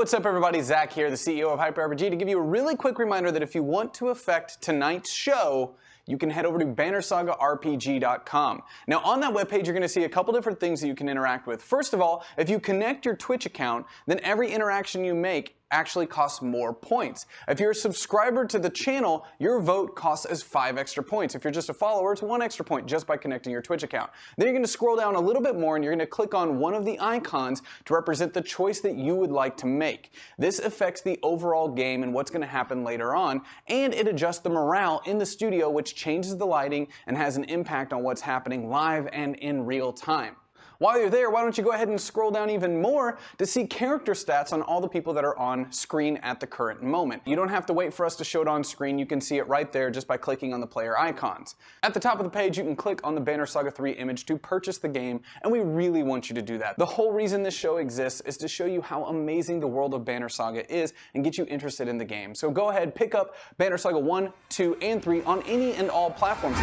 what's up everybody? Zach here, the CEO of Hyper RPG, to give you a really quick reminder that if you want to affect tonight's show, you can head over to Banner Saga RPG.com. Now on that webpage you're going to see a couple different things that you can interact with. First of all, if you connect your Twitch account, then every interaction you make actually costs more points. If you're a subscriber to the channel, your vote costs us 5 extra points. If you're just a follower, it's 1 extra point just by connecting your Twitch account. Then you're going to scroll down a little bit more and you're going to click on one of the icons to represent the choice that you would like to make. This affects the overall game and what's going to happen later on, and it adjusts the morale in the studio, which changes the lighting and has an impact on what's happening live and in real time. While you're there, why don't you go ahead and scroll down even more to see character stats on all the people that are on screen at the current moment. You don't have to wait for us to show it on screen, you can see it right there just by clicking on the player icons. At the top of the page you can click on the Banner Saga 3 image to purchase the game, and we really want you to do that. The whole reason this show exists is to show you how amazing the world of Banner Saga is and get you interested in the game. So go ahead, pick up Banner Saga 1, 2, and 3 on any and all platforms.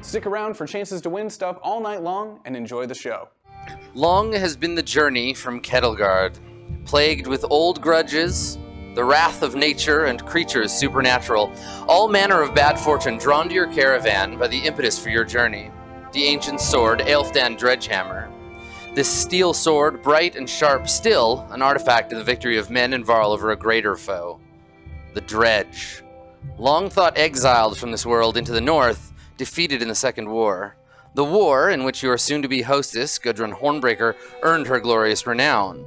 Stick around for chances to win stuff all night long and enjoy the show. Long has been the journey from Kettlegard, plagued with old grudges, the wrath of nature and creatures supernatural, all manner of bad fortune drawn to your caravan by the impetus for your journey. The ancient sword, Attn Dredgehammer. This steel sword, bright and sharp, still an artifact of the victory of men and Varl over a greater foe. The Dredge. Long thought exiled from this world into the north, defeated in the Second War. The war in which your soon-to-be hostess, Gudrun Hornbreaker, earned her glorious renown.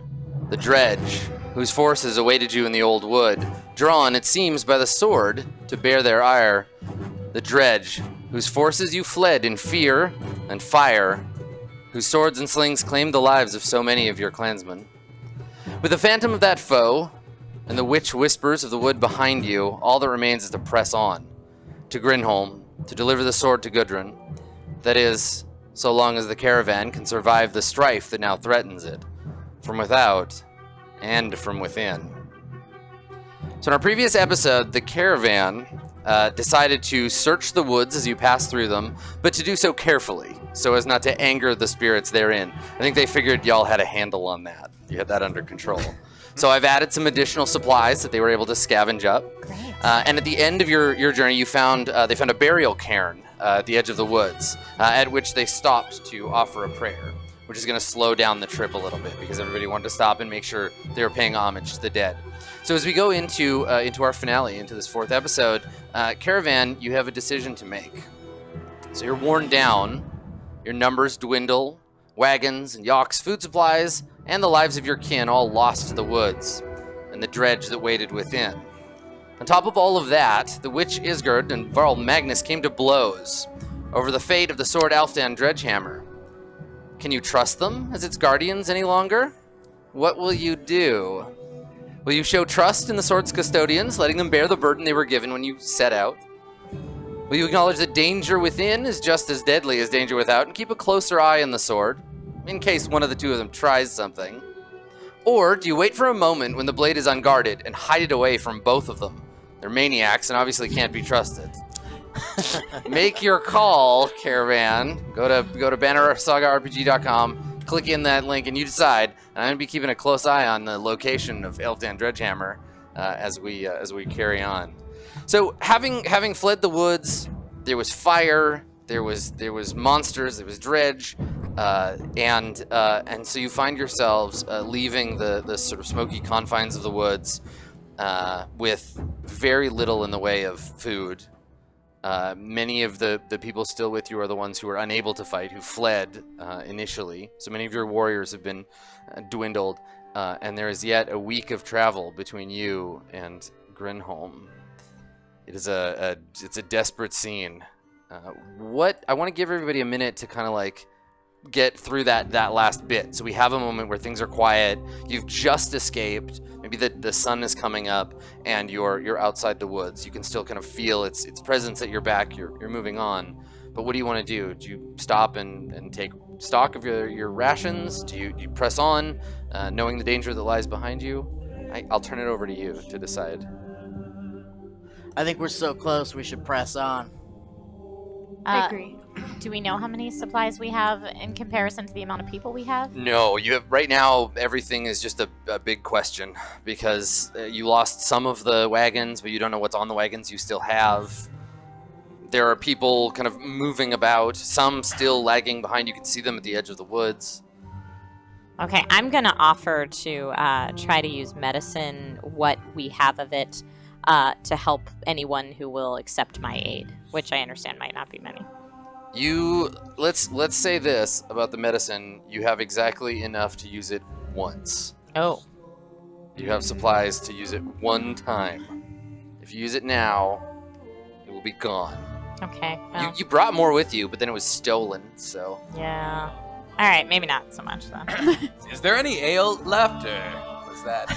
The Dredge, whose forces awaited you in the old wood, drawn, it seems, by the sword to bear their ire. The Dredge, whose forces you fled in fear and fire, whose swords and slings claimed the lives of so many of your clansmen. With the phantom of that foe, and the witch whispers of the wood behind you, all that remains is to press on, to Grinnholm, to deliver the sword to Gudrun. That is, so long as the caravan can survive the strife that now threatens it, from without and from within. So in our previous episode, the caravan decided to search the woods as you pass through them, but to do so carefully, so as not to anger the spirits therein. I think they figured y'all had a handle on that. You had that under control. So I've added some additional supplies that they were able to scavenge up. And at the end of your journey, you found they found a burial cairn at the edge of the woods, at which they stopped to offer a prayer, which is going to slow down the trip a little bit because everybody wanted to stop and make sure they were paying homage to the dead. So as we go into our finale, into this 4th episode, Caravan, you have a decision to make. So you're worn down, your numbers dwindle, wagons and yaks, food supplies, and the lives of your kin all lost to the woods, and the dredge that waited within. On top of all of that, the witch Isgard and Varl Magnus came to blows over the fate of the sword Attn Dredgehammer. Can you trust them as its guardians any longer? What will you do? Will you show trust in the sword's custodians, letting them bear the burden they were given when you set out? Will you acknowledge that danger within is just as deadly as danger without, and keep a closer eye on the sword, in case one of the two of them tries something? Or do you wait for a moment when the blade is unguarded and hide it away from both of them? They're maniacs and obviously can't be trusted. Make your call, Caravan. Go to BannerSagaRPG.com, click in that link, and you decide. And I'm going to be keeping a close eye on the location of Attn Dredgehammer as we carry on. So having fled the woods, there was fire, there was monsters, there was dredge, and so you find yourselves leaving the sort of smoky confines of the woods with very little in the way of food. Many of the people still with you are the ones who are unable to fight, who fled initially. So many of your warriors have been dwindled, and there is yet a week of travel between you and Grinnholm. It's a desperate scene. I want to give everybody a minute to kind of like get through that last bit. So we have a moment where things are quiet. You've just escaped. Maybe the sun is coming up, and you're outside the woods. You can still kind of feel its presence at your back. You're moving on. But what do you want to do? Do you stop and take stock of your rations? Do you press on, knowing the danger that lies behind you? I'll turn it over to you to decide. I think we're so close we should press on. I agree. Do we know how many supplies we have in comparison to the amount of people we have? No, you have right now. Everything is just a big question because you lost some of the wagons, but you don't know what's on the wagons you still have. There are people kind of moving about, some still lagging behind. You can see them at the edge of the woods. Okay, I'm going to offer to try to use medicine, what we have of it, to help anyone who will accept my aid, which I understand might not be many. Let's say this about the medicine. You have exactly enough to use it once. Oh. You have supplies to use it one time. If you use it now, it will be gone. Okay. Well, You brought more with you, but then it was stolen, so... yeah. All right, maybe not so much then. Is there any ale left, or was that?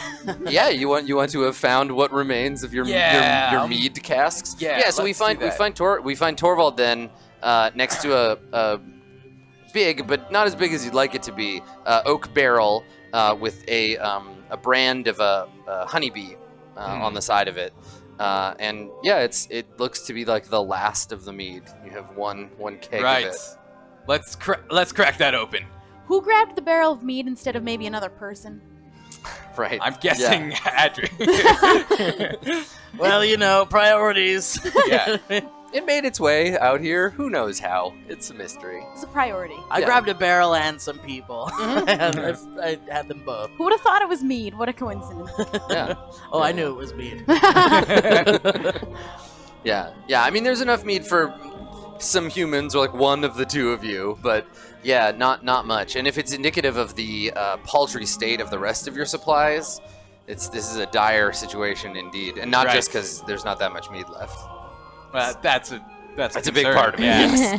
Yeah, you want to have found what remains of your mead casks? Yeah, so we let's find do that. we find Torvald then next to a big, but not as big as you'd like it to be, oak barrel with a brand of a honeybee on the side of it. And yeah, it looks to be like the last of the mead. You have one keg Right. of it. Let's crack that open. Who grabbed the barrel of mead instead of maybe another person? Right. I'm guessing Adric. Well, you know, priorities. Yeah. It made its way out here. Who knows how? It's a mystery. It's a priority. I Yeah. grabbed a barrel and some people. and I had them both. Who would have thought it was mead? What a coincidence. Yeah. Oh, I knew it was mead. Yeah. I mean, there's enough meat for some humans, or like one of the two of you, but yeah, not much. And if it's indicative of the paltry state of the rest of your supplies, this is a dire situation indeed, and not Right. just because there's not that much meat left. That's a big concern. part of it. Yes.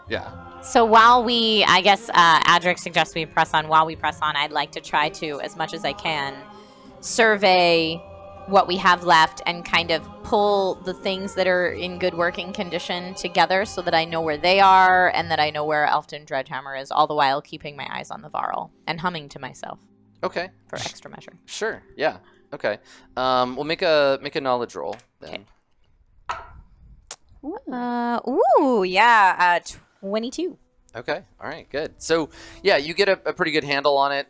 Yeah. So while I guess Adric suggests we press on. While we press on, I'd like to try to, as much as I can, survey what we have left and kind of pull the things that are in good working condition together so that I know where they are and that I know where Elfton Dredgehammer is, all the while keeping my eyes on the Varl and humming to myself Okay. for extra measure. Sure. Yeah. Okay. We'll make a knowledge roll then. Okay. 22. Okay. All right. Good. So, yeah, you get a pretty good handle on it.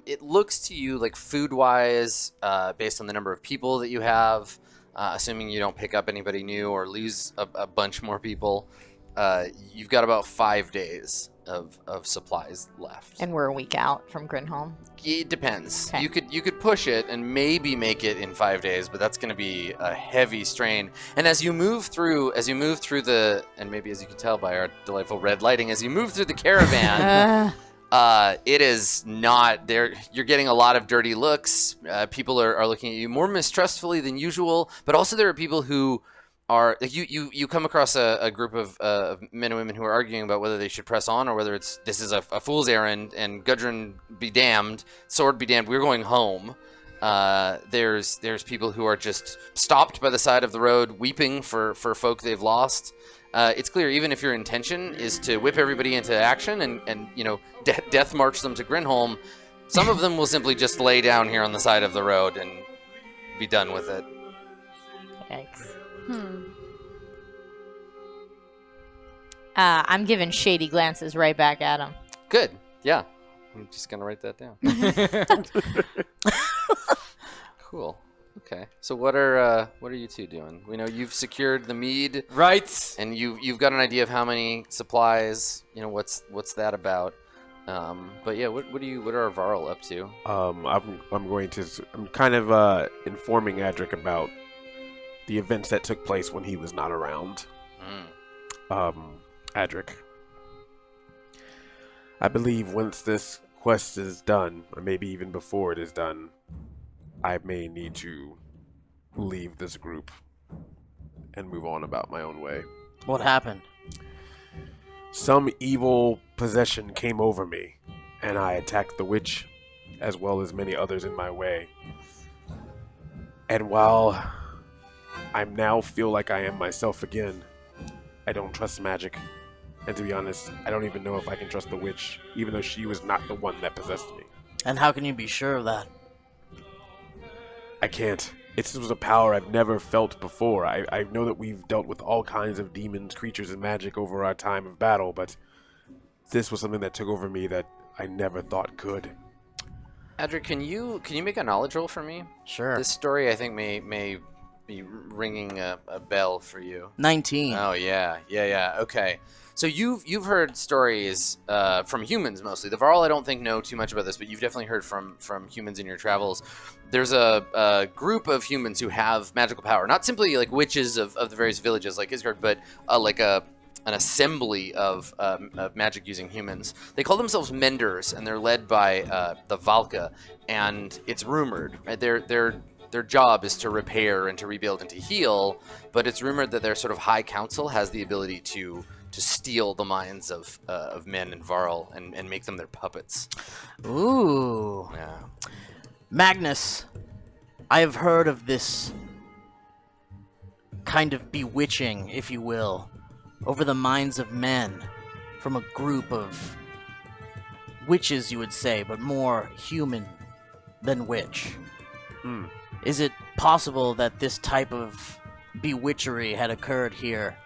It looks to you like food-wise, based on the number of people that you have, assuming you don't pick up anybody new or lose a bunch more people, you've got about 5 days of supplies left. And we're a week out from Grinholm. It depends. Okay. You could push it and maybe make it in 5 days, but that's going to be a heavy strain. And as you move through the, and maybe as you can tell by our delightful red lighting, as you move through the caravan, it is not there. You're getting a lot of dirty looks. People are looking at you more mistrustfully than usual, but also there are people who are like you come across a group of men and women who are arguing about whether they should press on or whether this is a fool's errand, and Gudrun be damned, sword be damned, we're going home. There's people who are just stopped by the side of the road weeping for folk they've lost. It's clear, even if your intention is to whip everybody into action and death march them to Grinholm, some of them will simply just lay down here on the side of the road and be done with it. Yikes. I'm giving shady glances right back at him. Good. Yeah. I'm just going to write that down. Cool. Okay. So what are you two doing? We know you've secured the mead, Right. and you've got an idea of how many supplies. What's that about? But yeah, what are our Varl up to? I'm kind of informing Adric about the events that took place when he was not around. Adric, I believe once this quest is done, or maybe even before it is done, I may need to leave this group and move on about my own way. What happened? Some evil possession came over me, and I attacked the witch, as well as many others in my way. And while I now feel like I am myself again, I don't trust magic. And to be honest, I don't even know if I can trust the witch, even though she was not the one that possessed me. And how can you be sure of that? I can't. This was a power I've never felt before. I know that we've dealt with all kinds of demons, creatures, and magic over our time of battle, but this was something that took over me that I never thought could. Adric, can you make a knowledge roll for me? Sure. This story, I think, may be ringing a bell for you. 19. Oh yeah. Okay. So you've heard stories from humans mostly. The Varl, I don't think know too much about this, but you've definitely heard from humans in your travels. There's a group of humans who have magical power, not simply like witches of the various villages like Isgard, but like an assembly of magic using humans. They call themselves menders, and they're led by the Valka. And it's rumored, right? Their job is to repair and to rebuild and to heal, but it's rumored that their sort of high council has the ability to steal the minds of men and Varl and make them their puppets. Ooh. Yeah. Magnus, I have heard of this kind of bewitching, if you will, over the minds of men from a group of witches, you would say, but more human than witch. Is it possible that this type of bewitchery had occurred here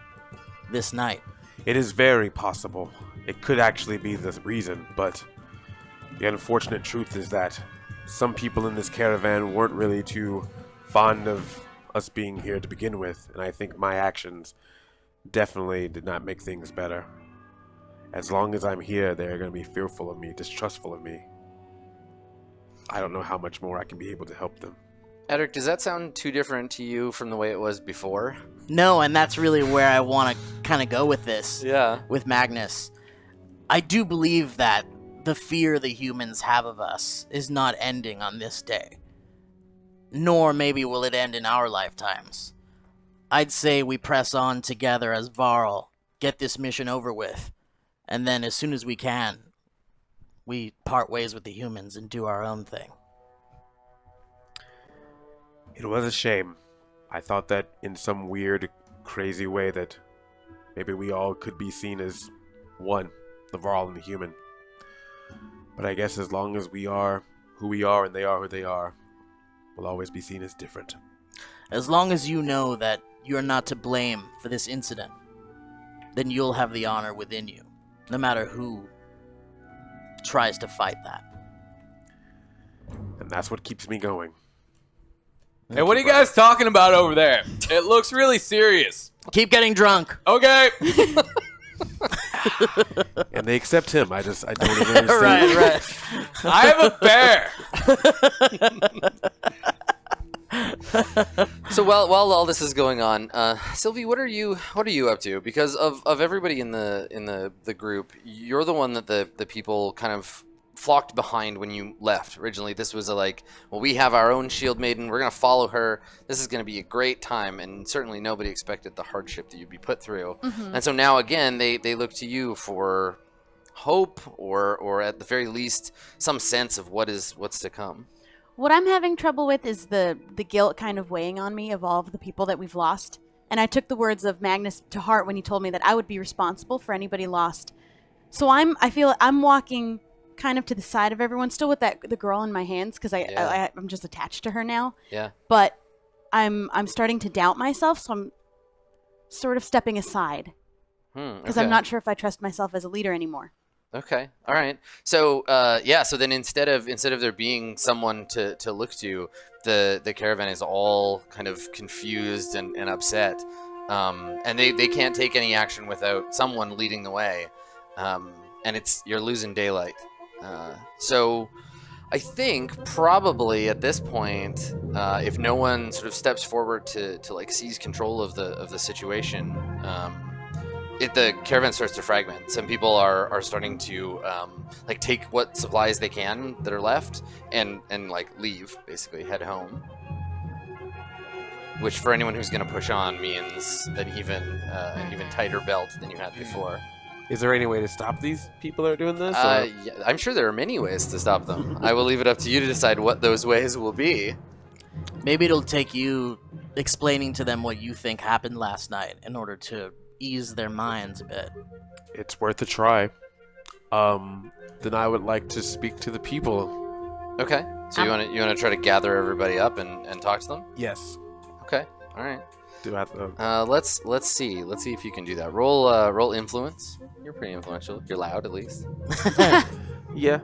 this night? It is very possible. It could actually be the reason, but the unfortunate truth is that some people in this caravan weren't really too fond of us being here to begin with, and I think my actions definitely did not make things better. As long as I'm here, they're going to be fearful of me, distrustful of me. I don't know how much more I can be able to help them. Edric, does that sound too different to you from the way it was before? No, and that's really where I want to kind of go with this. Yeah. With Magnus. I do believe that the fear the humans have of us is not ending on this day. Nor maybe will it end in our lifetimes. I'd say we press on together as Varl, get this mission over with, and then as soon as we can, we part ways with the humans and do our own thing. It was a shame. I thought that in some weird, crazy way that maybe we all could be seen as one, the Varl and the human. But I guess as long as we are who we are and they are who they are, we'll always be seen as different. As long as you know that you're not to blame for this incident, then you'll have the honor within you, no matter who tries to fight that. And that's what keeps me going. Hey, what are you guys talking about over there? It looks really serious. Keep getting drunk. Okay. And they accept him. I don't even understand. Right. I have a bear. So while all this is going on, Sylvie, what are you up to? Because of everybody in the group, you're the one that the people kind of flocked behind when you left. Originally, this was we have our own shield maiden. We're gonna follow her. This is gonna be a great time, and certainly nobody expected the hardship that you'd be put through. Mm-hmm. And so now again, they look to you for hope, or at the very least, some sense of what's to come. What I'm having trouble with is the guilt kind of weighing on me of all of the people that we've lost. And I took the words of Magnus to heart when he told me that I would be responsible for anybody lost. So I feel I'm walking kind of to the side of everyone, still with the girl in my hands, because I'm just attached to her now. Yeah. But I'm starting to doubt myself, so I'm sort of stepping aside because I'm not sure if I trust myself as a leader anymore. Okay. All right. So so then instead of there being someone to look to, the caravan is all kind of confused and upset, and they can't take any action without someone leading the way, and you're losing daylight. So I think probably at this point, if no one sort of steps forward to seize control of the situation, the caravan starts to fragment. Some people are starting to take what supplies they can that are left and leave, basically head home. Which for anyone who's going to push on means an even tighter belt than you had before. Is there any way to stop these people that are doing this? Yeah, I'm sure there are many ways to stop them. I will leave it up to you to decide what those ways will be. Maybe it'll take you explaining to them what you think happened last night in order to ease their minds a bit. It's worth a try. Then I would like to speak to the people. Okay. So you want to try to gather everybody up and talk to them? Yes. Okay. All right. Do I have to? Let's see if you can do that. Roll influence. You're pretty influential. You're loud, at least. Yeah.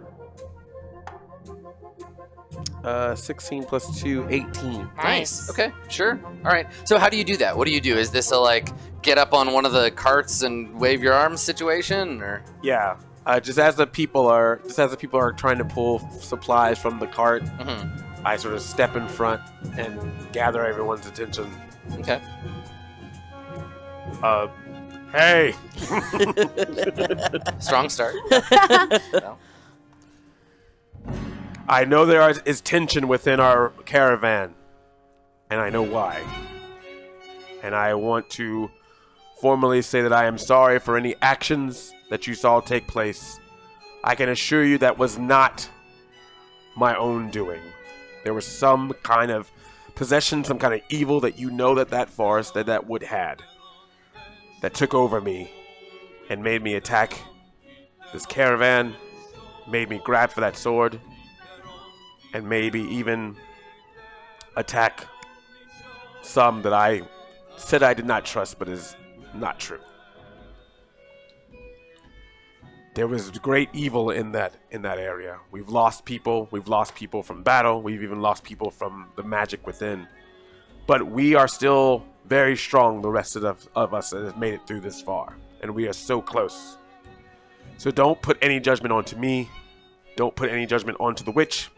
16 plus 2, 18. Nice. Okay, sure. All right. So how do you do that? What do you do? Is this a like get up on one of the carts and wave your arms situation, or? Yeah. Just as the people are trying to pull supplies from the cart, I sort of step in front and gather everyone's attention. Okay. Hey. Strong start. No. I know there is tension within our caravan, and I know why. And I want to formally say that I am sorry for any actions that you saw take place. I can assure you that was not my own doing. There was some kind of possession, some kind of evil that you know that forest, that wood had, that took over me and made me attack this caravan, made me grab for that sword, and maybe even attack some that I said I did not trust, but is not true. There was great evil in that area. We've lost people. We've lost people from battle. We've even lost people from the magic within. But we are still very strong, the rest of us that has made it through this far. And we are so close. So don't put any judgment onto me. Don't put any judgment onto the witch.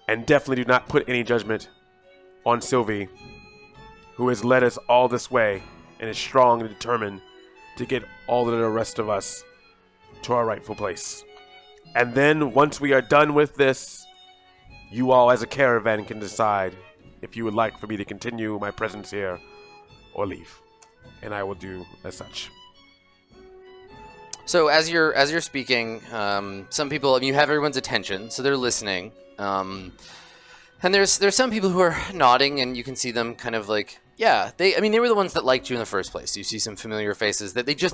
And definitely do not put any judgment on Sylvie, who has led us all this way and is strong and determined to get all of the rest of us to our rightful place. And then once we are done with this, you all as a caravan can decide if you would like for me to continue my presence here or leave. And I will do as such. So as you're speaking, some people, you have everyone's attention, so they're listening. And there's some people who are nodding, and you can see them kind of like, yeah, they were the ones that liked you in the first place. You see some familiar faces that they needed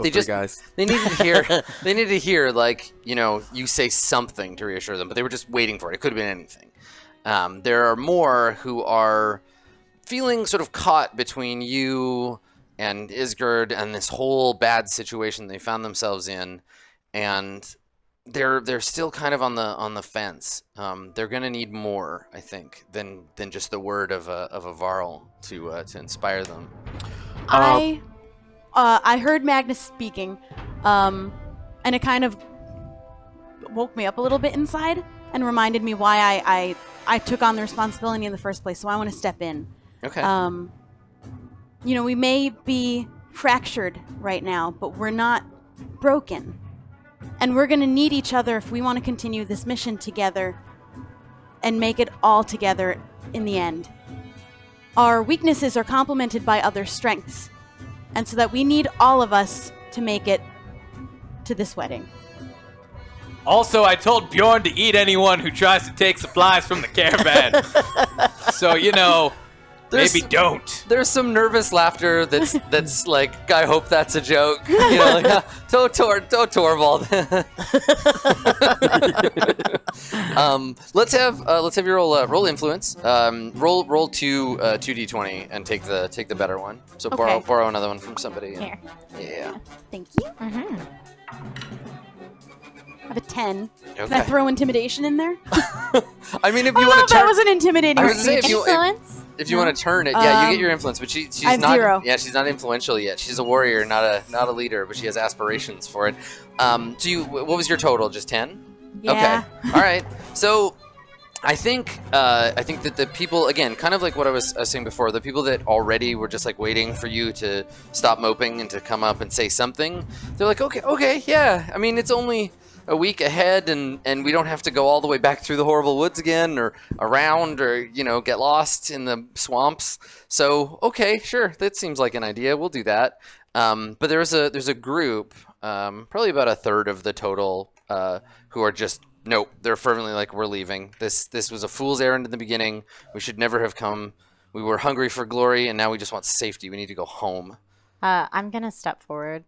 to hear like, you say something to reassure them, but they were just waiting for it. It could have been anything. There are more who are feeling sort of caught between you and Isgard and this whole bad situation they found themselves in, and they're still kind of on the fence. They're gonna need more, I think, than just the word of a Varl to inspire them. I heard Magnus speaking, and it kind of woke me up a little bit inside and reminded me why I took on the responsibility in the first place. So I want to step in. Okay. We may be fractured right now, but we're not broken. And we're going to need each other if we want to continue this mission together and make it all together in the end. Our weaknesses are complemented by other strengths, and so that we need all of us to make it to this wedding. Also, I told Bjorn to eat anyone who tries to take supplies from the caravan. So, maybe don't. There's some nervous laughter that's like, I hope that's a joke. Torvald. Let's have you roll influence. Roll 2d20 and take the better one. So Okay. borrow another one from somebody. Here. Yeah. Thank you. Mm-hmm. I have a 10. Okay. Can I throw intimidation in there? I mean, if I you don't know want if to that turn, was an intimidating I was gonna say, speech. Influence? if you want to turn it, yeah, you get your influence. But she's I have not. 0. Yeah, she's not influential yet. She's a warrior, not a leader, but she has aspirations for it. What was your total? Just 10? Yeah. Okay. All right. So, I think that the people, again, kind of like what I was saying before, the people that already were just like waiting for you to stop moping and to come up and say something, they're like, okay, yeah. I mean, it's only a week ahead, and we don't have to go all the way back through the horrible woods again, or around, or get lost in the swamps. So okay, sure, that seems like an idea. We'll do that. But there's a group, probably about a third of the total, who are just nope. They're fervently like, we're leaving. This was a fool's errand in the beginning. We should never have come. We were hungry for glory, and now we just want safety. We need to go home. I'm gonna step forward.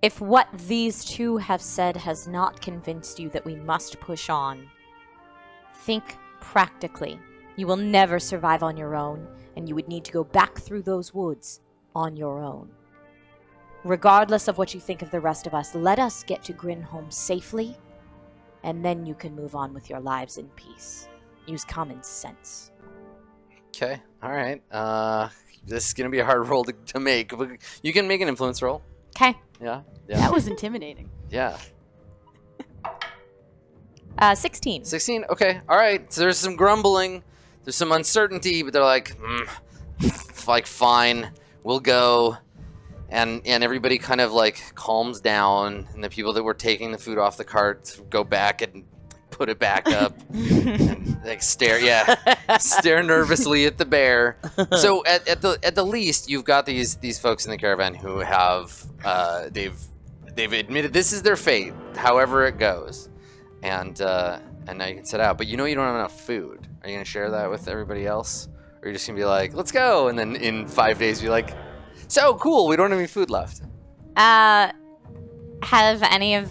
If what these two have said has not convinced you that we must push on, think Practically, you will never survive on your own, and you would need to go back through those woods on your own. Regardless of what you think of the rest of us, let us get to Grinn home safely, and then you can move on with your lives in peace. Use common sense. Okay. All right. This is gonna be a hard roll to make. But you can make an influence roll. Okay. Yeah. That was intimidating. Yeah. 16. 16. Okay. All right. So there's some grumbling. There's some uncertainty, but they're like, like fine, we'll go. And everybody kind of like calms down, and the people that were taking the food off the cart go back and put it back up, and like stare nervously at the bear. So at the least, you've got these folks in the caravan who have they've admitted this is their fate, however it goes, and now you can set out. But you know you don't have enough food. Are you gonna share that with everybody else, or are you just gonna be like, let's go, and then in 5 days be like, so cool, we don't have any food left? Have any of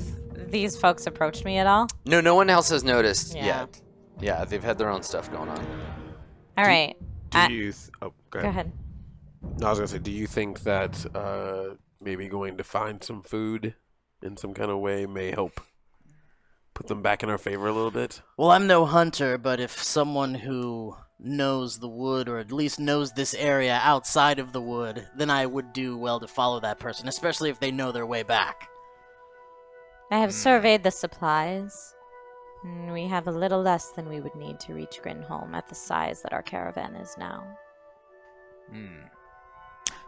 these folks approached me at all? No one else has noticed Yeah. yet. Yeah, they've had their own stuff going on. All right. Do you? Go Go ahead. ahead. No, I was gonna say, do you think that maybe going to find some food in some kind of way may help put them back in our favor a little bit? Well, I'm no hunter, but if someone who knows the wood, or at least knows this area outside of the wood, then I would do well to follow that person, especially if they know their way back. I have surveyed the supplies. We have a little less than we would need to reach Grinn home at the size that our caravan is now.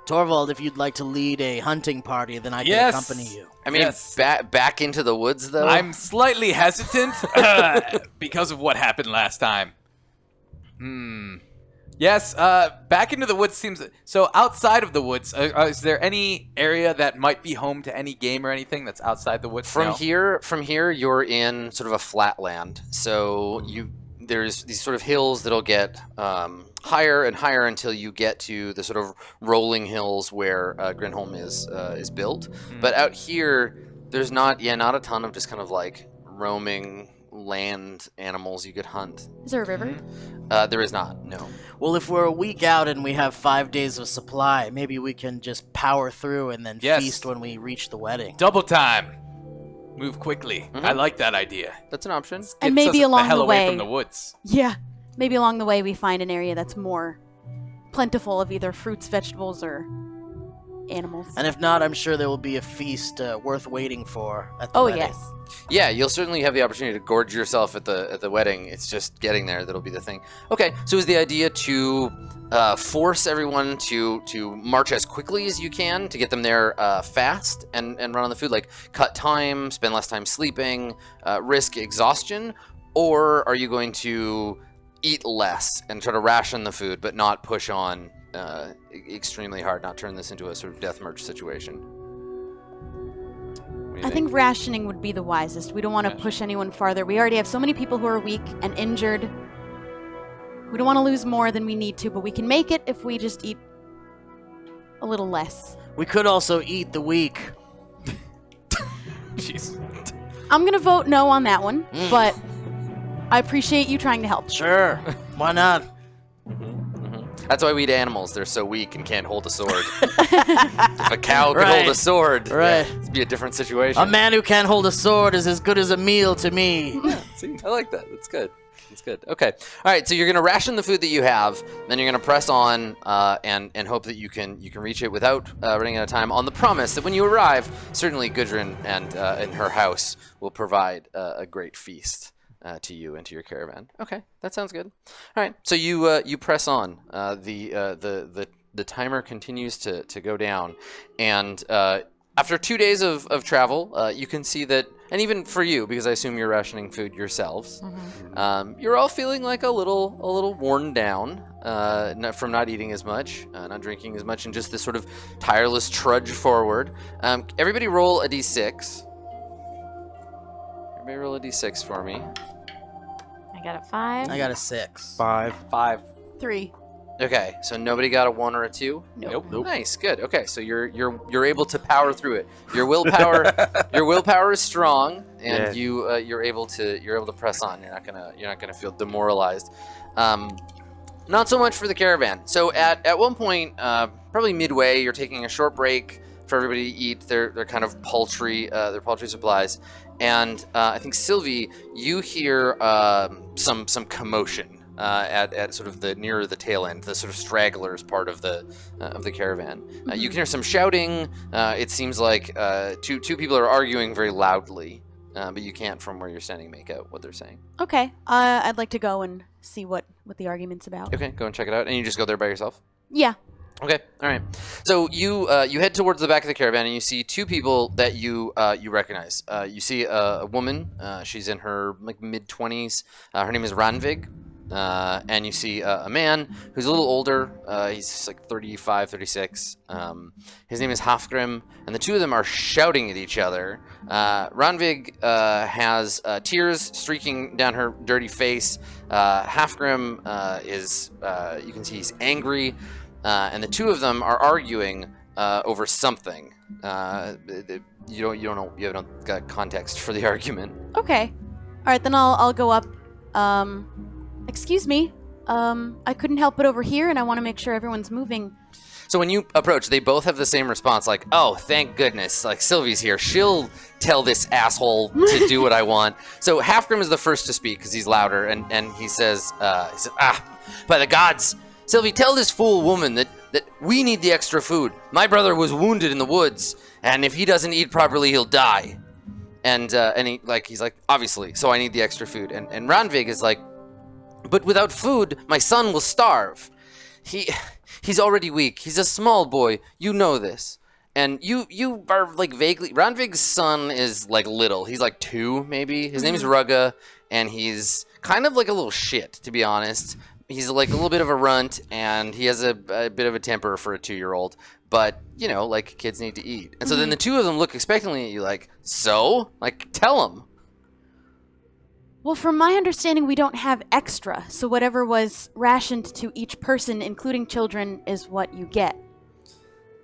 Torvald, if you'd like to lead a hunting party, then I can Yes. accompany you. I mean, Yes. back into the woods though. I'm slightly hesitant because of what happened last time. Yes, back into the woods seems... So outside of the woods, is there any area that might be home to any game or anything that's outside the woods? From now? here, you're in sort of a flat land. So there's these sort of hills that'll get higher and higher until you get to the sort of rolling hills where Grinholm is built. But out here, there's not a ton of just kind of like roaming land animals you could hunt. Is there a river? There is not, no. Well, if we're a week out and we have 5 days of supply, maybe we can just power through and then Yes. feast when we reach the wedding. Double time. Move quickly. I like that idea. That's an option. And Gets maybe us along the hell the away way. from the woods. Yeah. Maybe along the way we find an area that's more plentiful of either fruits, vegetables, or animals. And if not, I'm sure there will be a feast worth waiting for at the Oh, wedding. yes. Yeah, you'll certainly have the opportunity to gorge yourself at the wedding. It's just getting there that'll be the thing. Okay, so is the idea to force everyone to march as quickly as you can to get them there fast and run on the food, like cut time, spend less time sleeping, risk exhaustion, or are you going to eat less and try to ration the food but not push on extremely hard, not turn this into a sort of death march situation? What do you I think rationing would be the wisest. We don't want to push anyone farther. We already have so many people who are weak and injured. We don't want to lose more than we need to, but we can make it if we just eat a little less. We could also eat the weak. Jeez. I'm going to vote no on that one, but I appreciate you trying to help. Sure. Why not? That's why we eat animals. They're so weak and can't hold a sword. If a cow could hold a sword, Right. it'd be a different situation. A man who can't hold a sword is as good as a meal to me. See, I like that. That's good. That's good. Okay. All right. So you're gonna ration the food that you have, then you're gonna press on and hope that you can reach it without running out of time. On the promise that when you arrive, certainly Gudrun and her house will provide a great feast to you and to your caravan. Okay, that sounds good. All right. So you press on. The timer continues to go down, and after 2 days of travel, you can see that. And even for you, because I assume you're rationing food yourselves, you're all feeling like a little worn down from not eating as much, not drinking as much, and just this sort of tireless trudge forward. Everybody roll a d6. Everybody roll a d6 for me. I got a 5. I got a 6. 5. 5. 3. Okay, so nobody got a 1 or a 2? Nope. Nice, good. Okay, so you're able to power through it. Your willpower is strong, and Yeah. you're able to press on. You're not gonna feel demoralized. Not so much for the caravan. So at one point, probably midway, you're taking a short break for everybody to eat their kind of paltry supplies, and I think Sylvie, you hear some commotion. At sort of the nearer the tail end, the sort of stragglers part of the caravan. You can hear some shouting. It seems like two people are arguing very loudly, but you can't, from where you're standing, make out what they're saying. Okay. I'd like to go and see what the argument's about. Okay, go and check it out. And you just go there by yourself? Yeah. Okay, all right. So you head towards the back of the caravan, and you see two people that you recognize. You see a woman. She's in her mid-20s. Her name is Ranvig. And you see a man who's a little older. He's like 35, 36. His name is Hafgrim, and the two of them are shouting at each other. Ranvig has tears streaking down her dirty face. Hafgrim is, you can see he's angry, and the two of them are arguing over something. You don't know. You haven't got context for the argument. Okay. All right, then I'll go up. Excuse me. I couldn't help but overhear, and I want to make sure everyone's moving. So when you approach, they both have the same response, like, "Oh, thank goodness! Like Sylvie's here. She'll tell this asshole to do what I want." So Hafgrim is the first to speak because he's louder, and he says, by the gods, Sylvie, tell this fool woman that we need the extra food. My brother was wounded in the woods, and if he doesn't eat properly, he'll die." And he's like, obviously, so I need the extra food. And Ranvig is like, "But without food, my son will starve. He's already weak. He's a small boy. You know this." And you are like vaguely. Ranvig's son is like little. He's like 2, maybe. His name is Rugga, and he's kind of like a little shit, to be honest. He's like a little bit of a runt, and he has a bit of a temper for a 2-year-old. But, like kids need to eat. And so then the two of them look expectantly at you like, "So? Like, tell them." Well, from my understanding, we don't have extra, so whatever was rationed to each person, including children, is what you get.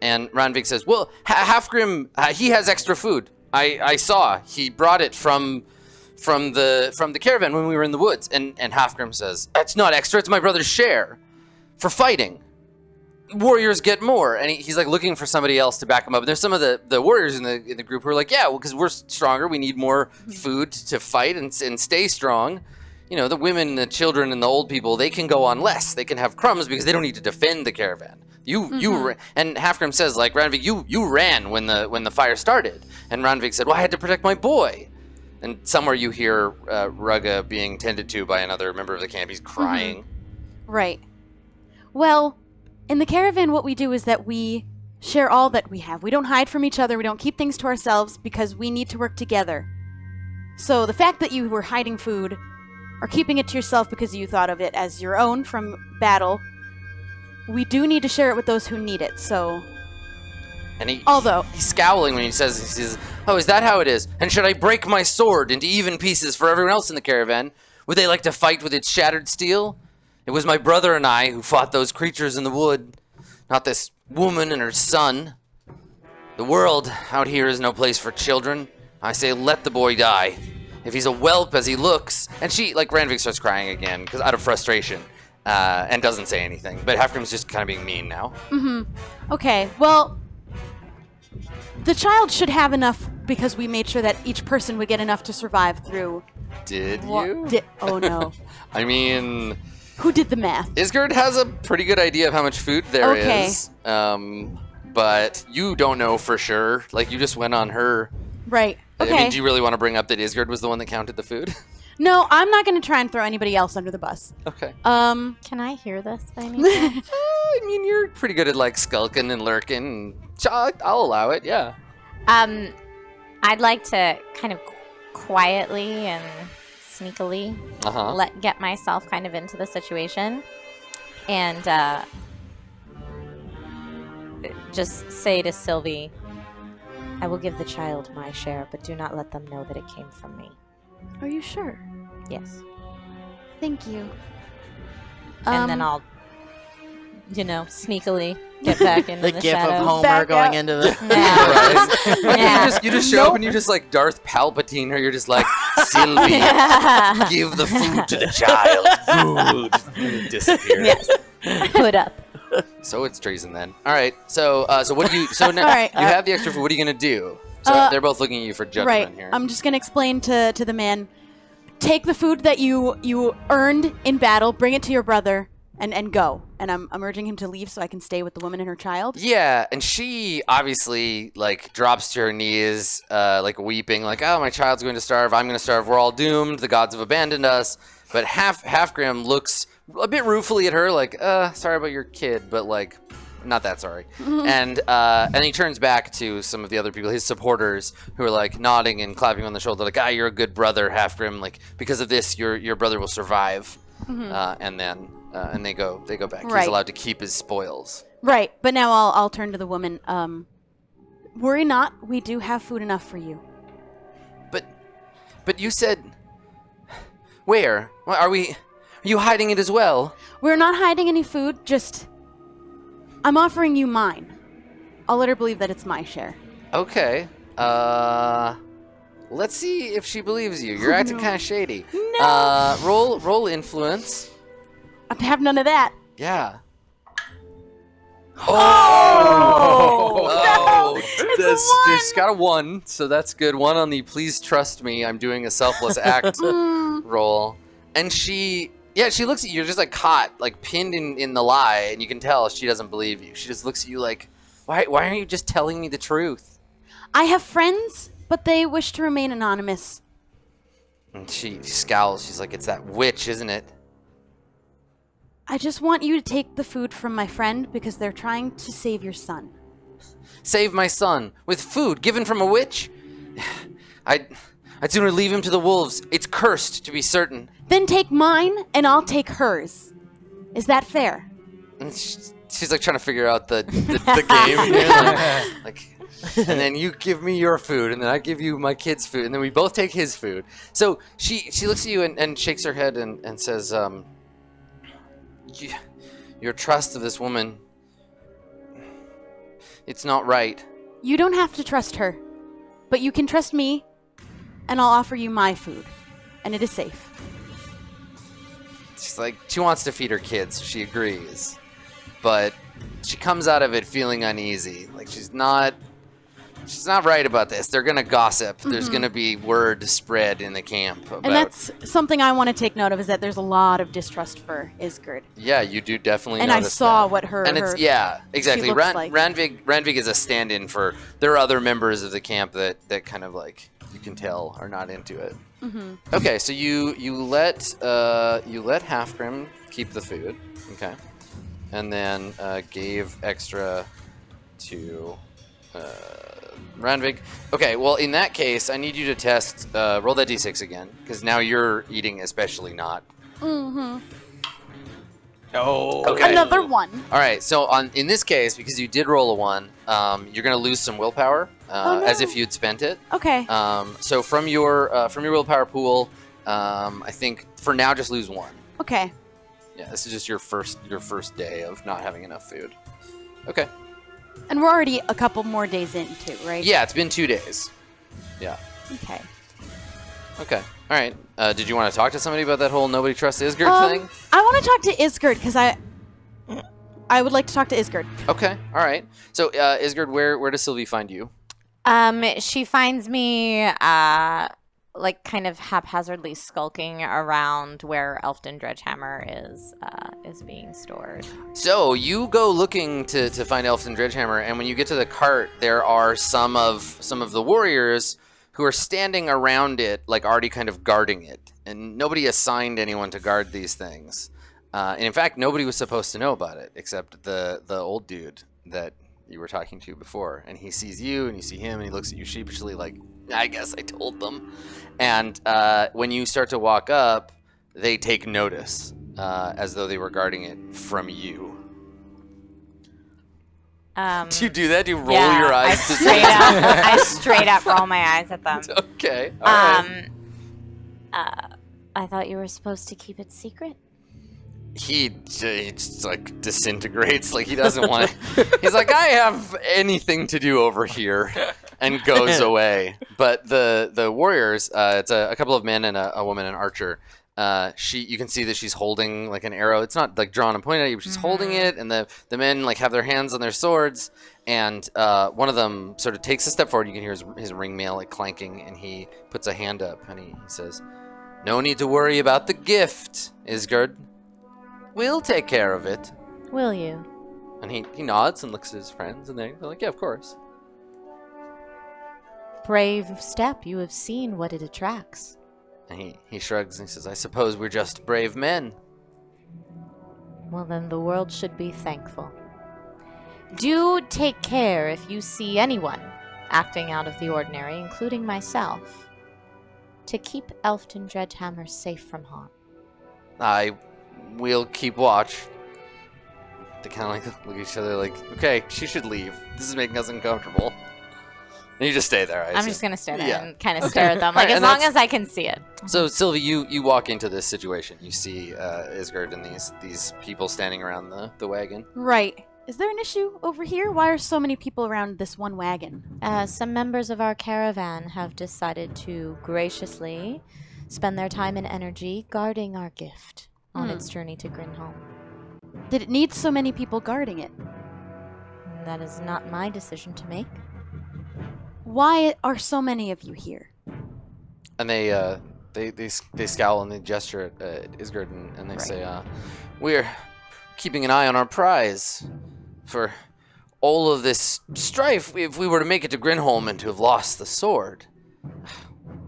And Ranvig says, "Well, Hafgrim, he has extra food. I saw. He brought it from the caravan when we were in the woods." And Hafgrim says, "That's not extra. It's my brother's share for fighting. Warriors get more." And he's like looking for somebody else to back him up. And there's some of the warriors in the group who are like, "Yeah, well, because we're stronger, we need more food to fight and stay strong. The women, the children, and the old people, they can go on less. They can have crumbs because they don't need to defend the caravan." And Hafgrim says, like, "Ranvig, you ran when the fire started." And Ranvig said, "Well, I had to protect my boy." And somewhere you hear Rugga being tended to by another member of the camp. He's crying. Right. Well, in the caravan, what we do is that we share all that we have. We don't hide from each other. We don't keep things to ourselves because we need to work together. So the fact that you were hiding food or keeping it to yourself because you thought of it as your own from battle, we do need to share it with those who need it. So, And he's scowling when he says, "Oh, is that how it is? And should I break my sword into even pieces for everyone else in the caravan? Would they like to fight with its shattered steel? It was my brother and I who fought those creatures in the wood, not this woman and her son. The world out here is no place for children. I say let the boy die. If he's a whelp as he looks." And Ranvig starts crying again because out of frustration, and doesn't say anything. But Hafgrim's just kind of being mean now. Okay, well, the child should have enough because we made sure that each person would get enough to survive through. Did you? Oh, no. I mean, Who did the math? Isgard has a pretty good idea of how much food there is. But you don't know for sure. Like, you just went on her. Right. Okay. I mean, do you really want to bring up that Isgard was the one that counted the food? No, I'm not going to try and throw anybody else under the bus. Okay. Can I hear this by any chance? I mean, you're pretty good at, like, skulking and lurking. I'll allow it, yeah. I'd like to kind of quietly and sneakily get myself kind of into the situation and just say to Sylvie, "I will give the child my share, but do not let them know that it came from me." Are you sure? Yes. Thank you. And then I'll sneakily get back into The the gif shadows. of Homer Back going out. into the. Right? Like, Yeah. you just show up and you're just like Darth Palpatine, or you're just like Sylvie, give the food to the child. Food. Disappear. Yes. Put up. So it's treason then. All right. So what do you? So now All right, you have the extra food. What are you gonna do? So they're both looking at you for judgment Right. here. I'm just gonna explain to the man. Take the food that you earned in battle, bring it to your brother, and go. And I'm urging him to leave so I can stay with the woman and her child. Yeah, and she obviously like drops to her knees, like weeping, like, "Oh, my child's going to starve. I'm going to starve. We're all doomed. The gods have abandoned us." But Halfgrim looks a bit ruefully at her, like, "Sorry about your kid, but like, not that sorry." And he turns back to some of the other people, his supporters, who are like nodding and clapping on the shoulder, like, "You're a good brother, Halfgrim. Like, because of this, your brother will survive." And then they go back. He's Right. allowed to keep his spoils. Right. But now I'll turn to the woman. Worry not. We do have food enough for you. But you said, where? Are you hiding it as well? We're not hiding any food. Just, I'm offering you mine. I'll let her believe that it's my share. Okay. Let's see if she believes you. You're acting kind of shady. No. Roll influence. I have none of that. Yeah. Oh! She's got a 1, so that's good. 1 on the please trust me, I'm doing a selfless act roll. And she looks at you. You're just like caught, like pinned in the lie, and you can tell she doesn't believe you. She just looks at you like, why aren't you just telling me the truth? I have friends, but they wish to remain anonymous. And she scowls. She's like, it's that witch, isn't it? I just want you to take the food from my friend because they're trying to save your son. Save my son with food given from a witch? I'd sooner leave him to the wolves. It's cursed, to be certain. Then take mine, and I'll take hers. Is that fair? And she's like trying to figure out the game here. Like, and then you give me your food, and then I give you my kid's food, and then we both take his food. So she looks at you and shakes her head and says, your trust of this woman, it's not right. You don't have to trust her, but you can trust me, and I'll offer you my food, and it is safe. She's like, she wants to feed her kids. She agrees. But she comes out of it feeling uneasy. Like she's not right about this. They're going to gossip. There's going to be word spread in the camp about... And that's something I want to take note of, is that there's a lot of distrust for Isgard. Yeah, you do definitely And I notice saw that. what her... And it's, yeah, exactly. she looks like. Randvig is a stand-in for... There are other members of the camp that kind of like, you can tell, are not into it. Okay, so you let Halfgrim keep the food. Okay. And then gave extra to... Randvig. Okay, well, in that case, I need you to test, roll that d6 again, because now you're eating especially not. Oh. Okay. Another one. All right, so in this case, because you did roll a 1, you're going to lose some willpower, Oh, no. as if you'd spent it. Okay. So from your willpower pool, I think for now just lose 1. Okay. Yeah, this is just your first day of not having enough food. Okay. And we're already a couple more days in, too, right? Yeah, it's been 2 days. Yeah. Okay. Okay. All right. Did you want to talk to somebody about that whole nobody trusts Isgard thing? I want to talk to Isgard, because I would like to talk to Isgard. Okay. All right. So, Isgard, where does Sylvie find you? She finds me like kind of haphazardly skulking around where Elfton Dredgehammer is being stored. So you go looking to find Elfton Dredgehammer, and when you get to the cart, there are some of the warriors who are standing around it, like already kind of guarding it. And nobody assigned anyone to guard these things. And in fact, nobody was supposed to know about it except the old dude that you were talking to before. And he sees you, and you see him, and he looks at you sheepishly like, I guess I told them. And when you start to walk up, they take notice, as though they were guarding it from you. Do you do that? Do you roll your eyes? I straight up roll my eyes at them. Okay. All right. I thought you were supposed to keep it secret. he just like disintegrates. Like he doesn't want to. He's like, I have anything to do over here, and goes away. But the warriors, it's a couple of men and a woman, an archer. You can see that she's holding like an arrow. It's not like drawn and pointed at you, but she's holding it, and the men like have their hands on their swords, and one of them sort of takes a step forward. You can hear his ring mail like clanking, and he puts a hand up and he says, "No need to worry about the gift, Isgard. We'll take care of it." Will you? And he nods and looks at his friends, and they're like, "Yeah, of course." Brave step. You have seen what it attracts. And he shrugs and he says, "I suppose we're just brave men." Well, then the world should be thankful. Do take care if you see anyone acting out of the ordinary, including myself, to keep Elfton Dredgehammer safe from harm. I will keep watch. They kind of like look at each other like, okay, she should leave. This is making us uncomfortable. And you just stay there. I'm just going to stay there and kind of stare at them, like, Right, as long as I can see it. So, Sylvie, you walk into this situation. You see Isgard and these people standing around the wagon. Right. Is there an issue over here? Why are so many people around this one wagon? Some members of our caravan have decided to graciously spend their time and energy guarding our gift on its journey to Grinn home. Did it need so many people guarding it? That is not my decision to make. Why are so many of you here? And they scowl and they gesture at Isgard and they say, "We're keeping an eye on our prize. For all of this strife, if we were to make it to Grinholm and to have lost the sword,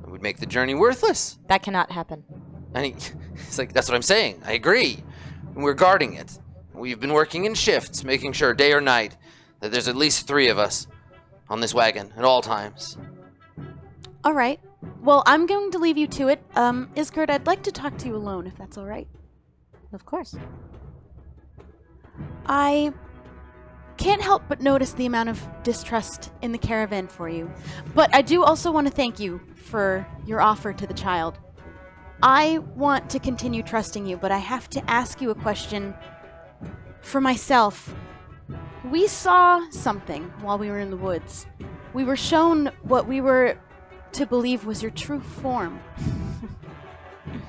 it would make the journey worthless." That cannot happen. And he's like, "That's what I'm saying. I agree. And we're guarding it. We've been working in shifts, making sure day or night that there's at least 3 of us on this wagon at all times." All right. Well, I'm going to leave you to it. Isgard, I'd like to talk to you alone, if that's all right. Of course. I can't help but notice the amount of distrust in the caravan for you. But I do also want to thank you for your offer to the child. I want to continue trusting you, but I have to ask you a question for myself. We saw something while we were in the woods. We were shown what we were to believe was your true form.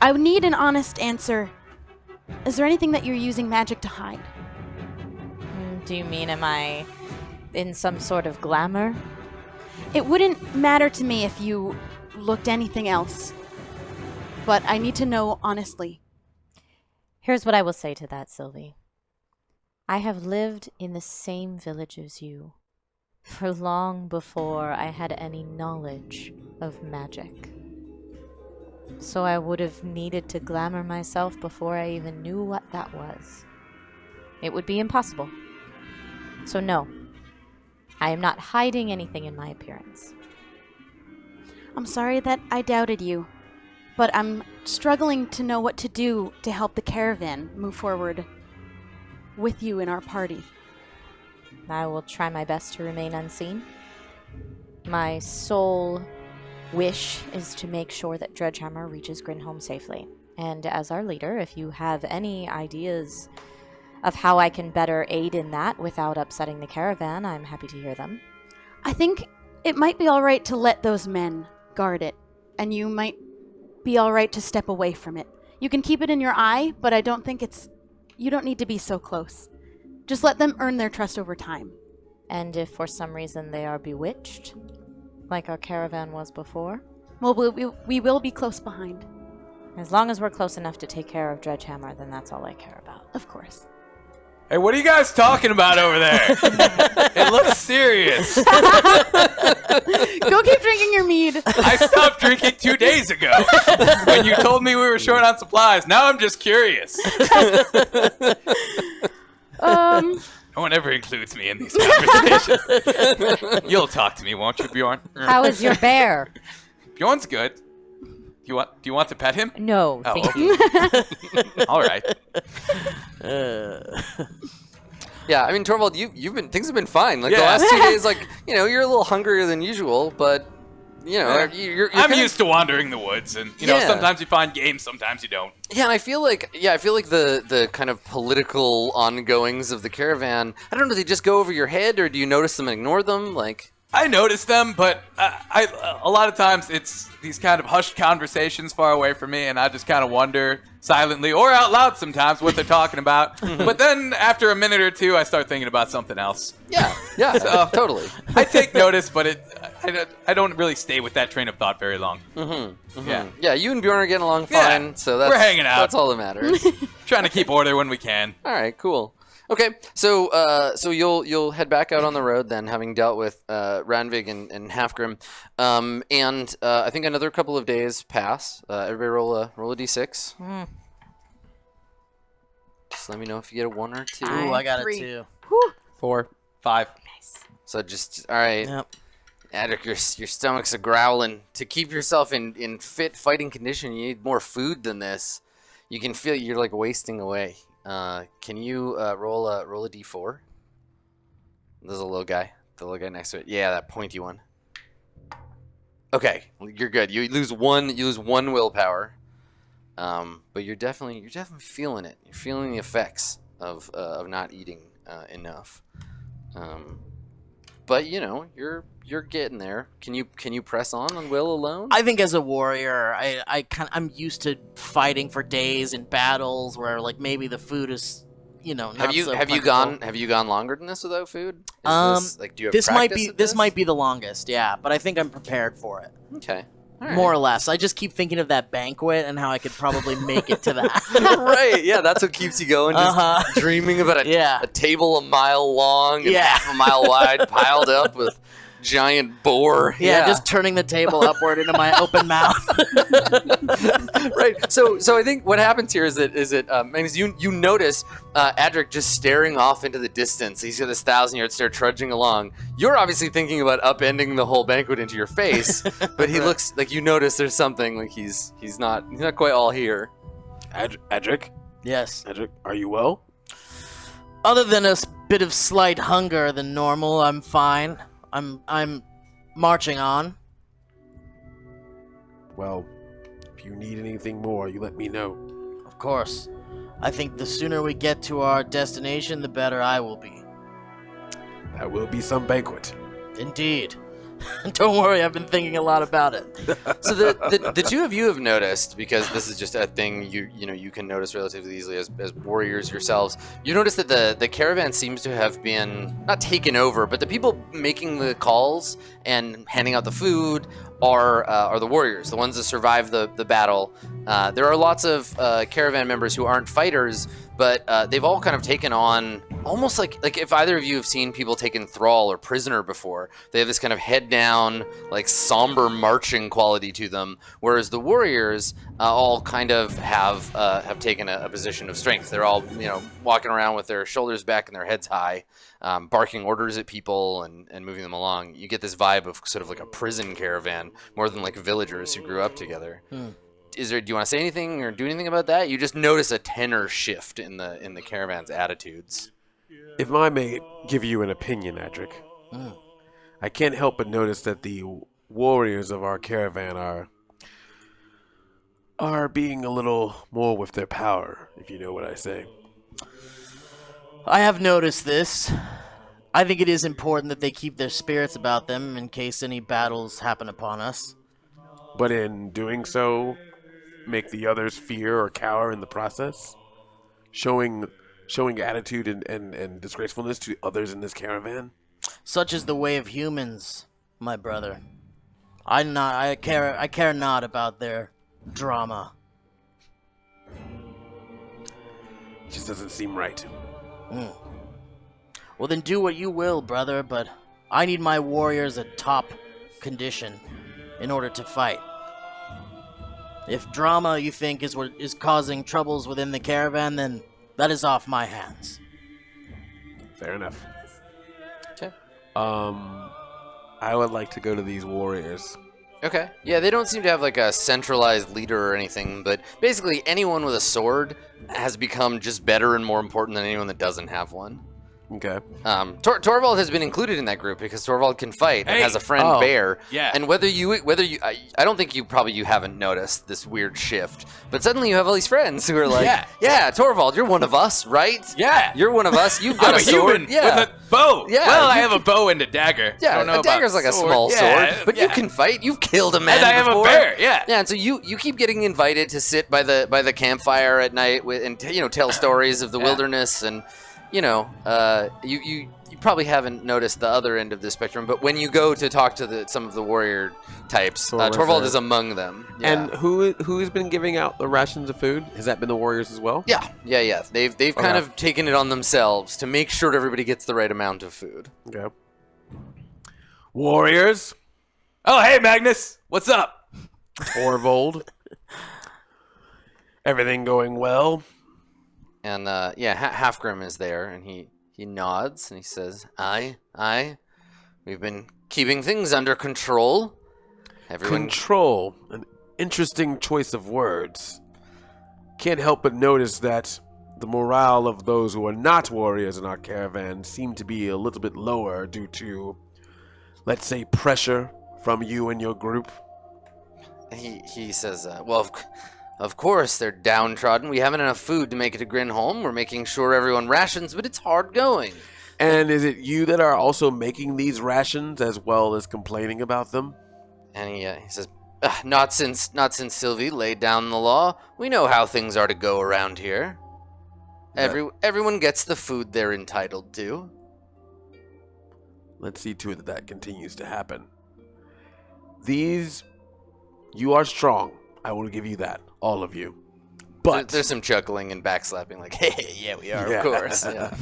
I would need an honest answer. Is there anything that you're using magic to hide? Do you mean, am I in some sort of glamour? It wouldn't matter to me if you looked anything else. But I need to know honestly. Here's what I will say to that, Sylvie. I have lived in the same village as you for long before I had any knowledge of magic. So I would have needed to glamour myself before I even knew what that was. It would be impossible. So no, I am not hiding anything in my appearance. I'm sorry that I doubted you, but I'm struggling to know what to do to help the caravan move forward with you in our party. I will try my best to remain unseen. My sole wish is to make sure that Dredgehammer reaches Grinholm safely. And as our leader, if you have any ideas of how I can better aid in that without upsetting the caravan, I'm happy to hear them. I think it might be all right to let those men guard it, and you might be all right to step away from it. You can keep it in your eye, but I don't think you don't need to be so close. Just let them earn their trust over time. And if for some reason they are bewitched, like our caravan was before? Well, we will be close behind. As long as we're close enough to take care of Dredgehammer, then that's all I care about. Of course. Hey, what are you guys talking about over there? It looks serious. Go keep drinking your mead. I stopped drinking 2 days ago when you told me we were short on supplies. Now I'm just curious. No one ever includes me in these conversations. You'll talk to me, won't you, Bjorn? How is your bear? Bjorn's good. Do you want to pet him? No, Oh, thank you. All right. Yeah, I mean, Torvald, things have been fine. Like the last 2 days, like you're a little hungrier than usual, but you know, you're I'm kinda- used to wandering the woods, and you know, Yeah. sometimes you find game, sometimes you don't. Yeah, and I feel like the kind of political ongoings of the caravan. I don't know. They just go over your head, or do you notice them and ignore them? Like, I notice them, but a lot of times it's these kind of hushed conversations far away from me, and I just kind of wonder silently or out loud sometimes what they're talking about. But then after a minute or two, I start thinking about something else. yeah, totally. I take notice, but I don't really stay with that train of thought very long. Yeah, you and Bjorn are getting along Yeah, fine, so that's we're hanging out. That's all that matters. Trying to keep order when we can. All right, cool. Okay, so you'll head back out on the road then, having dealt with Ranvig and Halfgrim, and I think another couple of days pass. Everybody roll a d6. Just let me know if you get a 1 or 2. Ooh, I got 3. it too. 4, 5. So just all right. Yep. Adric, your stomach's a growling. To keep yourself in fit fighting condition, you need more food than this. You can feel you're like wasting away. Can you roll a d4? There's a little guy. The little guy next to it. Yeah, that pointy one. Okay, you're good. You lose one willpower. But you're definitely feeling it. You're feeling the effects of not eating enough. But you know, you're getting there. Can you press on will alone? I think as a warrior, I'm used to fighting for days in battles where like maybe the food is, you know, not have you so have you plentiful. gone longer than this without food? Is like, do you have This might practice be at this might be the longest, yeah. But I think I'm prepared for it, Okay. All right. more or less. I just keep thinking of that banquet and how I could probably make it to that. Right, yeah, that's what keeps you going. Just dreaming about Yeah. a table a mile long and Yeah. half a mile wide, piled up with giant boar. Yeah, just turning the table upward into my open mouth. Right. So I think what happens here is you notice Adric just staring off into the distance. He's got this 1,000-yard stare trudging along. You're obviously thinking about upending the whole banquet into your face, but he looks like you notice there's something like he's not quite all here. Adric? Yes. Adric, are you well? Other than a bit of slight hunger than normal, I'm fine. I'm marching on. Well, if you need anything more, you let me know. Of course. I think the sooner we get to our destination, the better I will be. That will be some banquet. Indeed. Don't worry, I've been thinking a lot about it. So the two of you have noticed, because this is just a thing you can notice relatively easily as warriors yourselves. You notice that the caravan seems to have been not taken over, but the people making the calls and handing out the food are the warriors, the ones that survived the battle. There are lots of caravan members who aren't fighters, but they've all kind of taken on almost like if either of you have seen people taken thrall or prisoner before, they have this kind of head down, like somber marching quality to them, whereas the warriors all kind of have taken a position of strength. They're all walking around with their shoulders back and their heads high, barking orders at people and moving them along. You get this vibe of sort of like a prison caravan more than like villagers who grew up together. Do you want to say anything or do anything about that? You just notice a tenor shift in the caravan's attitudes. If I may give you an opinion, Adric, I can't help but notice that the warriors of our caravan are being a little more with their power, if you know what I say. I have noticed this. I think it is important that they keep their spirits about them in case any battles happen upon us. But in doing so, make the others fear or cower in the process? Showing attitude and disgracefulness to others in this caravan? Such is the way of humans, my brother. I care not about their drama. It just doesn't seem right. Well, then do what you will, brother, but I need my warriors at top condition in order to fight. If drama, you think, is what is causing troubles within the caravan, then that is off my hands. Fair enough. Okay. I would like to go to these warriors. Okay. Yeah, they don't seem to have like a centralized leader or anything, but basically anyone with a sword has become just better and more important than anyone that doesn't have one. Okay. Torvald has been included in that group because Torvald can fight and Hey! has a friend Bear. Yeah. And whether you, I don't think you haven't noticed this weird shift, but suddenly you have all these friends who are like, yeah, Torvald, you're one of us, right? Yeah. You're one of us. You've got I'm a sword. human with a bow. Yeah. Well, I have a bow and a dagger. I Yeah, don't know a dagger's about like a sword. small Yeah, sword, but you can fight. You've killed a man And I have before. a bear. Yeah. Yeah, and so you keep getting invited to sit by the campfire at night and tell stories of the wilderness, and you probably haven't noticed the other end of the spectrum, but when you go to talk to some of the warrior types, Torvald is among them. Yeah. And who's been giving out the rations of food? Has that been the warriors as well? Yeah. They've kind of taken it on themselves to make sure everybody gets the right amount of food. Okay. Warriors. Oh, hey, Magnus. What's up? Torvald. Everything going well? And Halfgrim is there, and he nods and he says, "Aye. We've been keeping things under control. Control. An interesting choice of words. Can't help but notice that the morale of those who are not warriors in our caravan seem to be a little bit lower due to, let's say, pressure from you and your group." He says, "Well, of course they're downtrodden. We haven't enough food to make it to Grinn home. We're making sure everyone rations, but it's hard going." And is it you that are also making these rations as well as complaining about them? And he says, "Not since Sylvie laid down the law. We know how things are to go around here. Everyone gets the food they're entitled to." Let's see to it that continues to happen. You are strong. I will give you that, all of you. But there's some chuckling and backslapping, like, "Hey, yeah, we are, Yeah. of course." Yeah.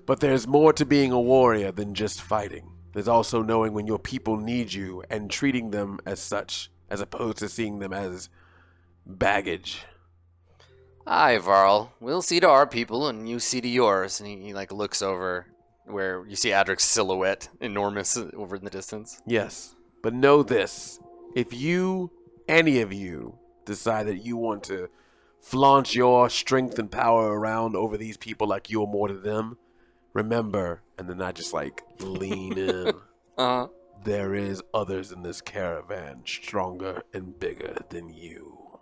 But there's more to being a warrior than just fighting. There's also knowing when your people need you and treating them as such, as opposed to seeing them as baggage. "Aye, Varl. We'll see to our people, and you see to yours." And he looks over where you see Adric's silhouette, enormous over in the distance. Yes, but know this. If any of you, decide that you want to flaunt your strength and power around over these people like you're more to them, remember, and then I just lean in, there is others in this caravan stronger and bigger than you.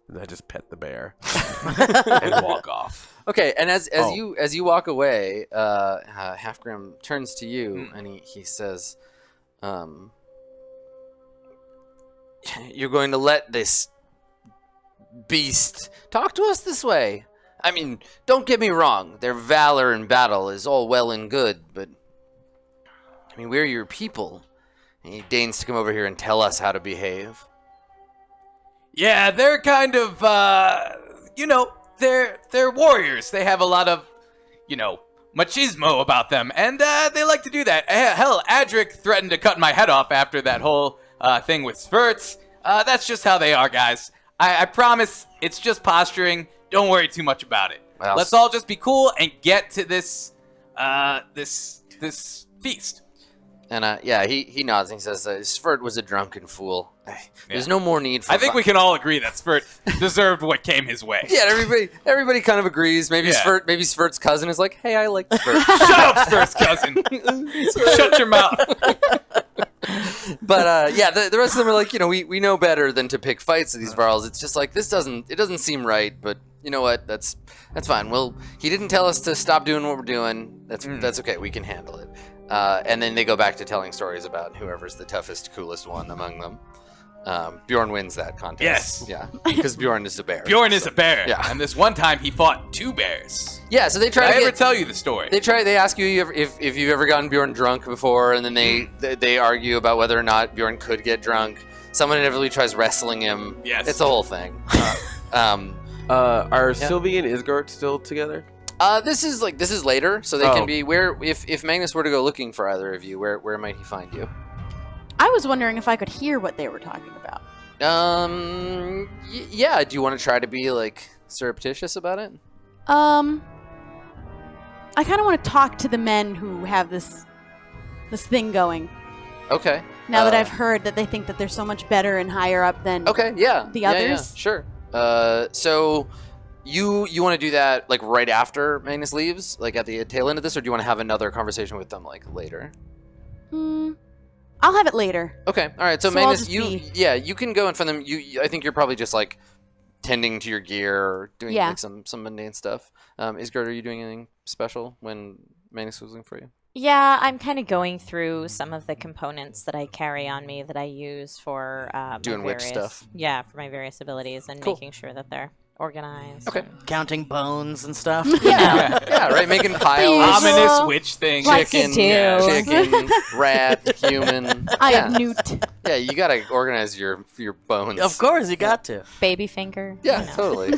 And I just pet the bear and walk off. Okay, and as you walk away, Halfgrim turns to you and he says, "You're going to let this beast talk to us this way? I mean, don't get me wrong. Their valor in battle is all well and good, but I mean, we're your people." And he deigns to come over here and tell us how to behave. Yeah, they're kind of, they're warriors. They have a lot of, machismo about them, and they like to do that. Hell, Adric threatened to cut my head off after that whole thing with Svirts. That's just how they are, guys. I promise it's just posturing. Don't worry too much about it. Well, Let's all just be cool and get to this this feast. And he nods and he says, "Svirt was a drunken fool. There's no more need for." I think we can all agree that Svirt deserved what came his way. Yeah, everybody kind of agrees. Maybe Svirt's cousin is like, "Hey, I like Svirt." Shut up, Svirt's cousin. Shut your mouth. But the rest of them are like, we know better than to pick fights with these Varls. It's just like, it doesn't seem right, but you know what? That's fine. Well, he didn't tell us to stop doing what we're doing. That's okay. We can handle it. And then they go back to telling stories about whoever's the toughest, coolest one among them. Bjorn wins that contest. Yes. Yeah. Because Bjorn is a bear. Bjorn is a bear. Yeah. And this one time he fought 2 bears. Yeah. So they try Did to I ever tell you the story? They ask you if you've ever gotten Bjorn drunk before, and then they argue about whether or not Bjorn could get drunk. Someone inevitably tries wrestling him. Yes. It's a whole thing. Are Sylvie and Isgard still together? This is later, so they can be where if Magnus were to go looking for either of you, where might he find you? I was wondering if I could hear what they were talking about. Yeah. Do you want to try to be surreptitious about it? I kind of want to talk to the men who have this thing going. Okay. Now that I've heard that they think that they're so much better and higher up than the others. Yeah, sure. So You want to do that like right after Magnus leaves, like at the tail end of this, or do you want to have another conversation with them like later? I'll have it later. Okay, all right. So I'll Magnus, just you can go in front of them. I think you're probably just like tending to your gear or doing like some mundane stuff. Isgard, are you doing anything special when Magnus was looking for you? Yeah, I'm kind of going through some of the components that I carry on me that I use for doing witch stuff. Yeah, for my various abilities and making sure that they're organized. Okay. Counting bones and stuff. Yeah, right. Making piles. Ominous witch thing. Like Chicken, stew. rat, human. I have newt. Yeah, you gotta organize your bones. Of course, you got to. Baby finger. Yeah, totally.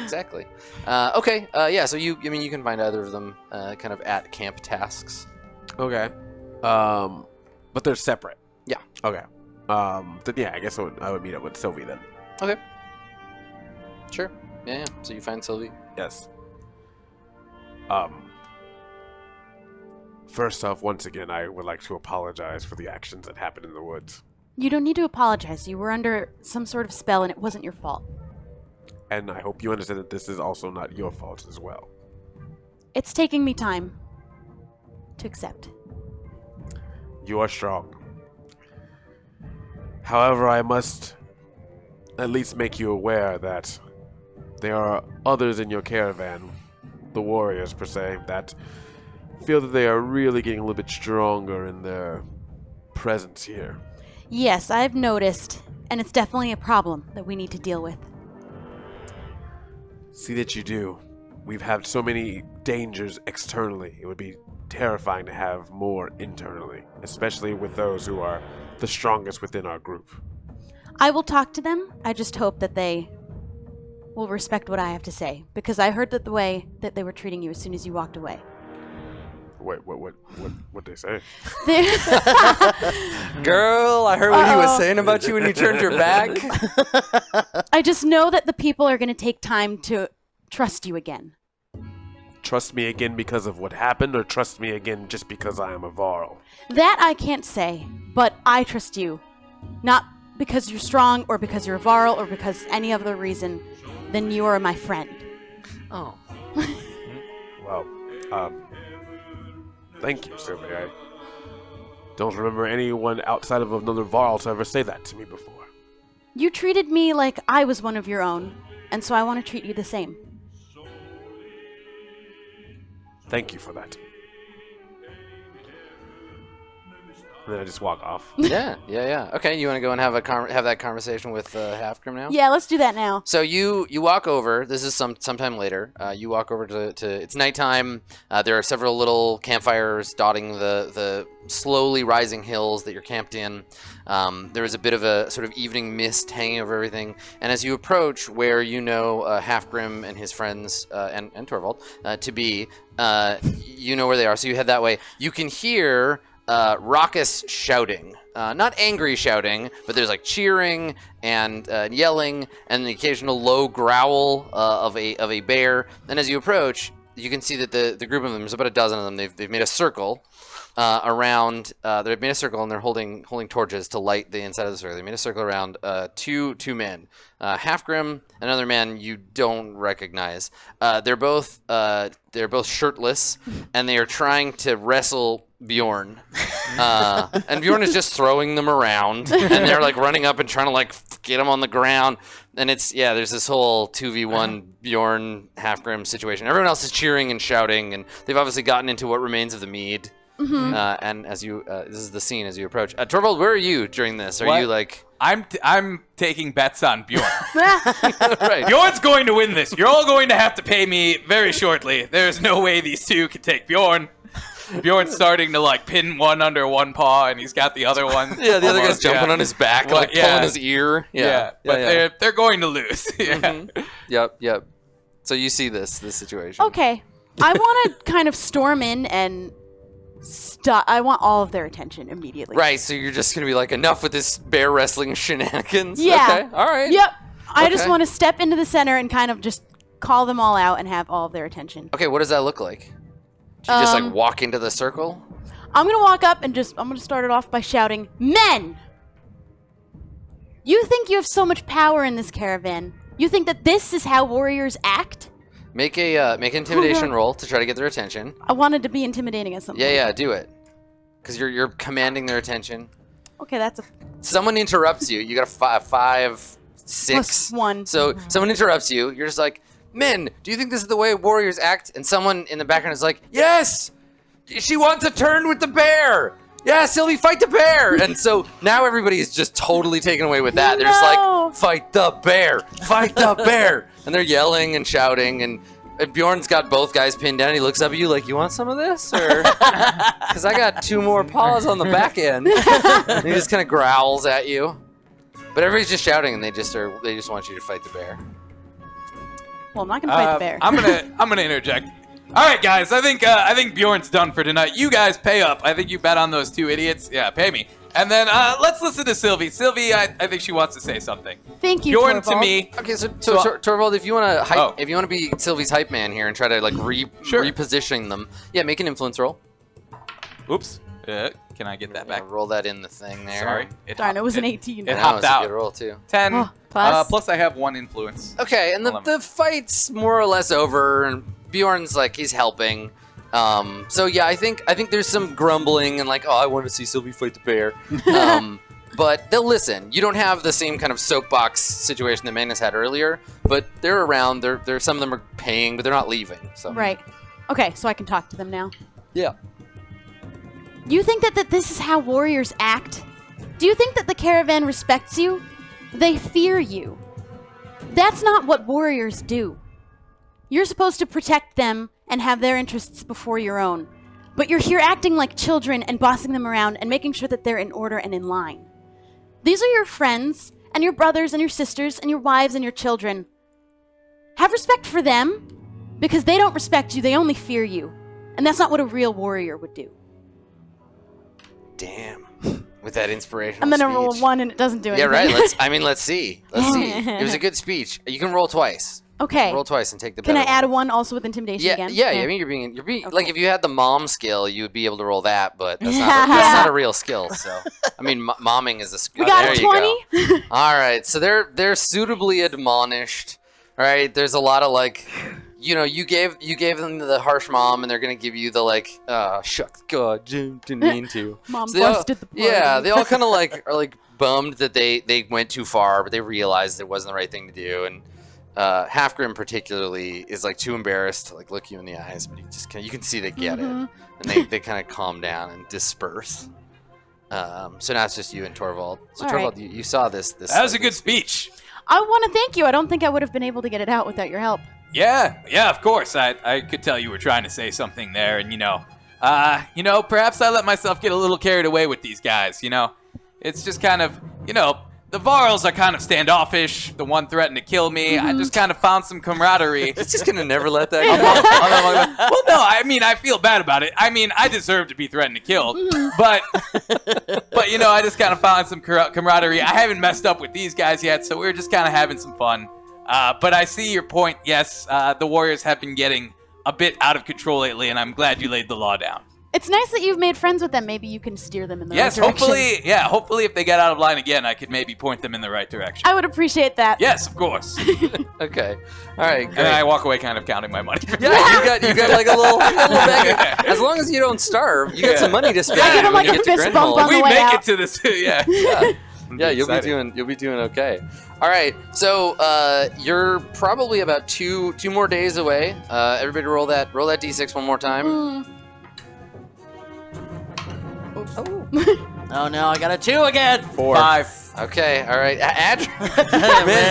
Exactly. Okay. Yeah. So you can find either of them kind of at camp tasks. Okay. But they're separate. Yeah. Okay. Then yeah, I guess I would meet up with Sylvie then. Okay. Sure. Yeah. So you find Sylvie. Yes. First off, once again, I would like to apologize for the actions that happened in the woods. You don't need to apologize. You were under some sort of spell and it wasn't your fault. And I hope you understand that this is also not your fault as well. It's taking me time to accept. You are strong. However, I must at least make you aware that there are others in your caravan, the warriors per se, that feel that they are really getting a little bit stronger in their presence here. Yes, I've noticed, and it's definitely a problem that we need to deal with. See that you do. We've had so many dangers externally. It would be terrifying to have more internally, especially with those who are the strongest within our group. I will talk to them. I just hope that they will respect what I have to say, because I heard that the way that they were treating you as soon as you walked away. Wait, what they say? Girl, I heard what he was saying about you when you turned your back. I just know that the people are going to take time to trust you again. Trust me again because of what happened, or trust me again just because I am a Varl? That I can't say, but I trust you. Not because you're strong, or because you're a Varl, or because any other reason. Then you are my friend. Oh. Well, thank you, Sylvie. I don't remember anyone outside of another Varl to ever say that to me before. You treated me like I was one of your own, and so I want to treat you the same. Thank you for that. And then I just walk off. Yeah. Okay, you want to go and have that conversation with Halfgrim now? Yeah, let's do that now. So you walk over. This is sometime later. You walk over to it's nighttime. There are several little campfires dotting the slowly rising hills that you're camped in. There is a bit of a sort of evening mist hanging over everything. And as you approach where you know Halfgrim and his friends and Torvald to be, you know where they are. So you head that way. You can hear raucous shouting, not angry shouting, but there's like cheering and yelling and the occasional low growl of a bear. And as you approach, you can see that the group of them, there's about a dozen of them. They've made a circle around. They've made a circle and they're holding torches to light the inside of the circle. They made a circle around two men, Halfgrim, another man you don't recognize. They're both shirtless and they are trying to wrestle Bjorn, and Bjorn is just throwing them around, and they're like running up and trying to like get him on the ground, and there's this whole 2v1 Bjorn Halfgrim situation. Everyone else is cheering and shouting, and they've obviously gotten into what remains of the mead. Mm-hmm. And as you, this is the scene as you approach. Torvald, where are you during this? Are you like? I'm taking bets on Bjorn. Right. Bjorn's going to win this. You're all going to have to pay me very shortly. There's no way these two can take Bjorn. Bjorn's starting to like pin one under one paw, and he's got the other one. Yeah, the other guy's jumping on his back, like pulling his ear. But they're going to lose. Mm-hmm. Yep. So you see this situation. Okay, I want to kind of storm in and stop. I want all of their attention immediately. Right. So you're just gonna be like, enough with this bear wrestling shenanigans. Yeah. Okay. All right. Yep. I just want to step into the center and kind of just call them all out and have all of their attention. Okay. What does that look like? Do you just like walk into the circle? I'm going to walk up and I'm going to start it off by shouting, "Men! You think you have so much power in this caravan, You think that this is how warriors act? Make an intimidation roll to try to get their attention. I wanted to be intimidating at some point. Yeah, do it. Because you're commanding their attention. Okay, that's a Someone interrupts you. You got a 5, 6. +1. So someone interrupts you. You're just like, men, do you think this is the way warriors act? And someone in the background is like, yes! She wants a turn with the bear! Yeah, Sylvie, fight the bear! And so now everybody is just totally taken away with that. They're just like, fight the bear! Fight the bear! And they're yelling and shouting, and Bjorn's got both guys pinned down. He looks up at you like, you want some of this? Or because I got 2 more paws on the back end. And he just kind of growls at you. But everybody's just shouting, and they just want you to fight the bear. Well, I'm not gonna fight the bear. I'm gonna interject. All right, guys. I think Bjorn's done for tonight. You guys pay up. I think you bet on those 2 idiots. Yeah, pay me. And then let's listen to Sylvie. Sylvie, I think she wants to say something. Thank you, Bjorn Torvald. to me. Okay, so Torvald, if you want to be Sylvie's hype man here and try to like reposition them, yeah, make an influence roll. Oops. Can I get that back? Roll that in the thing there. Sorry. Darn, it was an 18. It No, hopped it's a out. good roll too. 10. Oh, plus? Plus I have 1 influence. Okay, and the fight's more or less over, and Bjorn's like he's helping. So yeah, I think there's some grumbling and like, oh, I want to see Sylvie fight the bear. But they'll listen. You don't have the same kind of soapbox situation that Magnus had earlier, but they're around. They're some of them are paying, but they're not leaving. So Right. Okay, so I can talk to them now. yeah. You think that this is how warriors act? Do you think that the caravan respects you? They fear you. That's not what warriors do. You're supposed to protect them and have their interests before your own. But you're here acting like children and bossing them around and making sure that they're in order and in line. These are your friends and your brothers and your sisters and your wives and your children. Have respect for them because they don't respect you, they only fear you. And that's not what a real warrior would do. Damn. With that inspirational I'm gonna speech. roll a 1 and it doesn't do anything. Yeah, right. Let's see. It was a good speech. You can roll twice. Okay. Roll twice and take the. Can better I add a one. 1 also with intimidation Yeah, again? yeah. I mean, you're being Okay. like if you had the mom skill, you would be able to roll that, but that's not a real skill. So, I mean, momming is a skill. We got there a you 20. go. All right, so they're suitably admonished. All right, there's a lot of like, you gave them the harsh mom, and they're gonna give you the like, shucks, God, didn't mean to. Mom So they all- busted the party. Yeah, they all kind of like are like bummed that they went too far, but they realized it wasn't the right thing to do, and. Half-Grim particularly is like too embarrassed to like look you in the eyes, but you can see they get it, and they kind of calm down and disperse. So now it's just you and Torvald. So All Torvald, right. you saw this. That was a good speech. I want to thank you. I don't think I would have been able to get it out without your help. Yeah, of course. I could tell you were trying to say something there, and perhaps I let myself get a little carried away with these guys. It's just kind of, the Varls are kind of standoffish. The one threatened to kill me. I just kind of found some camaraderie. It's just gonna never let that go. Well, no, I mean, I feel bad about it. I mean, I deserve to be threatened to kill, but I just kind of found some camaraderie. I haven't messed up with these guys yet, so we're just kind of having some fun. But I see your point. Yes, the Warriors have been getting a bit out of control lately, and I'm glad you laid the law down. It's nice that you've made friends with them. Maybe you can steer them in the right direction. Hopefully if they get out of line again, I could maybe point them in the right direction. I would appreciate that. Yes, of course. Okay, all right. And then I walk away kind of counting my money. Yeah, you got like a little bag. As long as you don't starve, you got some money to spend. I give him when like you a get to fist Grinn bump Hole. on the We way make out. it to this, yeah. Yeah, you'll Exciting. be doing okay. All right, so you're probably about two more days away. Everybody roll that d6 one more time. Oh no, I got a 2 again. 5. Okay, all right. Man's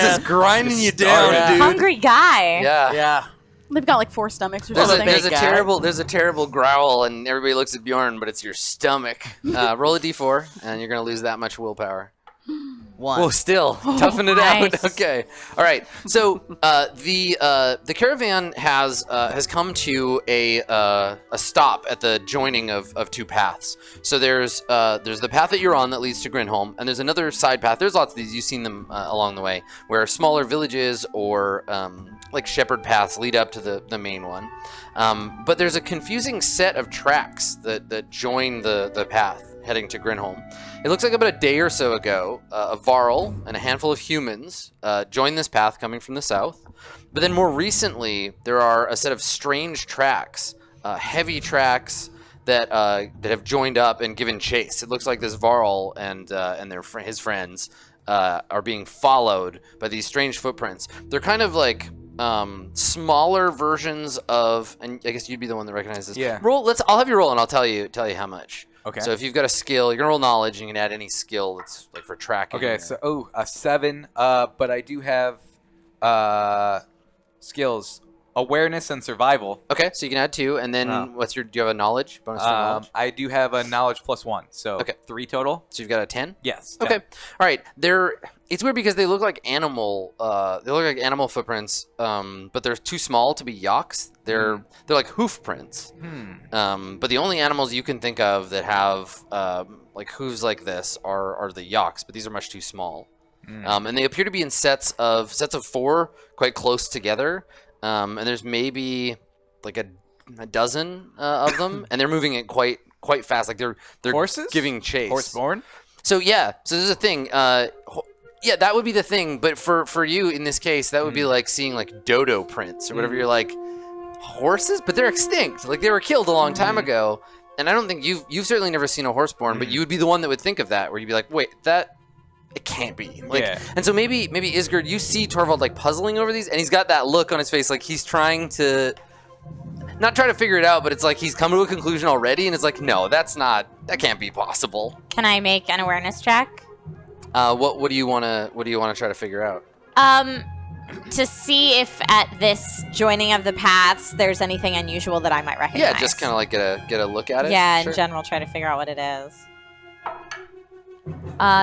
just grinding you down, Yeah. dude. Hungry guy. Yeah. Yeah. They've got like 4 stomachs or There's something. a guy. terrible growl, and everybody looks at Bjorn, but it's your stomach. Roll a d4, and you're gonna lose that much willpower. 1. Whoa, still toughing it out. nice. Okay, all right. So the caravan has come to a stop at the joining of 2 paths. So there's the path that you're on that leads to Grinholm, and there's another side path. There's lots of these. You've seen them along the way, where smaller villages or like shepherd paths lead up to the main one. But there's a confusing set of tracks that join the path. heading to Grinholm. It looks like about a day or so ago, a Varl and a handful of humans joined this path coming from the south. But then more recently, there are a set of strange tracks, heavy tracks that have joined up and given chase. It looks like this Varl and his friends are being followed by these strange footprints. They're kind of like smaller versions of, and I guess you'd be the one that recognizes. Yeah. I'll have you roll, and I'll tell you how much. Okay. So if you've got a skill, you're gonna roll knowledge, and you can add any skill that's like for tracking. Okay, so a 7. But I do have skills: awareness and survival. Okay, so you can add 2, and then do you have a knowledge bonus for knowledge? I do have a knowledge +1, so 3 total. So you've got a 10. Yes. Okay. 10. All right. It's weird because they look like animal. They look like animal footprints, but they're too small to be yaks. They're like hoof prints. But the only animals you can think of that have like hooves like this are the yaks, but these are much too small. And they appear to be in sets of 4, quite close together. And there's maybe like a dozen of them, and they're moving it quite fast. Like they're Horses? giving chase. Horseborn? So there's a thing. Yeah, that would be the thing. But for you in this case, that would be like seeing like dodo prints or whatever. You're like, horses, but they're extinct. Like they were killed a long time ago. And I don't think you've certainly never seen a horseborn, but you would be the one that would think of that, where you'd be like, wait, it can't be. Like, and so maybe Isgard, you see Torvald like puzzling over these, and he's got that look on his face, like he's trying to not try to figure it out, but it's like he's come to a conclusion already, and it's like, no, that can't be possible. Can I make an awareness check? What do you want to try to figure out? To see if at this joining of the paths there's anything unusual that I might recognize. Yeah, just kind of like get a look at it. Yeah, Sure. in general, try to figure out what it is.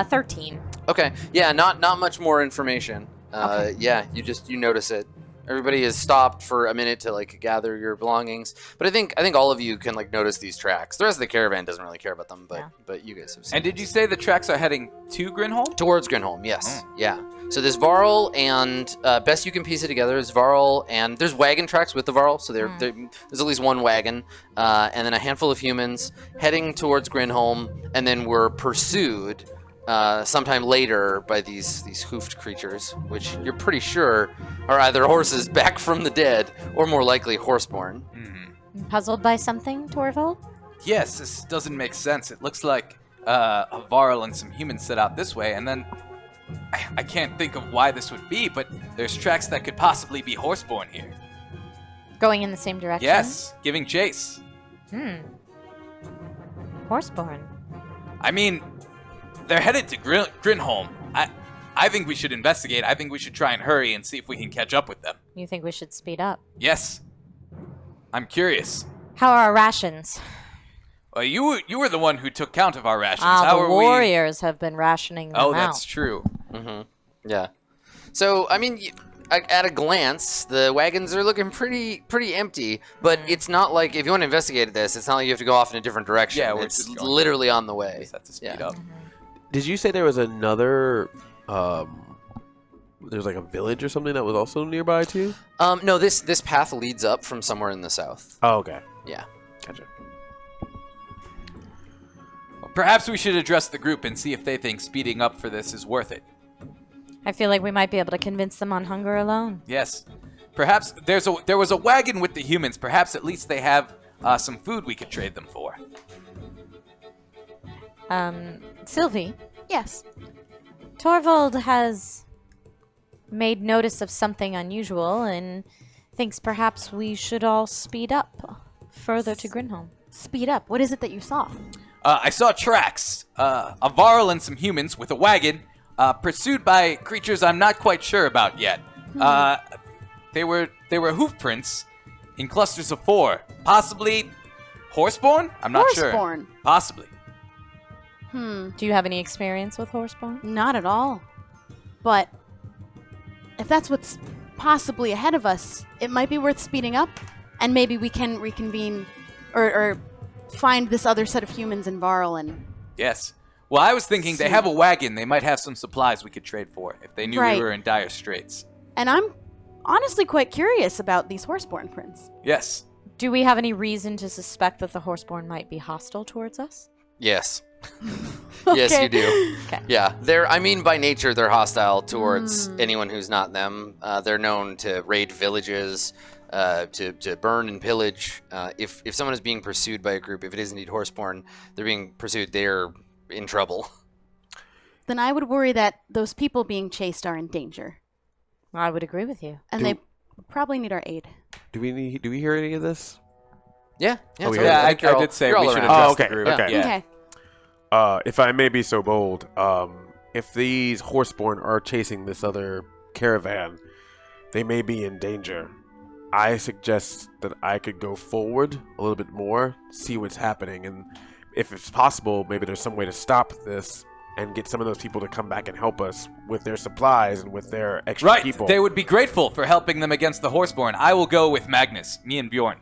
13. Okay. Yeah, not much more information. Okay. Yeah, you notice it. Everybody has stopped for a minute to like gather your belongings, but I think all of you can like notice these tracks. The rest of the caravan doesn't really care about them, but you guys have seen. And did you say the tracks are heading to Grinholm? Towards Grinholm, yes. Yeah. So there's Varl, and best you can piece it together is Varl, and there's wagon tracks with the Varl, so there's at least one wagon, and then a handful of humans heading towards Grinholm, and then we're pursued sometime later by these hoofed creatures, which you're pretty sure are either horses back from the dead or more likely horseborn. Puzzled by something, Torvald? Yes, this doesn't make sense. It looks like a Varl and some humans set out this way, and then I can't think of why this would be, but there's tracks that could possibly be horseborn here. Going in the same direction? Yes, giving chase. Horseborn. I mean, they're headed to Grinholm. I think we should investigate. I think we should try and hurry and see if we can catch up with them. You think we should speed up? Yes. I'm curious. How are our rations? Well, you were the one who took count of our rations. The warriors have been rationing them out. Oh, that's true. Yeah. So, I mean, at a glance, the wagons are looking pretty empty, but it's not like, if you want to investigate this, it's not like you have to go off in a different direction. Yeah, it's literally on the way. Just have to speed up. Did you say there was another, there's like a village or something that was also nearby too? No, this path leads up from somewhere in the south. Oh, okay. Yeah. Gotcha. Well, perhaps we should address the group and see if they think speeding up for this is worth it. I feel like we might be able to convince them on hunger alone. Yes. Perhaps there was a wagon with the humans. Perhaps at least they have some food we could trade them for. Sylvie, Yes. Torvald has made notice of something unusual and thinks perhaps we should all speed up further to Grinholm. Speed up. What is it that you saw? I saw tracks. A Varl and some humans with a wagon, pursued by creatures I'm not quite sure about yet. They were hoof prints in clusters of 4. Possibly horseborn? I'm not sure. Horseborn. Possibly. Do you have any experience with horseborn? Not at all. But if that's what's possibly ahead of us, it might be worth speeding up, and maybe we can reconvene or find this other set of humans in Varl and... Yes. Well, I was thinking they have a wagon. They might have some supplies we could trade for if they knew we were in dire straits. And I'm honestly quite curious about these horseborn prints. Yes. Do we have any reason to suspect that the horseborn might be hostile towards us? Yes. Yes, Okay. you do. Okay. Yeah, I mean, by nature, they're hostile towards anyone who's not them. They're known to raid villages, to burn and pillage. If someone is being pursued by a group, if it is indeed horseborn, they're being pursued, they're in trouble. Then I would worry that those people being chased are in danger, I would agree with you. and they probably need our aid. Do we hear any of this? Yeah, yeah, Oh, we totally. heard Yeah, think you're I all- did say you're we all should around. adjust Oh, okay, the group. okay. Yeah. Okay. If I may be so bold, if these horseborn are chasing this other caravan, they may be in danger. I suggest that I could go forward a little bit more, see what's happening, and if it's possible, maybe there's some way to stop this and get some of those people to come back and help us with their supplies and with their extra Right. people. They would be grateful for helping them against the horseborn. I will go with Magnus, me and Bjorn.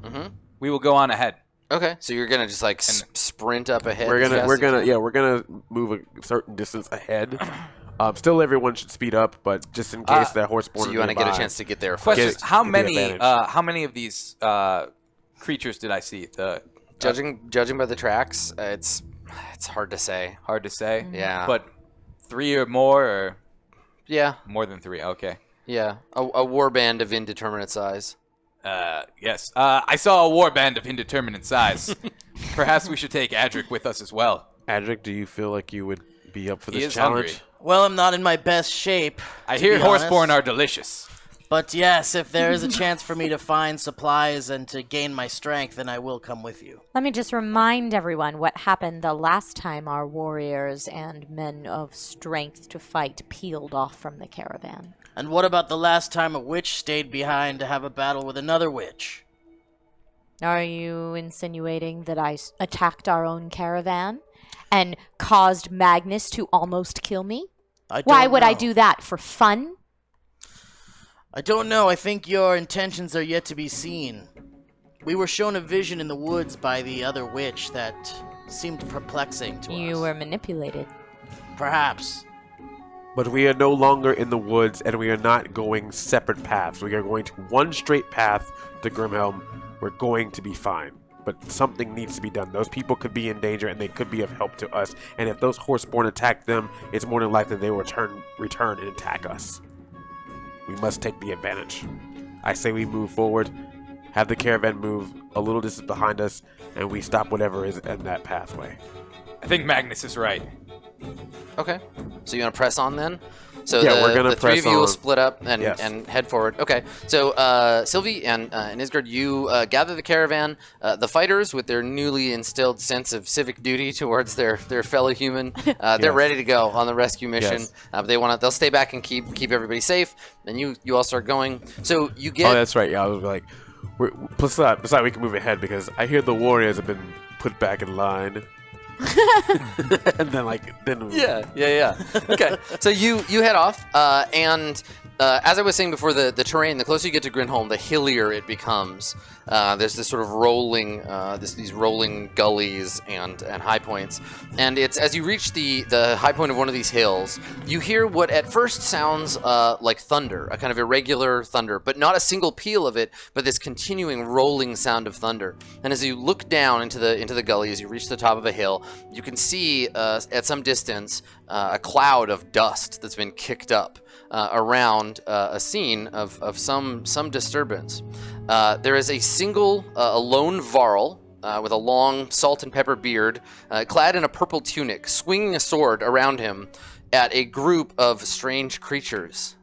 Mhm. We will go on ahead. Okay, so you're gonna just like sprint up ahead. We're as gonna fast we're as you gonna can? yeah we're gonna move a certain distance ahead. Still, everyone should speed up, but just in case that horseborn. So you want to get a chance to get there first. Question: Get- How get the many? advantage. How many of these creatures did I see? Judging by the tracks, it's hard to say. Hard to say. Yeah. But 3 or more, or Yeah, more than 3? Okay. yeah. A war band of indeterminate size. Yes. I saw a warband of indeterminate size. Perhaps we should take Adric with us as well. Adric, do you feel like you would be up for He this is challenge? hungry. Well, I'm not in my best shape. I to hear be horseborn honest. are delicious. But yes, if there is a chance for me to find supplies and to gain my strength, then I will come with you. Let me just remind everyone what happened the last time our warriors and men of strength to fight peeled off from the caravan. And what about the last time a witch stayed behind to have a battle with another witch? Are you insinuating that I attacked our own caravan and caused Magnus to almost kill me? Why don't would I know. do that? For fun? I don't know. I think your intentions are yet to be seen. We were shown a vision in the woods by the other witch that seemed perplexing to us. You were manipulated. Perhaps. But we are no longer in the woods, and we are not going separate paths. We are going to one straight path to Grimhelm. We're going to be fine. But something needs to be done. Those people could be in danger, and they could be of help to us. And if those horseborn attack them, it's more than likely they will return and attack us. We must take the advantage. I say we move forward, have the caravan move a little distance behind us, and we stop whatever is in that pathway. I think Magnus is right. Okay. So you want to press on then? So Yeah, we're gonna the three press of you will on. split up and, Yes. and head forward. Okay. So Sylvie and Isgard, you gather the caravan. The fighters, with their newly instilled sense of civic duty towards their fellow human, they're Yes. ready to go on the rescue mission. Yes. But they'll stay back and keep everybody safe. And you all start going. So you get. Oh, that's right. Yeah, I was like, besides we can move ahead because I hear the warriors have been put back in line. And then Yeah. Okay, so you head off, and as I was saying before, the terrain, the closer you get to Grinholm, the hillier it becomes. There's this sort of rolling, these rolling gullies and high points, and it's as you reach the high point of one of these hills, you hear what at first sounds like thunder, a kind of irregular thunder, but not a single peal of it, but this continuing rolling sound of thunder. And as you look down into the gully, as you reach the top of a hill, you can see at some distance a cloud of dust that's been kicked up around a scene of some disturbance. There is a lone Varl with a long salt and pepper beard, clad in a purple tunic, swinging a sword around him at a group of strange creatures.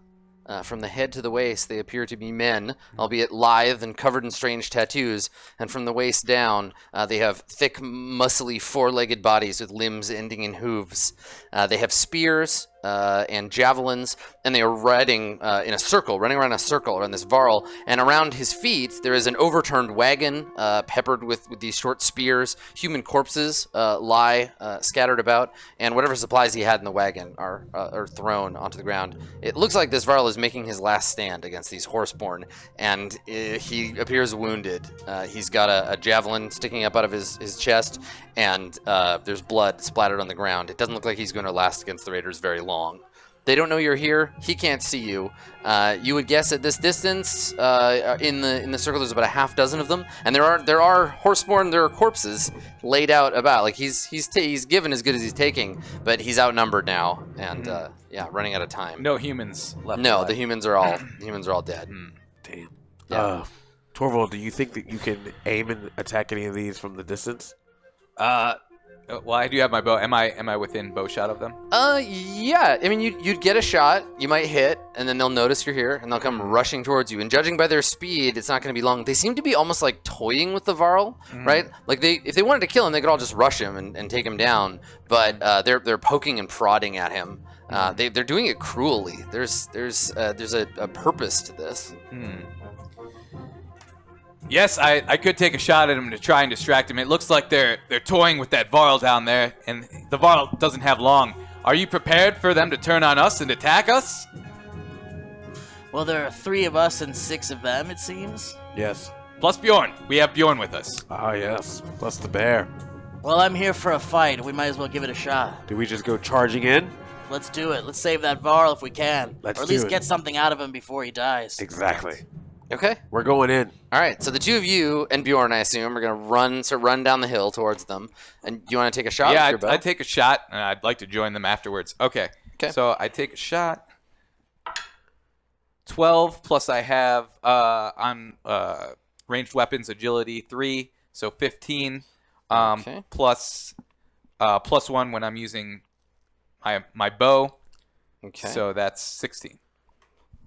From the head to the waist, they appear to be men, albeit lithe and covered in strange tattoos. And from the waist down, they have thick, muscly, four-legged bodies with limbs ending in hooves. They have spears and javelins, and they are riding running around a circle around this Varl. And around his feet, there is an overturned wagon peppered with these short spears. Human corpses lie scattered about, and whatever supplies he had in the wagon are thrown onto the ground. It looks like this Varl is making his last stand against these horseborn, and he appears wounded. He's got a javelin sticking up out of his chest, and there's blood splattered on the ground. It doesn't look like he's going to last against the raiders very long. They don't know you're here. He can't see you. You would guess at this distance, in the circle, there's about a half dozen of them, and there are horseborn. There are corpses laid out about. Like he's given as good as he's taking, but he's outnumbered now, and yeah, running out of time. No humans left. No, alive. the humans are all dead. Damn. Yeah. Torvald, do you think that you can aim and attack any of these from the distance? Well, I do have my bow. Am I within bow shot of them? Yeah. I mean, you'd get a shot. You might hit, and then they'll notice you're here, and they'll come rushing towards you. And judging by their speed, it's not going to be long. They seem to be almost like toying with the Varl, right? Like if they wanted to kill him, they could all just rush him and take him down. But they're poking and prodding at him. They're doing it cruelly. There's a purpose to this. Yes, I could take a shot at him to try and distract him. It looks like they're toying with that Varl down there, and the Varl doesn't have long. Are you prepared for them to turn on us and attack us? Well, there are 3 of us and 6 of them, it seems. Yes. Plus Bjorn. We have Bjorn with us. Ah, yes. Plus the bear. Well, I'm here for a fight. We might as well give it a shot. Do we just go charging in? Let's do it. Let's save that Varl if we can. Let's or at do least it. get something out of him before he dies. Exactly. Okay. We're going in. All right. So the two of you and Bjorn, I assume, are going to run down the hill towards them. And do you want to take a shot? Yeah, with your bow? I'd take a shot, and I'd like to join them afterwards. Okay. So I take a shot. 12 plus I have on ranged weapons agility 3, so 15. Plus 1 when I'm using my bow. Okay. So that's 16.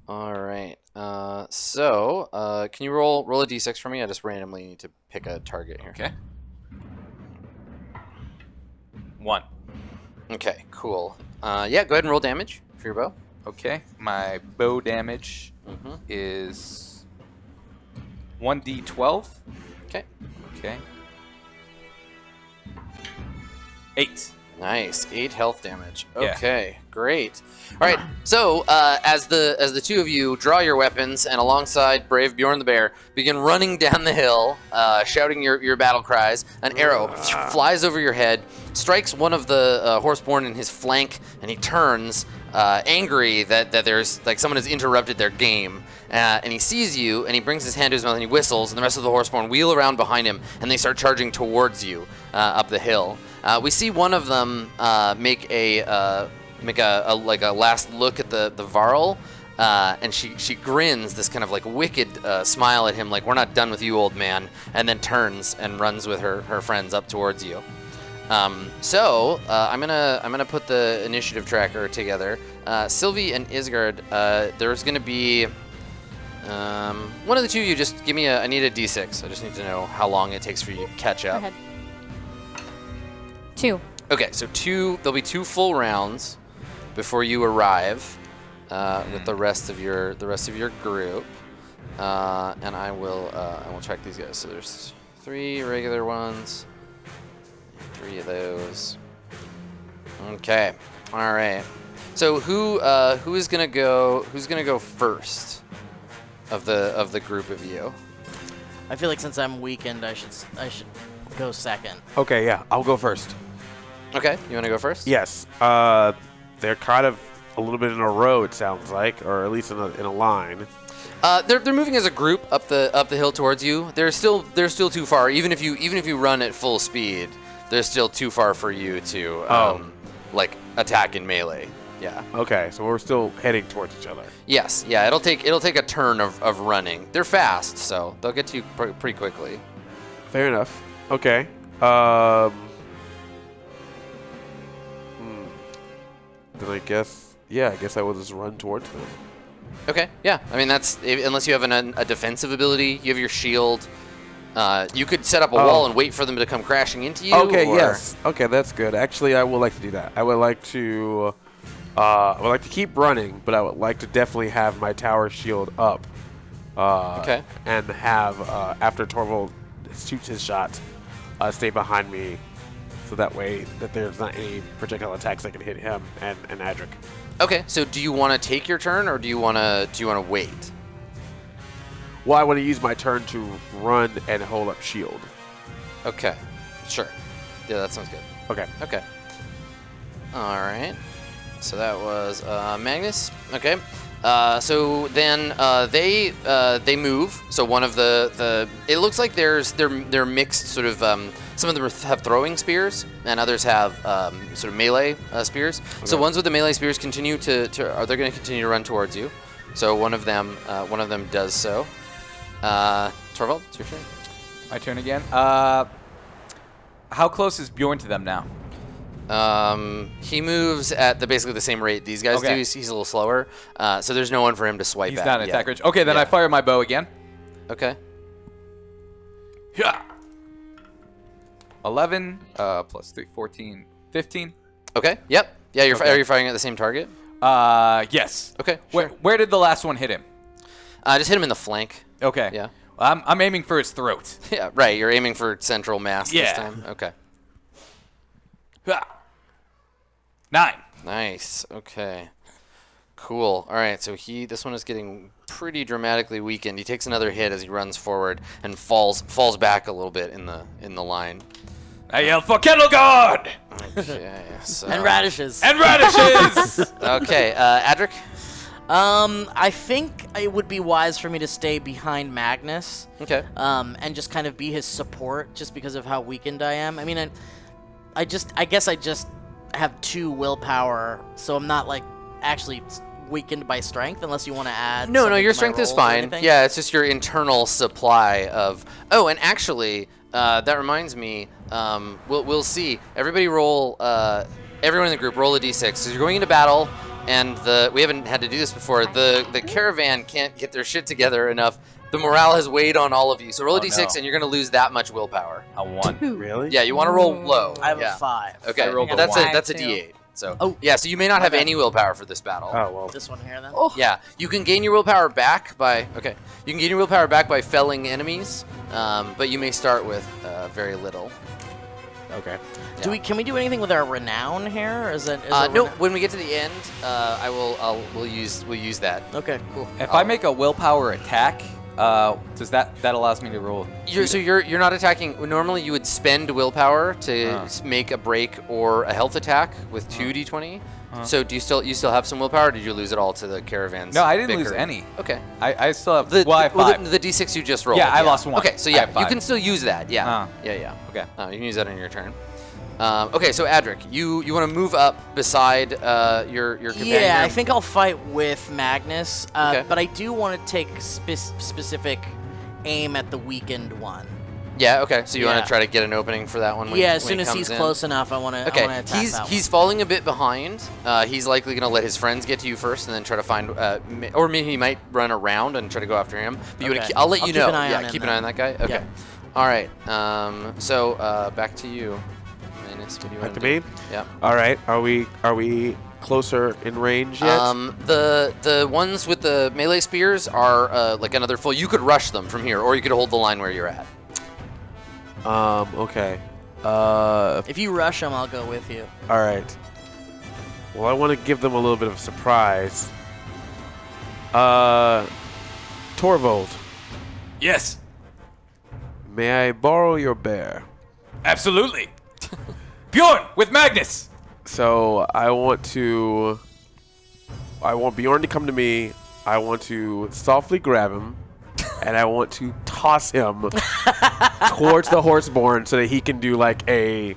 All right. Can you roll a d6 for me? I just randomly need to pick a target here. Okay. 1. Okay, cool. Yeah, go ahead and roll damage for your bow. Okay. My bow damage is 1d12. Okay. Okay. 8. Nice. 8 health damage. Yeah. Okay, great. All right. So, as the two of you draw your weapons and alongside brave Bjorn the Bear begin running down the hill, shouting your battle cries, an arrow flies over your head, strikes one of the horseborn in his flank, and he turns, angry that there's like someone has interrupted their game. And he sees you, and he brings his hand to his mouth, and he whistles, and the rest of the horseborn wheel around behind him, and they start charging towards you up the hill. We see one of them make a last look at the Varl, and she grins this kind of like wicked smile at him, like we're not done with you, old man, and then turns and runs with her friends up towards you. I'm gonna put the initiative tracker together. Sylvie and Isgard, there's gonna be one of the two of you. Just give me I need a d6. I just need to know how long it takes for you to catch up. Go ahead. 2. Okay, so there'll be 2 full rounds before you arrive with the rest of your group, and I will check these guys. So there's 3 regular ones, 3 of those. Okay, all right. So who is gonna go? Who's gonna go first of the group of you? I feel like since I'm weakened, I should go second. Okay, yeah. I'll go first. Okay, you want to go first? Yes. They're kind of a little bit in a row, it sounds like, or at least in a line. They're moving as a group up the hill towards you. They're still too far. Even if you run at full speed, they're still too far for you to like attack in melee. Yeah. Okay, so we're still heading towards each other. Yes. Yeah. It'll take a turn of running. They're fast, so they'll get to you pretty quickly. Fair enough. Okay. Then I guess I will just run towards them. Okay. Yeah. I mean, that's unless you have a defensive ability. You have your shield. You could set up a wall and wait for them to come crashing into you. Okay. or... Yes. Okay, that's good. Actually, I would like to do that. I would like to keep running, but I would like to definitely have my tower shield up. Okay. And have after Torvald shoots his shot, stay behind me, so that way that there's not any projectile attacks that can hit him and Adric. Okay. So do you want to take your turn, or do you want to wait? Well, I want to use my turn to run and hold up shield. Okay. Sure. Yeah, that sounds good. Okay. Okay. All right. So that was Magnus. Okay. So then they move. So one of the it looks like they're mixed sort of. Some of them have throwing spears, and others have sort of melee spears. Okay. So ones with the melee spears continue they're going to continue to run towards you. So one of them does so. Torvald, it's your turn. My turn again. How close is Bjorn to them now? He moves at basically the same rate these guys do. He's a little slower, so there's no one for him to swipe at. He's not an attack range. Okay, then I fire my bow again. Okay. Yeah. 11 plus 3, 14, 15. Okay. Yep. Yeah. Are you firing at the same target? Yes. Okay. Sure. Where did the last one hit him? Just hit him in the flank. Okay. Yeah. I'm aiming for his throat. Yeah. Right. You're aiming for central mass this time. Okay. 9. Nice. Okay. Cool. All right. So this one is getting pretty dramatically weakened. He takes another hit as he runs forward and falls back a little bit in the line. I yell for Kettle Guard! Okay. So. And radishes. And radishes! Okay. Adric? I think it would be wise for me to stay behind Magnus. Okay. And just kind of be his support, just because of how weakened I am. I mean, I guess I just have 2 willpower, so I'm not like actually weakened by strength, unless you want to add. No, your strength is fine. Yeah, it's just your internal supply of. Oh, and actually, that reminds me. We'll see. Everybody roll. Everyone in the group roll a d6. So you're going into battle, and we haven't had to do this before. The caravan can't get their shit together enough. The morale has weighed on all of you. So roll a d6, and you're going to lose that much willpower. A 1. Really? Yeah, you want to roll low. I have a 5. Okay, that's a d8. So so you may not have any willpower for this battle. Oh well. This one here then. Oh. Yeah, you can gain your willpower back by felling enemies, but you may start with very little. Okay. Yeah. Can we do anything with our renown here? Or is it? No, when we get to the end, we'll use that. Okay, cool. If I make a willpower attack, does that allows me to roll? You're not attacking. Normally, you would spend willpower to make a break or a health attack with 2d20. So do you still have some willpower? Or did you lose it all to the caravans? No, I didn't bicker? lose any. Okay. I still have. I have 5. The d6 you just rolled. Yeah, I lost 1. Okay, so I have 5. you can still use that. Yeah. Yeah. Okay. You can use that on your turn. Okay, so Adric, you want to move up beside your companion? Yeah, I think I'll fight with Magnus, Okay. but I do want to take specific aim at the weakened one. Yeah. Okay. So you want Yeah. to try to get an opening for that one? When, As when soon he as comes he's in? close enough, I want to Okay. attack that one. He's falling a bit behind. He's likely going to let his friends get to you first, and then try to find, or maybe he might run around and try to go after him. But Okay. I'll let you know. Keep an eye on him keep an then. eye on that guy. Okay. Yeah. All right. So back to you, Manus. What do you Back want to me? do? Yeah. All right. Are we closer in range yet? The ones with the melee spears are like another full. You could rush them from here, or you could hold the line where you're at. Okay. If you rush him, I'll go with you. All right. Well, I want to give them a little bit of a surprise. Torvald, Yes. may I borrow your bear? Absolutely. Bjorn with Magnus. So I want Bjorn to come to me. I want to softly grab him, and I want to toss him towards the horseborn so that he can do like an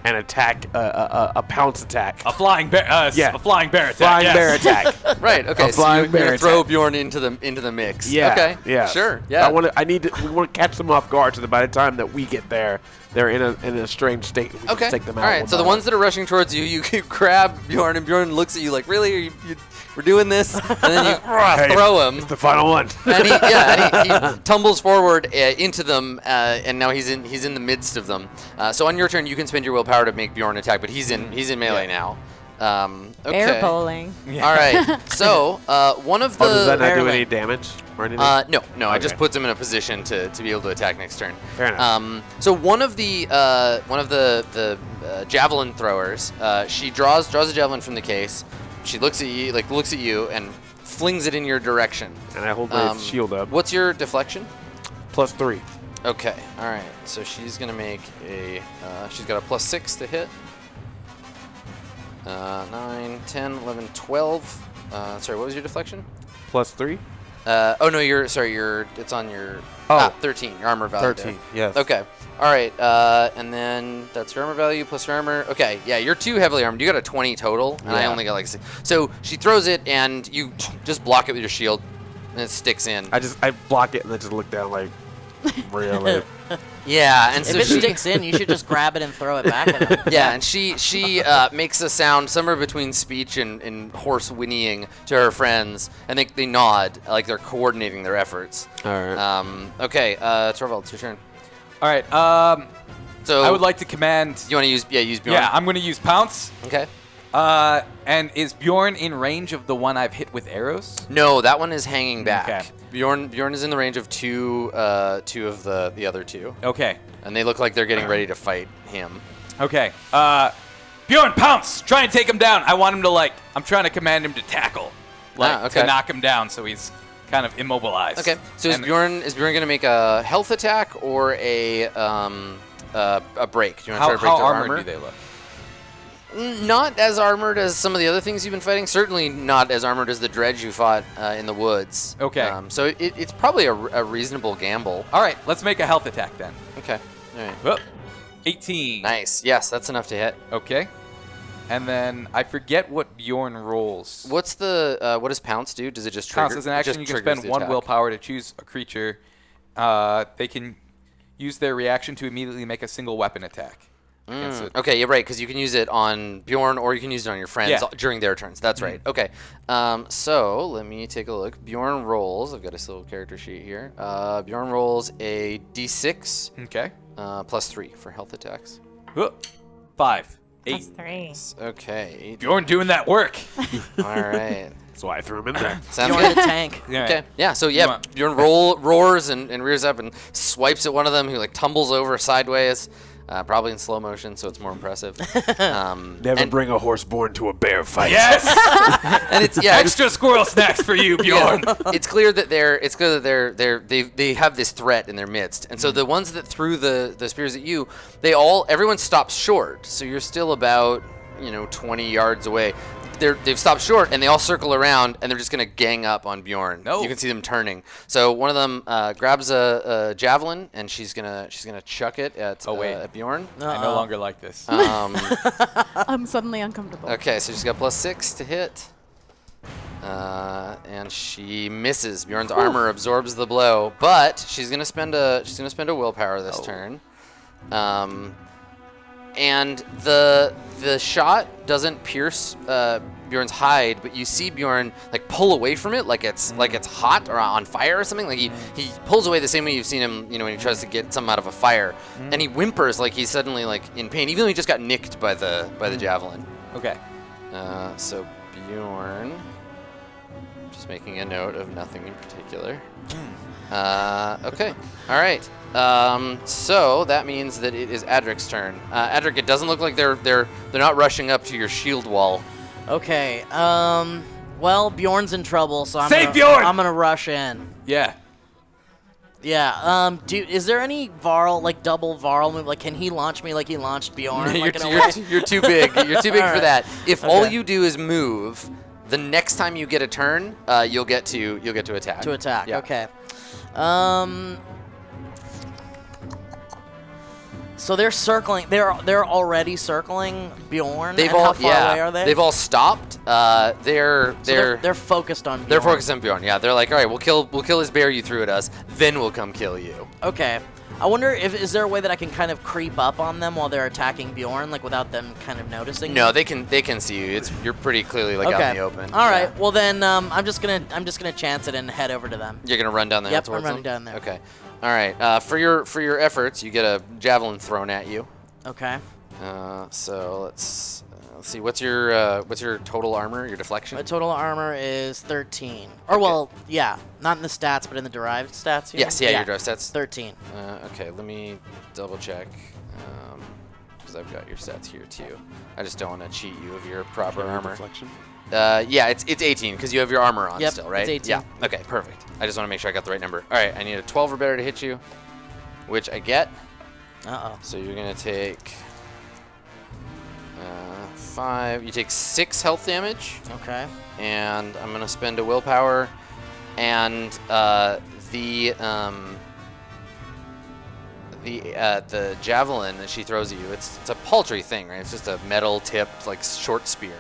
attack, a pounce attack. A flying bear. Yeah. A flying bear attack. Flying yes. bear attack. Right. Okay. A So flying you're gonna bear throw attack. Bjorn into the mix. Yeah. Okay. Yeah. Sure. Yeah. We want to catch them off guard so that by the time that we get there, they're in a strange state. We can Okay. just take them out. All right. one So by the ones that are rushing towards you, you grab Bjorn, and Bjorn looks at you like, "Really? We're doing this?" And then you throw him. It's the final one. And he tumbles forward into them, and now he's in the midst of them. So on your turn, you can spend your willpower to make Bjorn attack, but he's in melee now. Okay. Air bowling. All right. So one of the Does that not do any damage or anything? no. It just Okay. puts him in a position to be able to attack next turn. Fair enough. So one of the javelin throwers, she draws a javelin from the case. She looks at you and flings it in your direction. And I hold my shield up. What's your deflection? +3. Okay. All right. So she's gonna make she's got a +6 to hit. 9, 10, 11, 12. Sorry, what was your deflection? +3. Oh no, it's on your 13. Your armor value. 13. There. Yes. Okay. All right. And then that's your armor value plus your armor. Okay. Yeah, you're too heavily armed. You got a 20 total, and I only got like 6. So she throws it, and you just block it with your shield, and it sticks in. I block it and then just look down like, really? Yeah, and If so it she sticks in, you should just grab it and throw it back at him. yeah, and she makes a sound somewhere between speech and hoarse whinnying to her friends, and they nod like they're coordinating their efforts. All right. Okay, Torvald, it's your turn. All right. So I would like to command. You want to use use Bjorn? Yeah, I'm going to use Pounce. Okay. And is Bjorn in range of the one I've hit with arrows? No, that one is hanging back. Okay. Bjorn is in the range of two of the other two, Okay. and they look like they're getting ready to fight him. Okay. Bjorn, Pounce! Try and take him down. I want him to I'm trying to command him to tackle. Okay. To knock him down so he's kind of immobilized. Okay. So is Bjorn going to make a health attack or a break? Do you want to try to break How their armored armor? do they look? Not as armored as some of the other things you've been fighting. Certainly not as armored as the dredge you fought in the woods. Okay. So it's probably a reasonable gamble. All right, let's make a health attack then. Okay. All right. Whoop. 18. Nice. Yes, that's enough to hit. Okay. And then I forget what Bjorn rolls. What's the what does Pounce do? Does it just trigger? Pounce as an action, just you can triggers spend the 1 attack? willpower to choose a creature. They can use their reaction to immediately make a single weapon attack. against it. Okay, you're right, because you can use it on Bjorn or you can use it on your friends during their turns. That's right. Okay. So let me take a look. Bjorn rolls. I've got his little character sheet here. Bjorn rolls a d6 Okay. +3 for health attacks. 5. 8. That's 3. Okay. Bjorn doing that work. All right. So I threw him in there. Sounds Bjorn good. the tank. Yeah. Okay. Yeah. So yeah, Bjorn roars and rears up and swipes at one of them, who like tumbles over sideways, probably in slow motion, so it's more impressive. Never bring a horse born to a bear fight. Yes. And it's Extra squirrel snacks for you, Bjorn. it's clear that they have this threat in their midst, and so the ones that threw the spears at you, everyone stops short. So you're still about 20 yards away. They've stopped short, and they all circle around, and they're just gonna gang up on Bjorn. No. You can see them turning. So one of them grabs a javelin, and she's gonna chuck it at Bjorn. I no longer like this. I'm suddenly uncomfortable. Okay, so she's got +6 to hit. And she misses. Bjorn's armor absorbs the blow, but she's gonna spend a willpower this turn. And the shot doesn't pierce Bjorn's hide, but you see Bjorn like pull away from it, like it's hot or on fire or something. Like he pulls away the same way you've seen him, when he tries to get something out of a fire, and he whimpers like he's suddenly like in pain, even though he just got nicked by the javelin. Okay. So Bjorn, just making a note of nothing in particular. Okay, all right. So that means that it is Adric's turn. Adric, it doesn't look like they're not rushing up to your shield wall. Okay. Well, Bjorn's in trouble, so Bjorn! I'm gonna rush in. Yeah. Yeah. Is there any Varl, like double Varl move? Like, can he launch me like he launched Bjorn? you're, like, in a you're, way? you're too big. You're too big All for right. that. If all Okay. you do is move, the next time you get a turn, you'll get to attack. To attack. Yeah. Okay. So they're circling. They're already circling Bjorn. They've and all how far away are they? They've all stopped. They're focused on Bjorn. they're focused on Bjorn. Yeah, they're like, all right, we'll kill his bear you threw at us, then we'll come kill you. Okay. I wonder is there a way that I can kind of creep up on them while they're attacking Bjorn, like without them kind of noticing? No, they can see you. You're pretty clearly like out in the open. All right. Yeah. Well then, I'm just gonna chance it and head over to them. You're gonna run down there. Yep, towards I'm running them? down there. Okay. All right. For your efforts, you get a javelin thrown at you. Okay. So let's see. What's your total armor? Your deflection? My total armor is 13. Or well, yeah, not in the stats, but in the derived stats. Yes. Yeah. Your draft stats. 13. Okay. Let me double check. Because I've got your stats here too. I just don't want to cheat you of your proper armor. Reflection. Yeah, it's 18 because you have your armor on Yep, still, right? it's 18. Yeah. Okay, perfect. I just want to make sure I got the right number. All right, I need a 12 or better to hit you, which I get. Uh-oh. So you're gonna take 5. You take 6 health damage, Okay. and I'm gonna spend a willpower, and the javelin that she throws at you, it's a paltry thing, right? It's just a metal tipped like short spear.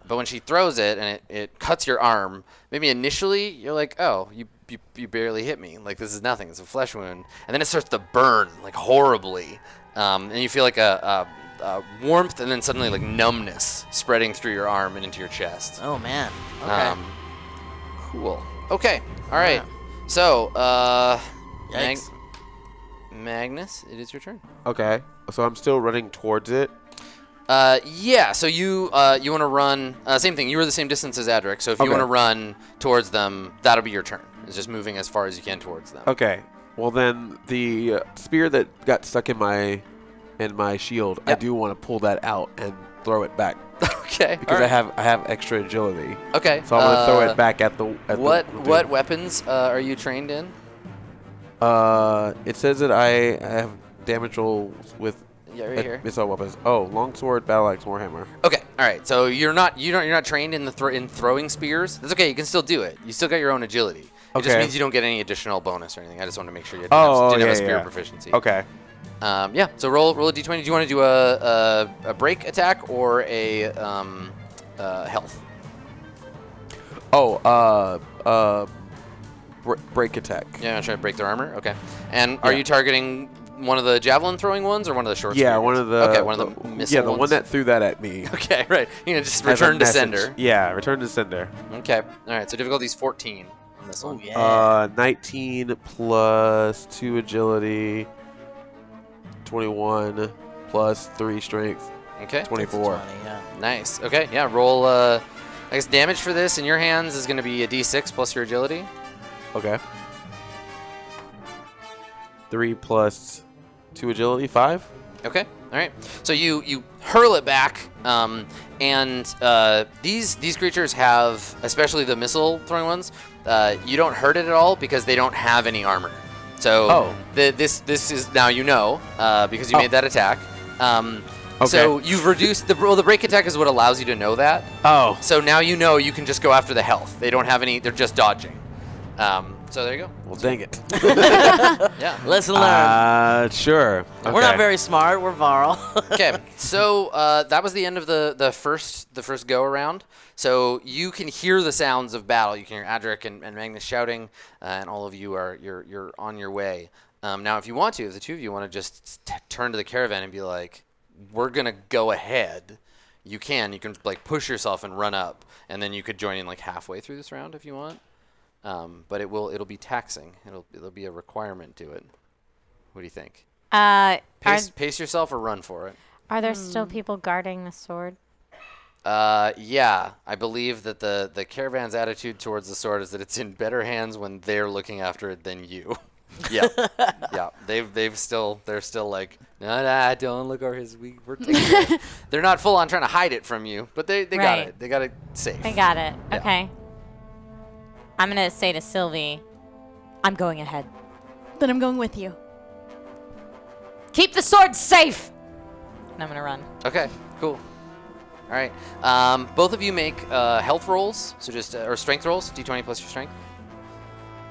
But when she throws it and it cuts your arm, maybe initially you're like, oh, you barely hit me. Like, this is nothing. It's a flesh wound. And then it starts to burn like horribly, and you feel like a warmth and then suddenly like numbness spreading through your arm and into your chest. Oh man. Okay. Cool. Okay. All right. Yeah. So, Yikes. Magnus, it is your turn. Okay. So I'm still running towards it. Yeah. So you want to run? Same thing. You were the same distance as Adric. So if you Okay. want to run towards them, that'll be your turn. It's just moving as far as you can towards them. Okay. Well then, the spear that got stuck in my shield, I Yep. do want to pull that out and throw it back Okay. because all I right. have extra agility. Okay. So I'm gonna throw it back at the. What weapons are you trained in? It says that I have damage rolls with Yeah, right here. missile weapons. Oh, longsword, battle axe, warhammer. Okay. All right. So you're not trained in in throwing spears. That's okay. You can still do it. You still got your own agility. It just Okay. means you don't get any additional bonus or anything. I just want to make sure you didn't have a spear proficiency. Okay. Yeah. So roll a d20. Do you want to do a break attack or a health? Oh, break attack. Yeah, I'm trying to break their armor. Okay. And are Yeah. you targeting one of the javelin throwing ones or one of the short? Yeah, spear one ones? of the. Okay, one of the missile Yeah, the ones? one that threw that at me. Okay, right. You know, just As a return to message. sender. Yeah, return to sender. Okay. All right. So difficulty's 14 on this Oh one. yeah. 19 plus 2 agility, 21 plus 3 strength, Okay. 24. 20, yeah. Nice. Okay. Yeah. Roll. I guess damage for this in your hands is going to be a d6 plus your agility. Okay. 3 plus 2 agility, 5. Okay. All right. So you hurl it back, and these creatures have, especially the missile throwing ones, you don't hurt it at all because they don't have any armor. So this is now because you made that attack. So you've reduced the break attack is what allows you to know that. Oh. So now you can just go after the health. They don't have any. They're just dodging. So there you go. Well, dang it. Yeah. Lesson learned. Sure. We're not very smart. We're Varl. Okay, so that was the end of the first go around. So you can hear the sounds of battle. You can hear Adric and Magnus shouting, and all of you you're on your way. Now, if you want to, if the two of you want to just turn to the caravan and be like, "We're gonna go ahead," you can. You can like push yourself and run up, and then you could join in like halfway through this round if you want. But it'll be taxing. It'll be a requirement to it. What do you think? Pace yourself or run for it. Are there still people guarding the sword? Yeah, I believe that the caravan's attitude towards the sword is that it's in better hands when they're looking after it than you. Yeah, yeah. They're still like, nah, don't look over his. We're taking it. They're not full on trying to hide it from you, but they got Right. it. They got it safe. I got it. Yeah. Okay. I'm gonna say to Sylvie, I'm going ahead. Then I'm going with you. Keep the sword safe. And I'm gonna run. Okay, cool. All right. Both of you make health rolls, so just or strength rolls, d20 plus your strength.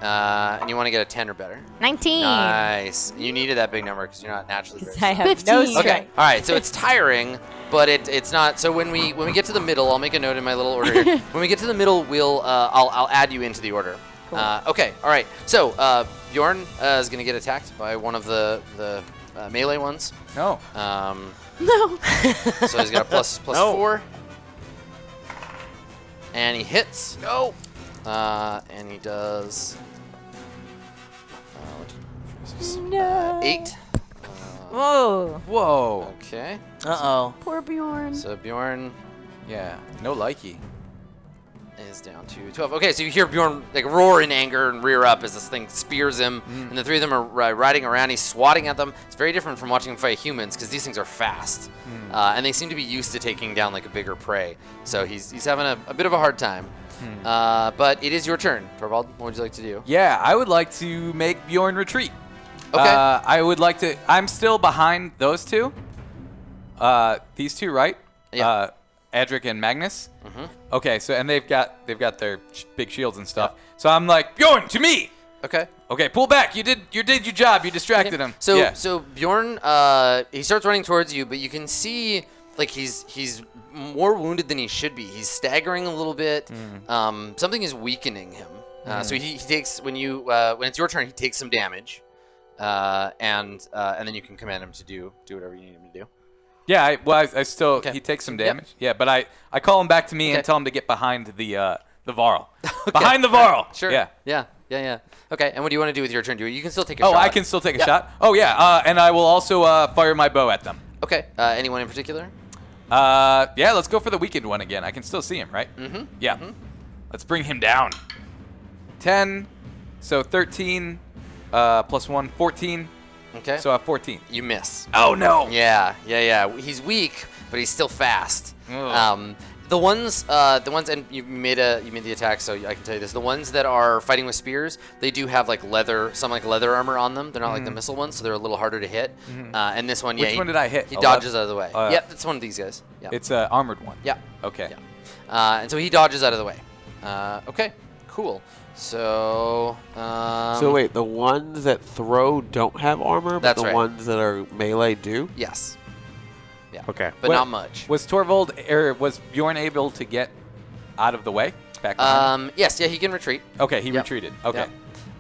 And you want to get a 10 or better. 19. Nice. You needed that big number because you're not naturally very I have 15. no Okay. strength. Okay. All right. So it's tiring, but it's not. So when we get to the middle, I'll make a note in my little order here. When we get to the middle, I'll add you into the order. Cool. Okay. All right. So Bjorn is gonna get attacked by one of the melee ones. No. No. So he's got a plus No. 4, and he hits. No. And he does. No. 8. Whoa. Whoa. Okay. Uh-oh. Poor Bjorn. So Bjorn Yeah. No likey. is down to 12. Okay, so you hear Bjorn like roar in anger and rear up as this thing spears him, and the three of them are riding around. He's swatting at them. It's very different from watching him fight humans because these things are fast, and they seem to be used to taking down like a bigger prey. So he's having a bit of a hard time. But it is your turn, Torvald. What would you like to do? Yeah, I would like to make Bjorn retreat. Okay. I would like to. I'm still behind those two. These two, right? Yeah. Adric and Magnus. Mm-hmm. Okay, so and they've got their big shields and stuff. So I'm like, Bjorn, to me. Okay. Okay, pull back. You did your job. You distracted him. So yeah. so Bjorn, he starts running towards you, but you can see like he's more wounded than he should be. He's staggering a little bit. Something is weakening him. So he takes when it's your turn, he takes some damage, and then you can command him to do whatever you need him to do. Yeah, I still he takes some damage. Yeah, but I call him back to me and tell him to get behind the Varl. Behind the Varl. Sure. Yeah. Yeah. Okay. And what do you want to do with your turn? You can still take a shot. Oh, I can still take a shot. Oh yeah. And I will also fire my bow at them. Okay. Anyone in particular? Yeah. Let's go for the weakened one again. I can still see him, right? Mm-hmm. Yeah. Let's bring him down. 10. So 13. Plus 1, 14. Okay. So I have 14. You miss. Oh no. Yeah. He's weak, but he's still fast. Ugh. The ones, and you made the attack, so I can tell you this. The ones that are fighting with spears, they do have like leather armor on them. They're not like the missile ones, so they're a little harder to hit. And this one, Which one did I hit? He dodges out of the way. Yep, it's one of these guys. Yeah. It's an armored one. Yeah. Okay. Yeah. And so he dodges out of the way. Okay. Cool. So. So wait, the ones that throw don't have armor, but That's the right. ones that are melee do? Yes. Yeah. Okay. But not much. Was Torvald or was Bjorn able to get out of the way? Back behind him? Yes. Yeah. He can retreat. Okay, he retreated. Okay.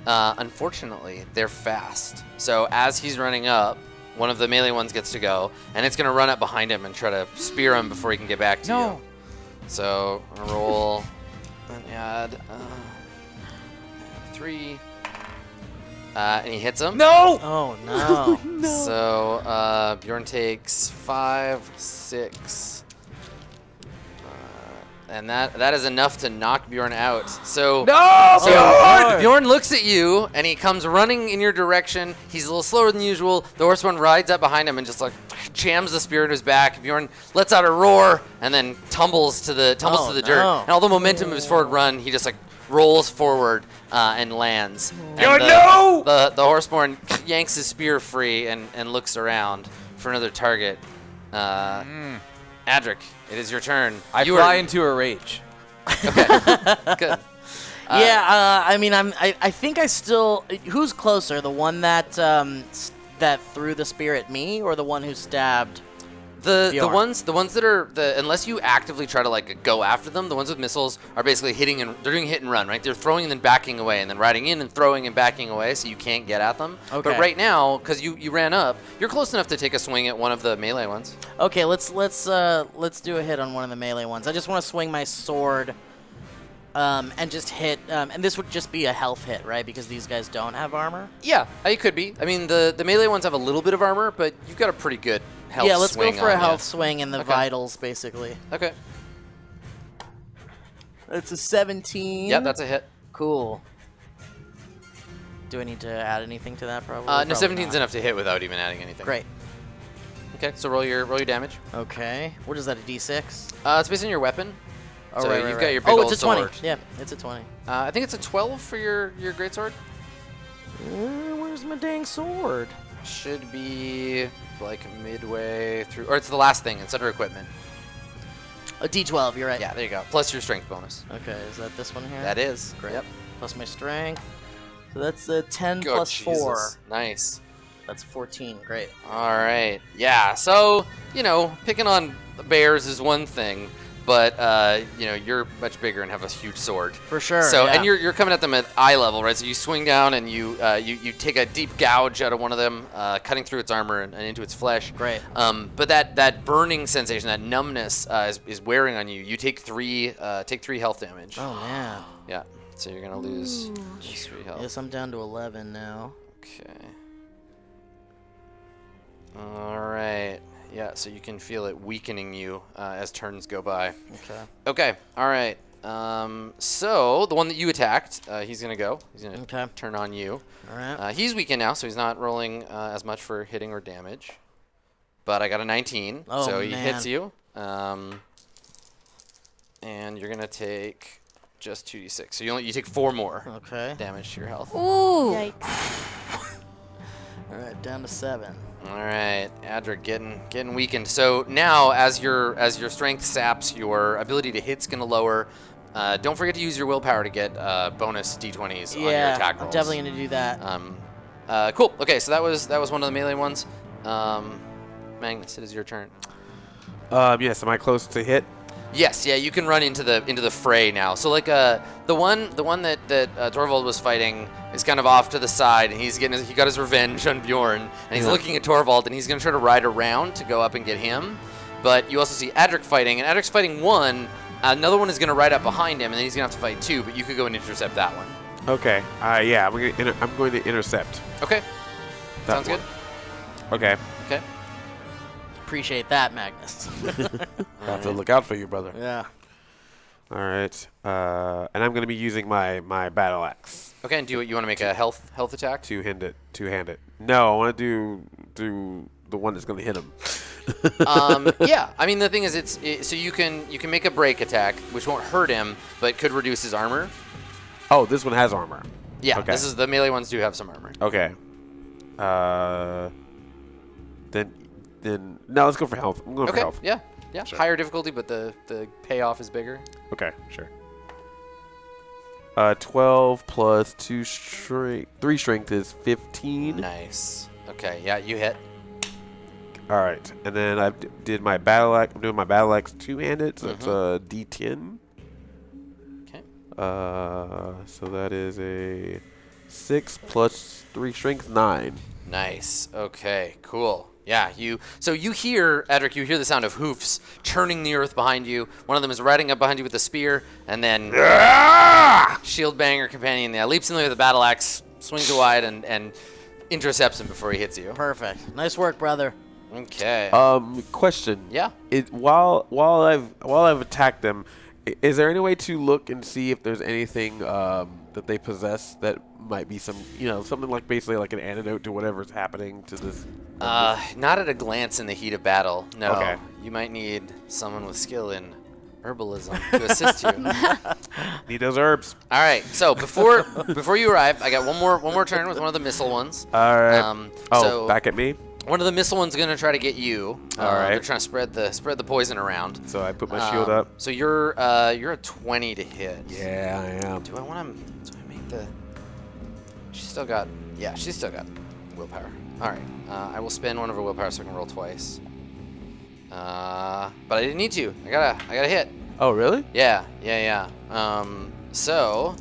Yep. Unfortunately, they're fast. So as he's running up, one of the melee ones gets to go, and it's gonna run up behind him and try to spear him before he can get back to you. So I'm gonna roll and add 3. And he hits him. No! Oh no. So Bjorn takes 5, 6, and that is enough to knock Bjorn out. So Bjorn looks at you and he comes running in your direction. He's a little slower than usual. The horseman rides up behind him and just like jams the spear in his back. Bjorn lets out a roar and then tumbles to the dirt. And all the momentum of his forward run, he just like rolls forward and lands. And the horseborn yanks his spear free and looks around for another target. Adric, it is your turn. I fly into a rage. Okay, good. I mean, I think I still. Who's closer, the one that that threw the spear at me, or the one who stabbed? The ones that are unless you actively try to like go after them, the ones with missiles are basically hitting and they're doing hit and run, right? They're throwing and then backing away, and then riding in and throwing and backing away, so you can't get at them. Okay. But right now, because you ran up, you're close enough to take a swing at one of the melee ones. Okay, let's do a hit on one of the melee ones. I just want to swing my sword, and just hit. And this would just be a health hit, right? Because these guys don't have armor. Yeah, it could be. I mean, the melee ones have a little bit of armor, but you've got a pretty good health swing. Yeah, let's go for a on health you. swing in the vitals, basically. Okay. It's a 17. Yep, that's a hit. Cool. Do I need to add anything to that? Probably. No, 17's enough to hit without even adding anything. Great. Okay, so roll your damage. Okay. What is that? A D6? It's based on your weapon. Oh, so right, you've right, got your right. big Oh, old it's a 20. sword. Yeah, it's a 20. I think it's a 12 for your greatsword. Where's my dang sword? Should be like midway through, or it's the last thing. It's under equipment. A D12. You're right. Yeah, there you go. Plus your strength bonus. Okay. Is that this one here? That is. Great. Yep. Plus my strength. So that's a 10 Oh, plus Jesus. 4. Nice. That's 14. Great. All right. Yeah. So picking on bears is one thing, but you're much bigger and have a huge sword. For sure. So yeah. and you're coming at them at eye level, right? So you swing down and you take a deep gouge out of one of them, cutting through its armor and into its flesh. Great. But that burning sensation, that numbness, is wearing on you. You take 3 health damage. Oh man. Yeah. So you're gonna lose 3 health. Yes, I'm down to 11 now. Okay. All right. Yeah. So you can feel it weakening you as turns go by. Okay. Okay. All right. So the one that you attacked, he's gonna go. He's gonna turn on you. All right. He's weakened now, so he's not rolling as much for hitting or damage. But I got a 19, Oh, so he man. hits you. And you're gonna take just 2d6. So you take 4 more Okay. damage to your health. Ooh. Yikes. All right. right, down to 7. All right, Adric getting weakened. So now, as your strength saps, your ability to hit's gonna lower. Don't forget to use your willpower to get bonus d20s on your attack rolls. I'm definitely gonna do that. Cool. Okay, so that was one of the melee ones. Magnus, it is your turn. Yes. Am I close to hit? Yes, yeah, you can run into the fray now. So like the one that Torvald was fighting is kind of off to the side, and he got his revenge on Bjorn, and he's looking at Torvald, and he's gonna try to ride around to go up and get him. But you also see Adric fighting, and Adric's fighting one. Another one is gonna ride up behind him, and then he's gonna have to fight 2. But you could go and intercept that one. Okay. Yeah. I'm going to intercept. Okay. That Sounds good. Okay. Okay. Appreciate that, Magnus. I have to look out for you, brother. Yeah. All right. And I'm going to be using my battle axe. Okay, and you want to make a health attack? Two-hand it. No, I want to do the one that's going to hit him. Yeah, I mean the thing is, so you can make a break attack, which won't hurt him, but could reduce his armor. Oh, this one has armor. Yeah, Okay. the melee ones do have some armor. Okay. Then no, let's go for health. I'm going for Okay, health. yeah, Sure. higher difficulty, but the payoff is bigger. Okay, sure. 12 plus 2 strength, 3 strength is 15. Nice. Okay, yeah, you hit. All right, and then I did my battle axe. I'm doing my battle axe two-handed, so it's a D10. Okay. So that is a 6 plus 3 strength, 9. Nice. Okay, cool. Yeah, you hear, Adric, you hear the sound of hoofs churning the earth behind you. One of them is riding up behind you with a spear, and then shield banger companion leaps in there with a battle axe, swings it wide, and intercepts him before he hits you. Perfect. Nice work, brother. Okay. Question. Yeah. While I've attacked them, is there any way to look and see if there's anything that they possess that might be something like basically like an antidote to whatever's happening to this? Not at a glance in the heat of battle. No. Okay. You might need someone with skill in herbalism to assist you. Need those herbs. All right. So before you arrive, I got one more turn with one of the missile ones. All right. So Back at me. one of the missile ones gonna try to get you. All right. They're trying to spread the poison around. So I put my shield up. So you're a 20 to hit. Yeah, I am. Do I make the? She's still got willpower. All right. I will spend one of her willpower so I can roll twice. But I didn't need to. I got a hit. Oh, really? Yeah. So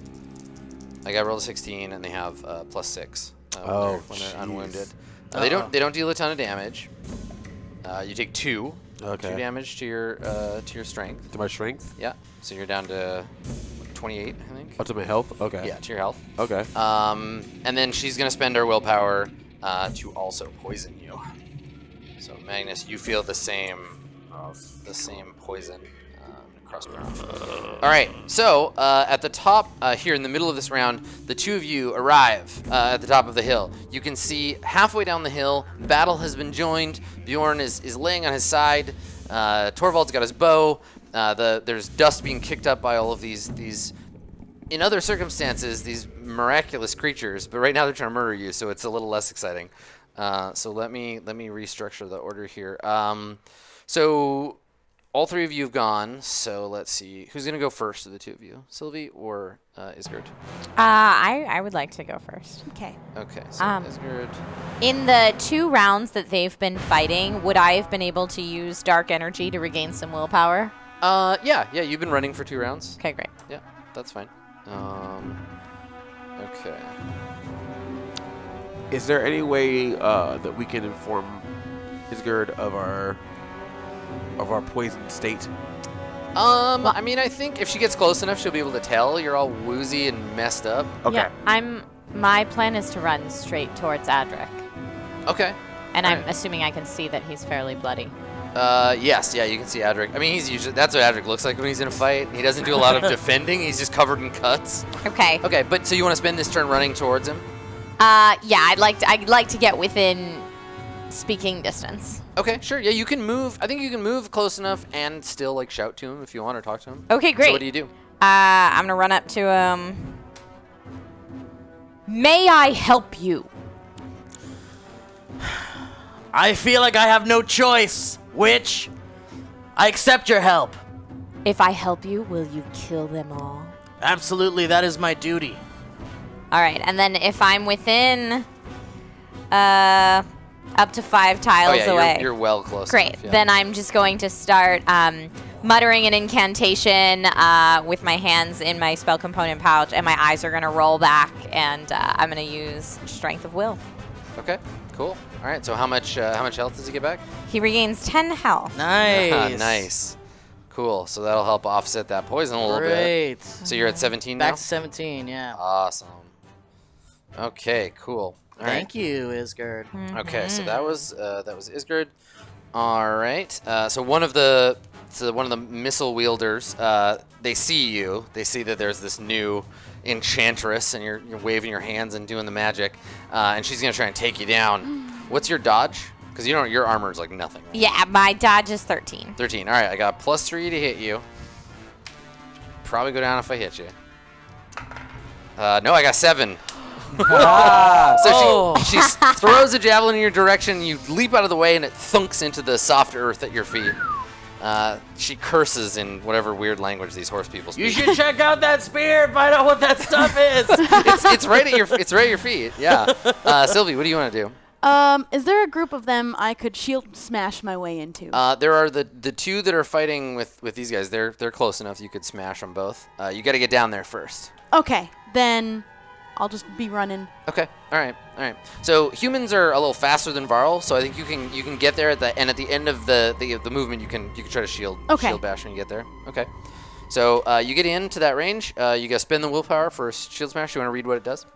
I got rolled a 16, and they have +6 when they're unwounded. They don't deal a ton of damage. You take 2 damage to your strength. To my strength? Yeah. So you're down to 28, I think. Oh, to my health? Okay. Yeah, to your health. Okay. And then she's gonna spend her willpower to also poison you. So Magnus, you feel the same poison across your arm. All right. So at the top here in the middle of this round, the two of you arrive at the top of the hill. You can see halfway down the hill, battle has been joined. Bjorn is laying on his side. Torvald's got his bow. There's dust being kicked up by all of these in other circumstances, these miraculous creatures, but right now they're trying to murder you, so it's a little less exciting. So let me restructure the order here. So all 3 of you have gone, so let's see. Who's going to go first of the 2 of you? Sylvie or Isgard? I would like to go first. Okay. Okay, so Isgard. In the 2 rounds that they've been fighting, would I have been able to use dark energy to regain some willpower? Yeah, you've been running for 2 rounds. Okay, great. Yeah, that's fine. Okay. Is there any way that we can inform Isgard of our poisoned state? I mean, I think if she gets close enough, she'll be able to tell. You're all woozy and messed up. Okay. Yeah, my plan is to run straight towards Adric. Okay. And All I'm right. assuming I can see that he's fairly bloody. Yes, yeah, you can see Adric. I mean, that's what Adric looks like when he's in a fight. He doesn't do a lot of defending. He's just covered in cuts. Okay. Okay, but so you want to spend this turn running towards him? Yeah, I'd like to get within speaking distance. Okay, sure. Yeah, you can move. I think you can move close enough and still like shout to him if you want or talk to him. Okay, great. So what do you do? I'm gonna run up to him. May I help you? I feel like I have no choice, witch. I accept your help. If I help you, will you kill them all? Absolutely, that is my duty. All right, and then if I'm within up to 5 tiles away. You're well close. Great. enough, yeah. Then I'm just going to start muttering an incantation with my hands in my spell component pouch, and my eyes are going to roll back, and I'm going to use Strength of Will. Okay, cool. All right, so how much health does he get back? He regains 10 health. Nice. Nice. Cool. So that'll help offset that poison a little bit. Great. So you're at 17 Back now? to 17, yeah. Awesome. Okay, cool. All right. Thank you, Isgard. Okay, so that was Isgard. All right. So one of the missile wielders, they see you. They see that there's this new enchantress, and you're waving your hands and doing the magic, and she's gonna try and take you down. What's your dodge? Because your armor is like nothing. Right? Yeah, my dodge is 13. 13. All right, I got +3 to hit you. Probably go down if I hit you. No, I got 7. So she throws a javelin in your direction. You leap out of the way, and it thunks into the soft earth at your feet. She curses in whatever weird language these horse people speak. You should check out that spear and find out what that stuff is. it's right at your feet. Yeah. Sylvie, what do you want to do? Is there a group of them I could shield smash my way into? There are the 2 that are fighting with these guys. They're close enough. You could smash them both. You got to get down there first. Okay, then I'll just be running. Okay. All right. So humans are a little faster than Varl, so I think you can get there at the end of the movement. You can try to shield bash when you get there. Okay. So you get into that range. You got to spend the willpower for shield smash. You want to read what it does?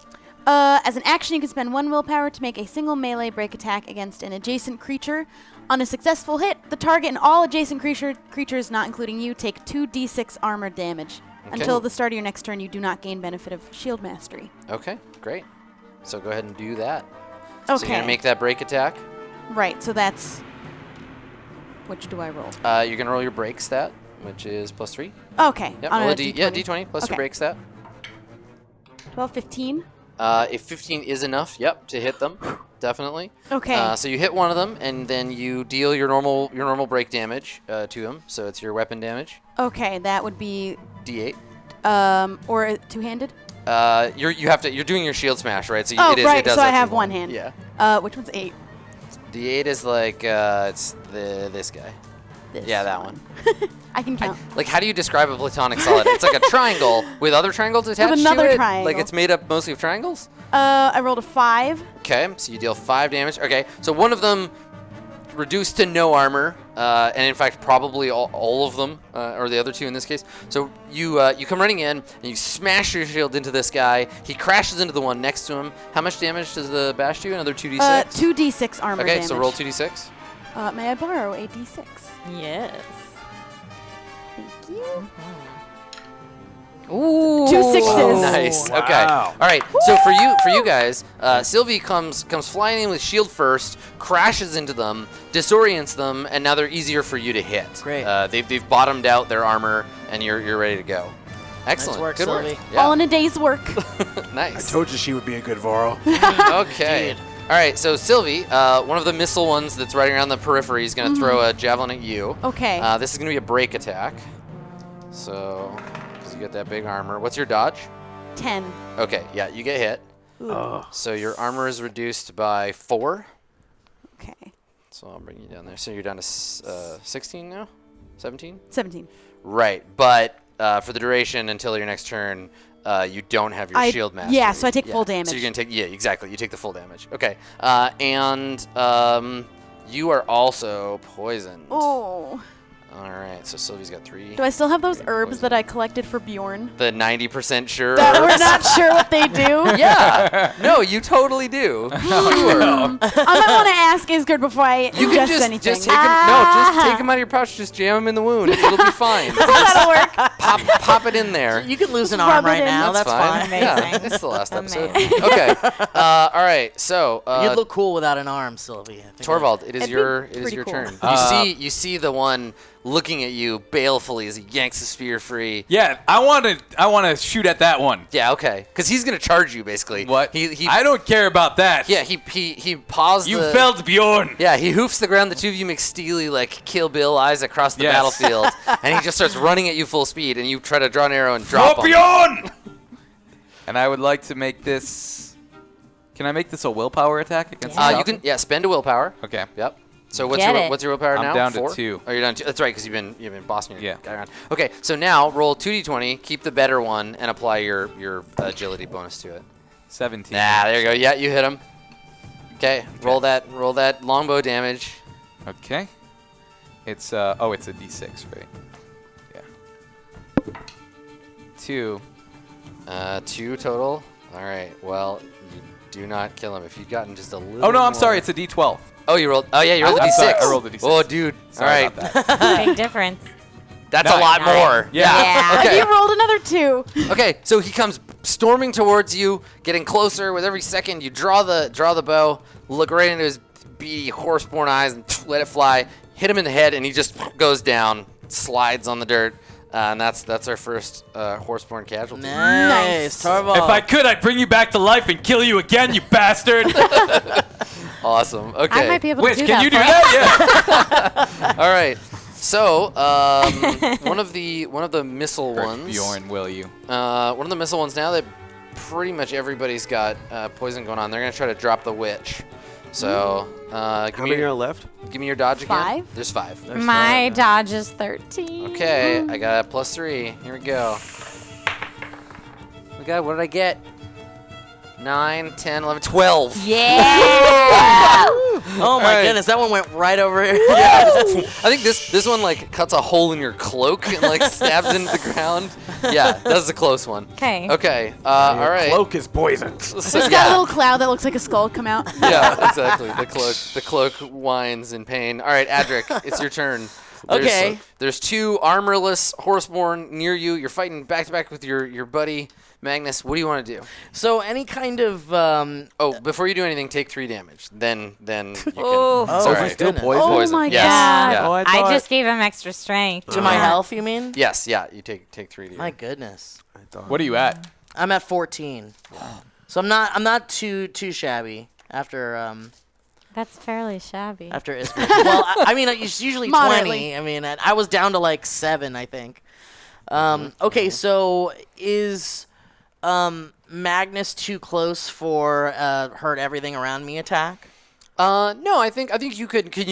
As an action, you can spend 1 willpower to make a single melee break attack against an adjacent creature. On a successful hit, the target and all adjacent creatures, not including you, take 2d6 armor damage. Okay. Until the start of your next turn, you do not gain benefit of shield mastery. Okay, great. So go ahead and do that. Okay. So you're gonna make that break attack. Right, so that's... Which do I roll? You're gonna roll your break stat, which is +3. Okay. Yep, on roll a a D20 plus your Okay. break stat. 12, 15. If 15 is enough, yep, to hit them, definitely. Okay. So you hit one of them, and then you deal your normal break damage to him. So it's your weapon damage. Okay, that would be... D8. Or two-handed? You're doing your shield smash, right? So Oh, it right, does so I have have to one roll. hand. Yeah. Which one's 8? D8 is like it's this guy. This Yeah, that one. I can count. Like, how do you describe a platonic solid? It's like a triangle with other triangles attached another to it. triangle. Like it's made up mostly of triangles. I rolled a 5. Okay, so you deal 5 damage. Okay, so one of them reduced to no armor, and in fact probably all of them, or the other 2 in this case. So you come running in and you smash your shield into this guy. He crashes into the one next to him. How much damage does the bash do? Another 2d6. 2d6 armor okay, damage. so roll 2d6. May I borrow a d6? Yes. Thank you. Ooh. 2 6s. Nice. Wow. Okay. All right. So for you guys, Sylvie comes flying in with shield first, crashes into them, disorients them, and now they're easier for you to hit. Great. They've bottomed out their armor, and you're ready to go. Excellent. work, Good Sylvie. work. Yeah. All in a day's work. I Nice. told you she would be a good Varl. Okay. Indeed. All right. So Sylvie, one of the missile ones that's riding around the periphery is going to throw a javelin at you. Okay. This is going to be a break attack. So, because you get that big armor. What's your dodge? 10. Okay. Yeah, you get hit. So your armor is reduced by 4. Okay. So I'll bring you down there. So you're down to 16 now? 17? 17. Right. But for the duration until your next turn, you don't have your shield mastery. Yeah, so I take full damage. So you're going to take, yeah, exactly. You take the full damage. Okay. And you are also poisoned. Oh. All right. So Sylvie's got 3. Do I still have those herbs that I collected for Bjorn? The 90% sure. That we're herbs? not sure what they do? Yeah. No, you totally do. Sure. I might want to ask Isgard before I You can ingest anything. just take them. No, just take them out of your pouch. Just jam them in the wound. It'll be fine. That'll work. Pop it in there. You can lose an Rub arm it right in. now. That's fine. Yeah, Amazing. it's the last episode. Amazing. Okay. All right. So You'd look cool without an arm, Sylvie. I think Torvald, it is It'd be your pretty cool. turn. You see the one looking at you balefully as he yanks the spear free. Yeah, I want to shoot at that one. Yeah, okay. Because he's going to charge you, basically. What? He I don't care about that. Yeah, he paused You felled Bjorn. Yeah, he hoofs the ground. The two of you make steely, like, Kill Bill eyes across the battlefield. And he just starts running at you full speed, and you try to draw an arrow and drop him. Bjorn! And I would like to make this... Can I make this a willpower attack against the You can, spend a willpower. Okay. Yep. So what's Get your it. what's your willpower I'm now? down 4? to 2. Oh, you're down to 2. That's right, because you've been bossing your Yeah. guy around. Okay, so now roll 2d20, keep the better one, and apply your agility bonus to it. 17. Nah, there you go. Yeah, you hit him. Okay, roll that longbow damage. Okay. It's it's a d6, right? Yeah. 2. 2 total. All right. Well, you do not kill him if you've gotten just a little. Oh no, I'm more. sorry. It's a d12. Oh, you rolled. Oh yeah, you rolled a I'm d6. sorry, I rolled a d6. Oh, dude. Sorry All right. about that. Big difference. That's No, a lot no. more. Yeah. Okay. You rolled another 2. Okay, so he comes storming towards you, getting closer with every second. You draw the bow, look right into his beady horseborn eyes, and let it fly. Hit him in the head, and he just goes down, slides on the dirt, and that's our first horseborn casualty. Nice. Tarval. If I could, I'd bring you back to life and kill you again, you bastard. Awesome. Okay. I might be able Wait, to do can that. you do for that? Yeah. All right. So one of the missile ones. Bjorn, will you? One of the missile ones. Now that pretty much everybody's got poison going on, they're gonna try to drop the witch. So How many are left? give me your dodge again. 5? There's 5. My dodge is 13. Okay, I got a +3. Here we go. Okay, what did I get? 9, 10, 11, 12. Yeah. Oh my Alright. goodness, that one went right over here. I think this one like cuts a hole in your cloak and like stabs into the ground. Yeah, that's a close one. Okay. Okay. All right. Cloak is poisoned. So, It's got a yeah. little cloud that looks like a skull come out. Yeah, exactly. The cloak whines in pain. All right, Adric, it's your turn. Okay. There's 2 armorless horseborn near you. You're fighting back to back with your buddy Magnus. What do you want to do? So any kind of Oh, before you do anything, take 3 damage. Then you can. Oh. Oh, Sorry. my Still goodness. poison? Oh my Yes. god. Yeah. Oh, I I thought. just gave him extra strength. To my health, you mean? Yes. Yeah. You take 3 to your. My goodness. I thought. What are you at? I'm at 14. So I'm not too shabby after That's fairly shabby. after Isbeth. Well, I mean it's usually 20. Moderately. I mean I was down to like 7, I think. Okay, so is Magnus too close for hurt everything around me attack? No, I think you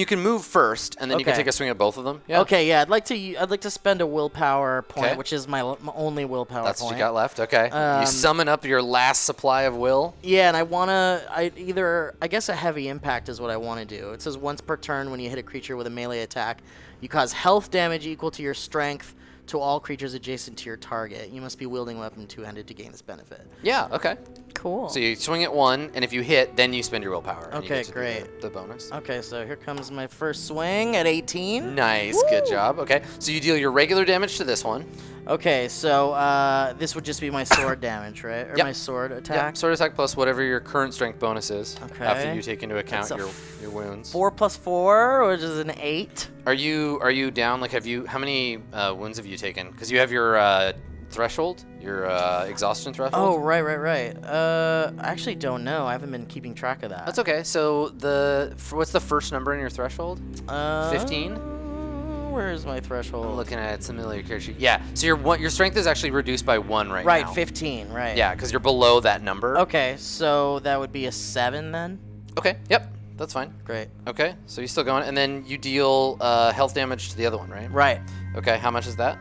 can move first, and then you can Okay. take a swing at both of them. Yeah. Okay, yeah, I'd like to spend a willpower point, Okay. which is my only willpower That's point. what you got left. Okay. You Um, summon up your last supply of will. Yeah, and I guess a heavy impact is what I want to do. It says once per turn when you hit a creature with a melee attack, you cause health damage equal to your strength to all creatures adjacent to your target. You must be wielding a weapon two-handed to gain this benefit. Yeah. Okay. Cool. So you swing at 1, and if you hit, then you spend your willpower. and you Okay, get to do great. The bonus. Okay, so here comes my first swing at 18. Nice. Good job. Okay. So you deal your regular damage to this one. Okay, so this would just be my sword damage, right? Or Yep. my sword Yeah. attack. Sword attack plus whatever your current strength bonus is. Okay. After you take into account That's a your wounds. 4 plus 4, which is an 8. Are you down? Like, how many wounds have you taken? Because you have your threshold, your exhaustion Oh, threshold. right. I actually don't know. I haven't been keeping track of that. That's okay. So what's the first number in your threshold? 15. Where's my threshold? I'm looking at it. It's in the middle of your character sheet. Yeah. So your strength is actually reduced by 1 right now. Right, 15, right. Yeah, because you're below that number. Okay, so that would be a 7 then? Okay. Yep. That's fine. Great. Okay. So you're still going, and then you deal health damage to the other one, right? Right. Okay. How much is that?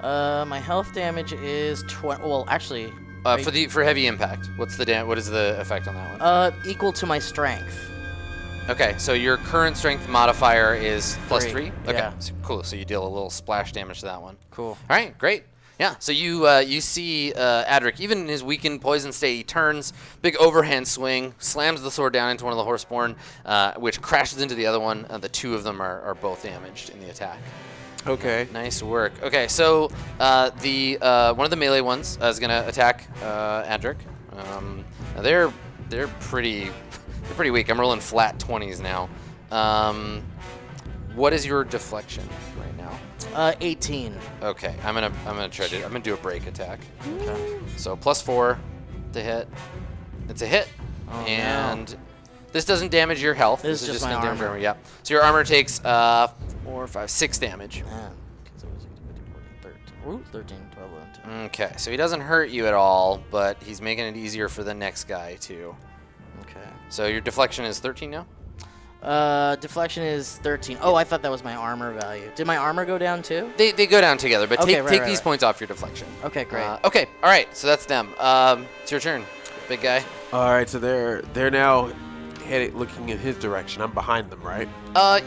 My health damage is 20. Well, actually, For heavy impact, what is the effect on that one? equal to my strength. Okay, so your current strength modifier is plus 3. Okay, yeah. so cool. So you deal a little splash damage to that one. Cool. All right, great. Yeah, so you see Adric, even in his weakened poison state, he turns, big overhand swing, slams the sword down into one of the horseborn, which crashes into the other one. The 2 of them are both damaged in the attack. Okay. Nice work. Okay, so the one of the melee ones is gonna attack Adric. Now they're pretty weak. I'm rolling flat 20s now. What is your deflection right now? 18. Okay, I'm gonna do a break attack. Okay. So +4 to hit. It's a hit, Oh, and this doesn't damage your health. This is just gonna my damage your armor. Yeah. So your armor takes 4, 5, 6 damage. Man, 13, 13, 12, 11, 12. Okay, so he doesn't hurt you at all, but he's making it easier for the next guy too. Okay. So your deflection is 13 now? Deflection is 13. Oh, I thought that was my armor value. Did my armor go down too? They go down together, but Okay, take right, these right. points off your deflection. Okay, great. Okay, all right, so that's them. It's your turn, big guy. All right, so they're now headed looking in his direction. I'm behind them, right?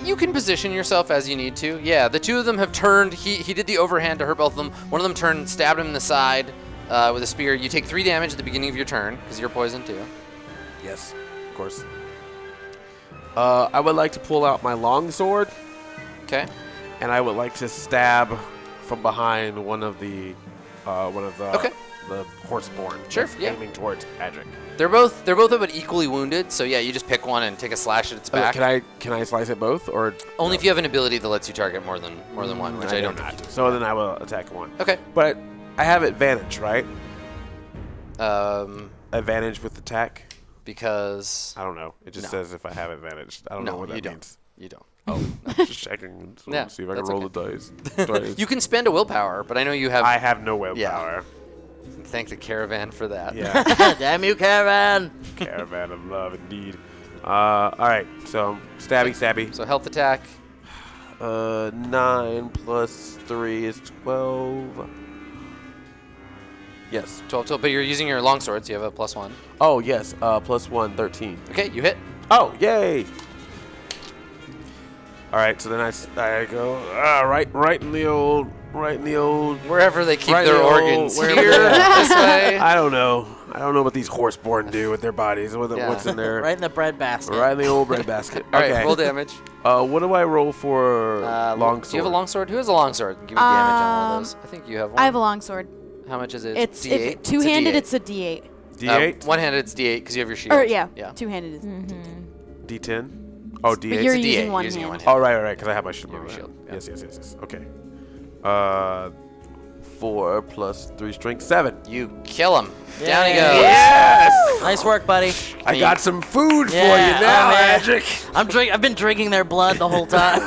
You can position yourself as you need to. Yeah, the two of them have turned. He did the overhand to hurt both of them. One of them turned and stabbed him in the side with a spear. You take 3 damage at the beginning of your turn because you're poisoned too. Yes, of course. I would like to pull out my longsword, Okay. and I would like to stab from behind one of the Okay. the horseborn. Sure, that's yeah. aiming towards Adric. They're both about equally wounded. So yeah, you just pick one and take a slash at its back. Can I slice it both or Only if you have an ability that lets you target more than one, which I don't not. know. So then I will attack one. Okay. But I have advantage, right? Um, Advantage with attack. because I don't know. It just No. says if I have advantage. I don't know no, what that you don't. means. You don't. Oh, I'm just checking. So Yeah, see if I can that's roll okay. the dice. You can spend a willpower, but I know you have. I have no willpower. Thank the caravan for that. Yeah. Damn you, caravan! Caravan of love, indeed. All right. So stabby. So health attack. 9 plus 3 is 12. Yes. 12, but you're using your longsword, so you have a +1. Oh yes. Plus 1, 13. Okay, you hit. Oh, yay! All right. So then I go right in the old. Wherever they keep Right their in the old- organs. wherever Here, they are. this way. I don't know what these horseborn do with their bodies. Yeah. What's in there? Right in the bread basket. Right in the old bread basket. All Okay. right, roll damage. What do I roll for longsword? Do you have a longsword? Who has a longsword? Give me damage on one of those. I think you have one. I have a longsword. How much is it? It's D8? if two-handed. It's It's a D8. D8? One-handed, it's D8 because you have your shield. Or yeah, Yeah. two-handed is D10? Oh, D8. But you're It's a using D8. one Using hand. one hand. Oh, right, because I have my shield. You have on your that. shield, yeah. Yes. Okay. 4 plus 3 strength, 7. You kill him. Yeah. Down he goes. Yes! Nice work, buddy. I got some food for Yeah, you now, oh, man. Adric. I've been drinking their blood the whole time.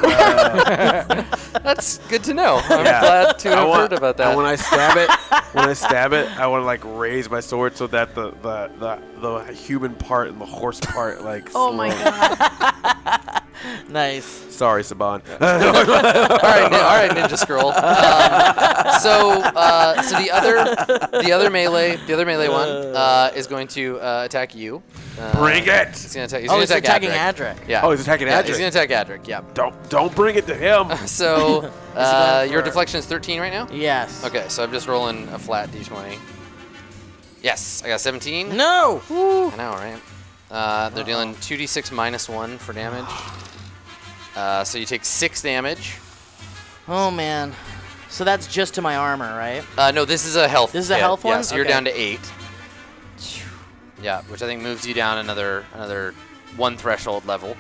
That's good to know. I'm Yeah. glad to have heard about that. And when I stab it, I want to like raise my sword so that the human part and the horse part like. Oh my god. Nice. Sorry, Saban. all right, Ninja Scroll. So the other melee one is going to attack you. Bring it. He's gonna attack. He's attacking Adric. Adric. Yeah. Oh, he's attacking Yeah, Adric. he's gonna attack Adric. Yeah. Don't bring it to him. So going your for- deflection is 13 right now. Yes. Okay, so I'm just rolling a flat d20. Yes, I got 17. No! I know, right? They're dealing 2d6 minus 1 for damage. So you take 6 damage. Oh, man. So that's just to my armor, right? No, this is a health. This is a hit. health Yeah, one? so you're Okay. down to 8. Yeah, which I think moves you down another 1 threshold level.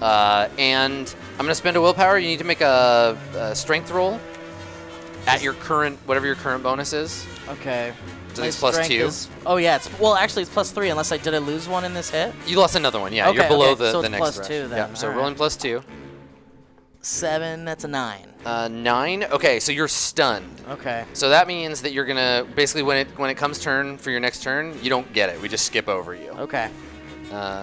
And I'm gonna spend a willpower. You need to make a strength roll at your current whatever your current bonus is. Okay. So it's plus strength 2. Oh, yeah. Actually, it's plus 3 unless did I lose one in this hit? You lost another one. Yeah, Okay, you're below okay, the so it's next plus thresh. 2 then. Yeah, so All right. rolling plus 2. 7, that's a 9. 9. Okay, so you're stunned. Okay. So that means that you're gonna basically when it comes turn for your next turn, you don't get it. We just skip over you. Okay.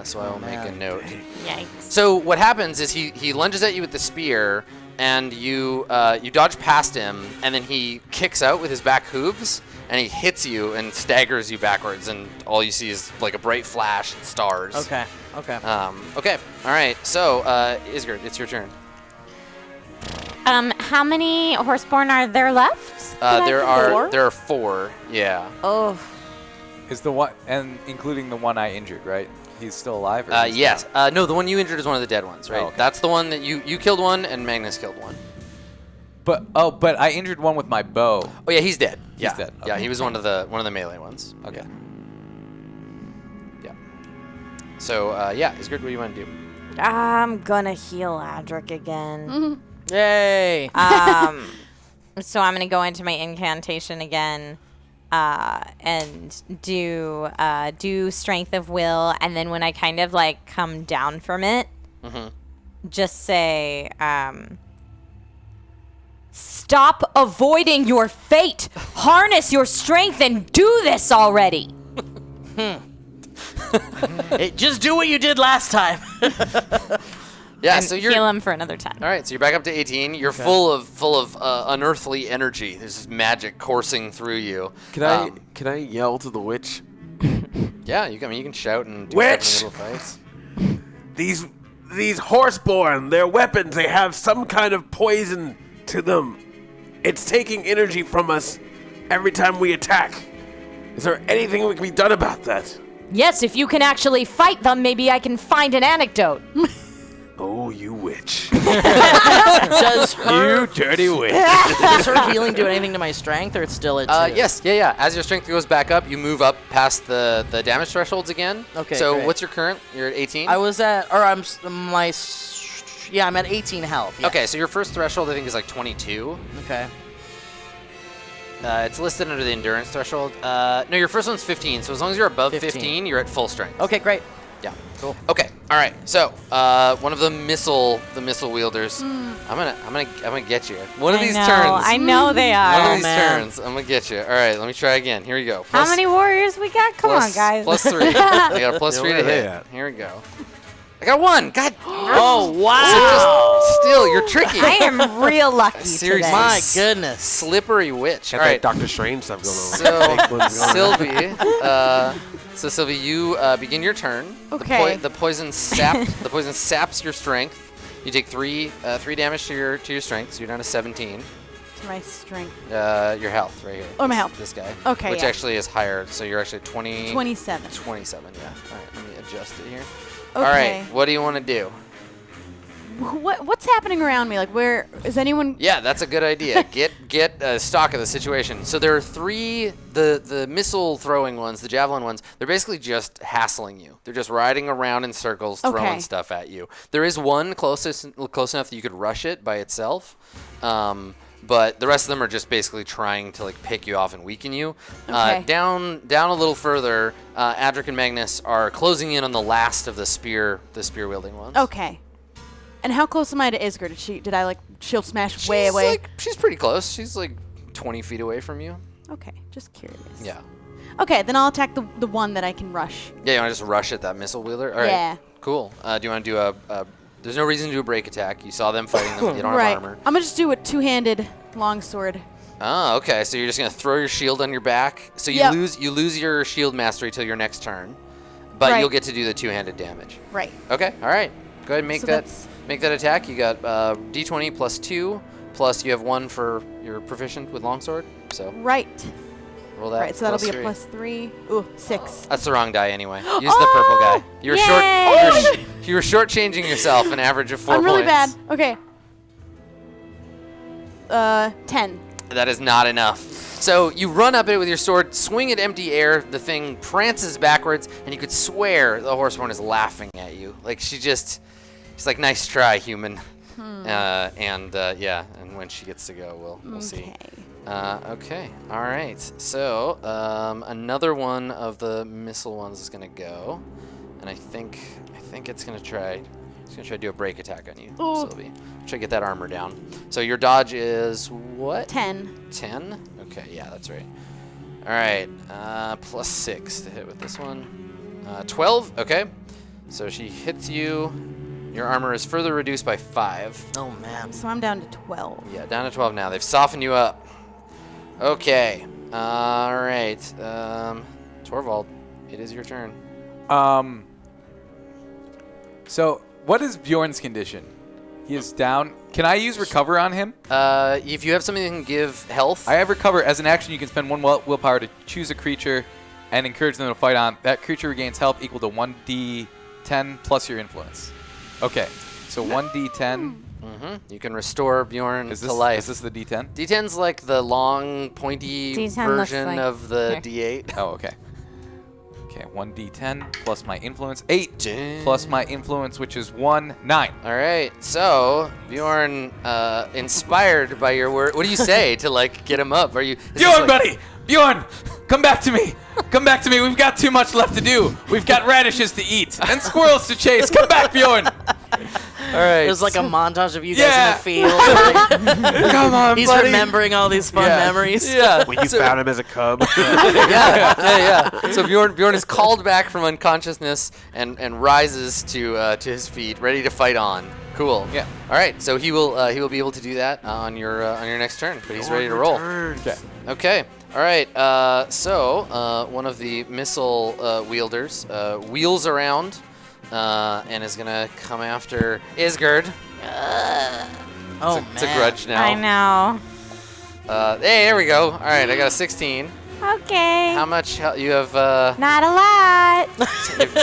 So I will make a man. note. Yikes. So what happens is he lunges at you with the spear, and you dodge past him, and then he kicks out with his back hooves, and he hits you and staggers you backwards, and all you see is like a bright flash and stars. Okay. Okay. Okay. All right. So Isgard, it's your turn. How many horseborn are there left? There are Four? 4. Yeah. Oh. Is the one, and including the one I injured, right? He's still alive? Or he's Yes. down? No, the one you injured is one of the dead ones, right? Oh, okay. That's the one that you killed one, and Magnus killed one. But I injured one with my bow. Oh yeah, he's dead. He's Yeah. dead, Yeah, okay. he was one of the melee ones. Okay. Yeah. So yeah, Isgard, what do you want to do? I'm gonna heal Adric again. Yay! So I'm gonna go into my incantation again, and do strength of will, and then when I kind of like come down from it, just say, "Stop avoiding your fate. Harness your strength and do this already." Just do what you did last time. Yeah, And so you're heal him for another 10. all right. So you're back up to 18. You're full of unearthly energy. There's this magic coursing through you. Can I yell to the witch? Yeah, you can shout and do Witch! stuff in the middle of fights. These horseborn, their weapons, they have some kind of poison to them. It's taking energy from us every time we attack. Is there anything that can be done about that? Yes, if you can actually fight them, maybe I can find an anecdote. Oh, you witch. Does her, You dirty witch. does her healing do anything to my strength, or it's still at 2? Yes, yeah. As your strength goes back up, you move up past the damage thresholds again. Okay, So great. what's your current? You're at 18. I'm at 18 health. Yes. Okay, so your first threshold I think is like 22. Okay. It's listed under the endurance threshold. No, your first one's 15. So as long as you're above 15. 15, you're at full strength. Okay, great. Yeah. Cool. Okay. All right. So one of the missile wielders. I'm gonna get you. One of these turns. I know they One are. of these man. turns. I'm gonna get you. All right. Let me try again. Here we go. How many warriors we got? Come on, guys. Plus 3. I got a plus 3 where to are they hit. at? Here we go. I got 1. God. Oh, So wow. just still, you're tricky. I am real lucky Seriously. today. My goodness. Slippery witch. Got All that right. Doctor Strange stuff going on. Fake ones going on. Sylvie. Sylvie, you begin your turn. Okay. The poison saps your strength. You take 3 damage to your strength, so you're down to 17. To my strength. Your health right here. Oh, my health. This guy. Okay, Which yeah. actually is higher, so you're actually 20. 27. 27. Yeah. All right. Let me adjust it here. Okay. All right. What do you want to do? What's happening around me? Like, where is anyone? Yeah, that's a good idea. Get stock of the situation. So there are 3 the missile throwing ones, the javelin ones. They're basically just hassling you. They're just riding around in circles, throwing Okay. stuff at you. There is one close enough that you could rush it by itself. But the rest of them are just basically trying to like pick you off and weaken you. Okay. Down a little further, Adric and Magnus are closing in on the last of the spear wielding ones. Okay. And how close am I to Isger? Did I like shield smash way away? She's pretty close. She's like 20 feet away from you. Okay, just curious. Yeah. Okay, then I'll attack the one that I can rush. Yeah, you want to just rush at that missile wielder? All right. Yeah. Cool. Do you want to do a there's no reason to do a break attack. You saw them fighting them. You don't Right. have armor. I'm gonna just do a two-handed longsword. Oh, okay. So you're just going to throw your shield on your back. So you Yep. lose your shield mastery till your next turn. But Right. you'll get to do the two-handed damage. Right. Okay. All right. Go ahead and make So that that's- attack. You got D20 plus 2 plus you have 1 for your proficient with longsword. So Right. roll that. Right. So that'll be +3. a +3. Ooh, 6. That's the wrong die anyway. Use the purple guy. You were Yay! you were shortchanging yourself an average of 4 I'm really bad. points. Okay. 10. That is not enough. So you run up it with your sword, swing at empty air. The thing prances backwards, and you could swear the horseborn is laughing at you. Like she's like, "Nice try, human." Yeah, and when she gets to go, we'll see. Okay. All right. So another one of the missile ones is gonna go, and I think it's gonna try. It's gonna try to do a break attack on you, Ooh. Sylvie. Try to get that armor down. So your dodge is what? 10. 10? Okay, yeah, that's right. All right, +6 to hit with this one. 12, okay. So she hits you. Your armor is further reduced by 5. Oh, man. So I'm down to 12. Yeah, down to 12 now. They've softened you up. Okay, all right. Torvald, it is your turn. So what is Bjorn's condition? He is down. Can I use recover on him? If you have something that can give health. I have recover. As an action, you can spend 1 willpower to choose a creature and encourage them to fight on. That creature regains health equal to 1d10 plus your influence. Okay, so 1d10. You can restore Bjorn Is to this, life. is this the d10? D10's like the long, pointy D10 looks version like- of the here. D8. Oh, okay. Okay, 1d10 plus my influence, 8. Damn. Plus my influence, which is 1, 9. All right, so Bjorn, inspired by your word, what do you say to like get him up? Are you Bjorn, buddy! Bjorn, come back to me! Come back to me. We've got too much left to do. We've got radishes to eat and squirrels to chase. Come back, Bjorn! All right. There's like a montage of you guys Yeah. in the field. Come on, He's buddy. remembering all these fun memories. Yeah. When you found him as a cub. yeah. So Bjorn is called back from unconsciousness and rises to his feet, ready to fight on. Cool. Yeah. All right. So he will be able to do that on your next turn, but he's ready to roll. Okay. Okay. All right. So one of the missile wielders wheels around and is gonna come after Isgard. Oh, It's a grudge now. I know. Hey, there we go. All right, I got a 16. Okay. How much you have? Not a lot.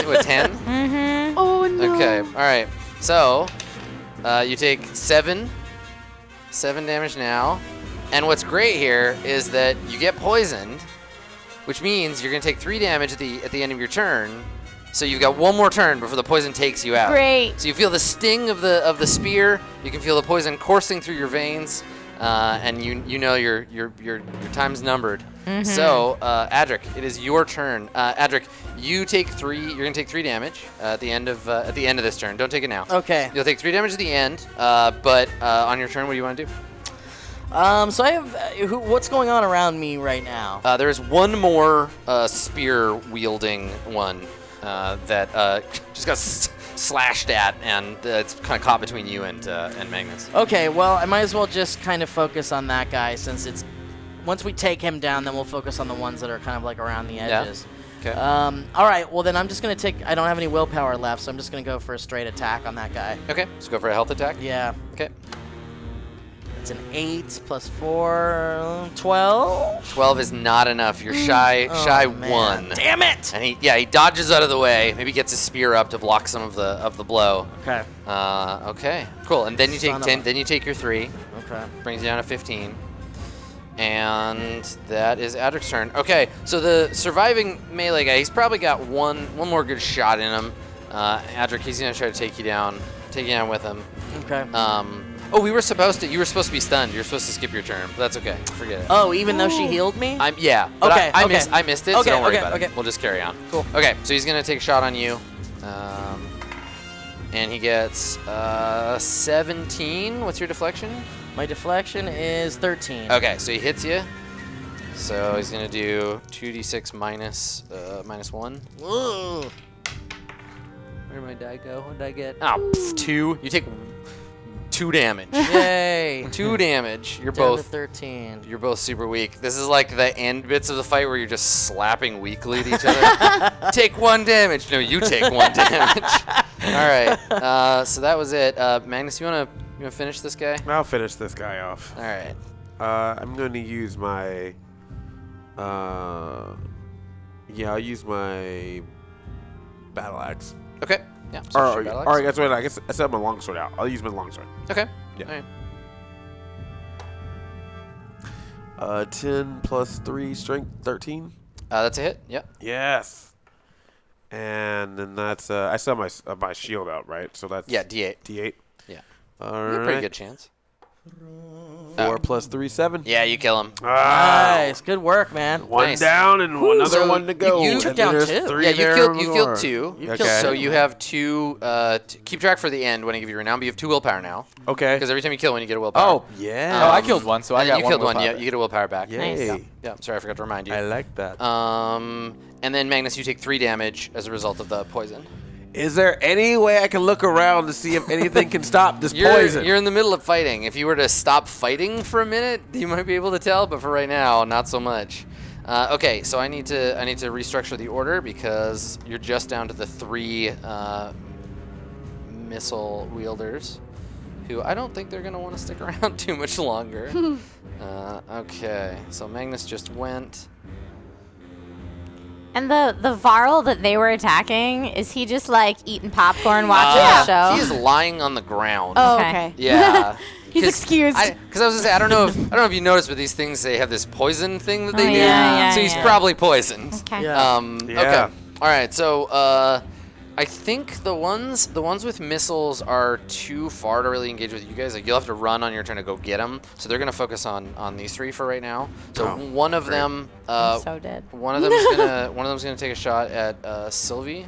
With 10. Mm-hmm. Oh no. Okay. All right. So you take 7 damage now, and what's great here is that you get poisoned, which means you're gonna take 3 damage at the end of your turn. So you've got one more turn before the poison takes you out. Great. So you feel the sting of the spear. You can feel the poison coursing through your veins, and you know your time's numbered. Mm-hmm. So Adric, it is your turn. Adric, you take 3. You're gonna take 3 damage at the end of this turn. Don't take it now. Okay. You'll take 3 damage at the end. But on your turn, what do you want to do? So I have. What's going on around me right now? There is one more spear wielding one that just got slashed at, and it's kind of caught between you and Magnus. Okay, well, I might as well just kind of focus on that guy since it's. Once we take him down, then we'll focus on the ones that are kind of like around the edges. Okay. All right, well, then I'm just going to take. I don't have any willpower left, so I'm just going to go for a straight attack on that guy. Okay. Let's go for a health attack. Yeah. Okay. It's an 8 plus 4, 12. 12 is not enough. You're shy man. 1. Damn it! And he dodges out of the way. Maybe gets his spear up to block some of the blow. Okay. Okay. Cool. And then you take Son of 10. a- Then you take your 3. Okay. Brings you down to 15. And that is Adric's turn. Okay. So the surviving melee guy, he's probably got one more good shot in him. Adric, he's gonna try to take you down with him. Okay. Oh, you were supposed to be stunned. You're supposed to skip your turn, but that's okay. Forget it. Oh, even though she healed me? Yeah. But Okay, I okay. missed it, Okay, so don't worry okay, about it. okay. We'll just carry on. Cool. Okay, so he's gonna take a shot on you. And he gets 17. What's your deflection? My deflection is 13. Okay, so he hits you. So he's gonna do 2d6 minus 1. Ooh. Where did my die go? What did I get? Oh, 2. You take 2 damage. Yay. 2 damage. You're Down to both 13. You're both super weak. This is like the end bits of the fight where you're just slapping weakly at each other. Take 1 damage. No, you take 1 damage. All right. So that was it. Magnus, you wanna finish this guy? I'll finish this guy off. All right. I'm going to use my. I'll use my battle axe. Okay. Yeah. So Or, shoot battle axe. or I guess wait, I guess I set my longsword out. I'll use my longsword. Okay. Yeah. All right. 10 plus 3 strength, 13. That's a hit. Yep. Yes. And then that's I set my shield out, right? So that's Yeah. D8. D8. Yeah. All You have a right. pretty good chance. 4 plus 3, 7. Yeah, you kill him. Nice. Good work, man. One Nice. down and another So one to go. you And took then down there's 2. 3 Yeah, you there killed more. 2. You Okay. killed So you have 2. Keep track for the end when I give you renown. But you have 2 willpower now. Okay. Because every time you kill one, you get a willpower. Oh, yeah. Oh, I killed one, so I and got you one killed one. willpower Yeah, back. you get a willpower back. Yay. Nice. Yeah. Sorry, I forgot to remind you. I like that. And then Magnus, you take 3 damage as a result of the poison. Is there any way I can look around to see if anything can stop this poison? You're in the middle of fighting. If you were to stop fighting for a minute, you might be able to tell. But for right now, not so much. Okay, so I need to restructure the order because you're just down to the 3 missile wielders, who I don't think they're gonna want to stick around too much longer. Okay, so Magnus just went. And the Varl that they were attacking, is he just like eating popcorn watching the show? He is lying on the ground. Oh, Okay. okay. Yeah. He's excused. Because I was gonna say, I don't know if you noticed, but these things, they have this poison thing that they Oh, do. yeah, So he's yeah. probably poisoned. Okay. Yeah. Yeah. Okay. All right, so I think the ones with missiles are too far to really engage with you guys. Like you'll have to run on your turn to go get them. So they're gonna focus on these 3 for right now. So one of them, I'm so dead. one of them's gonna take a shot at Sylvie.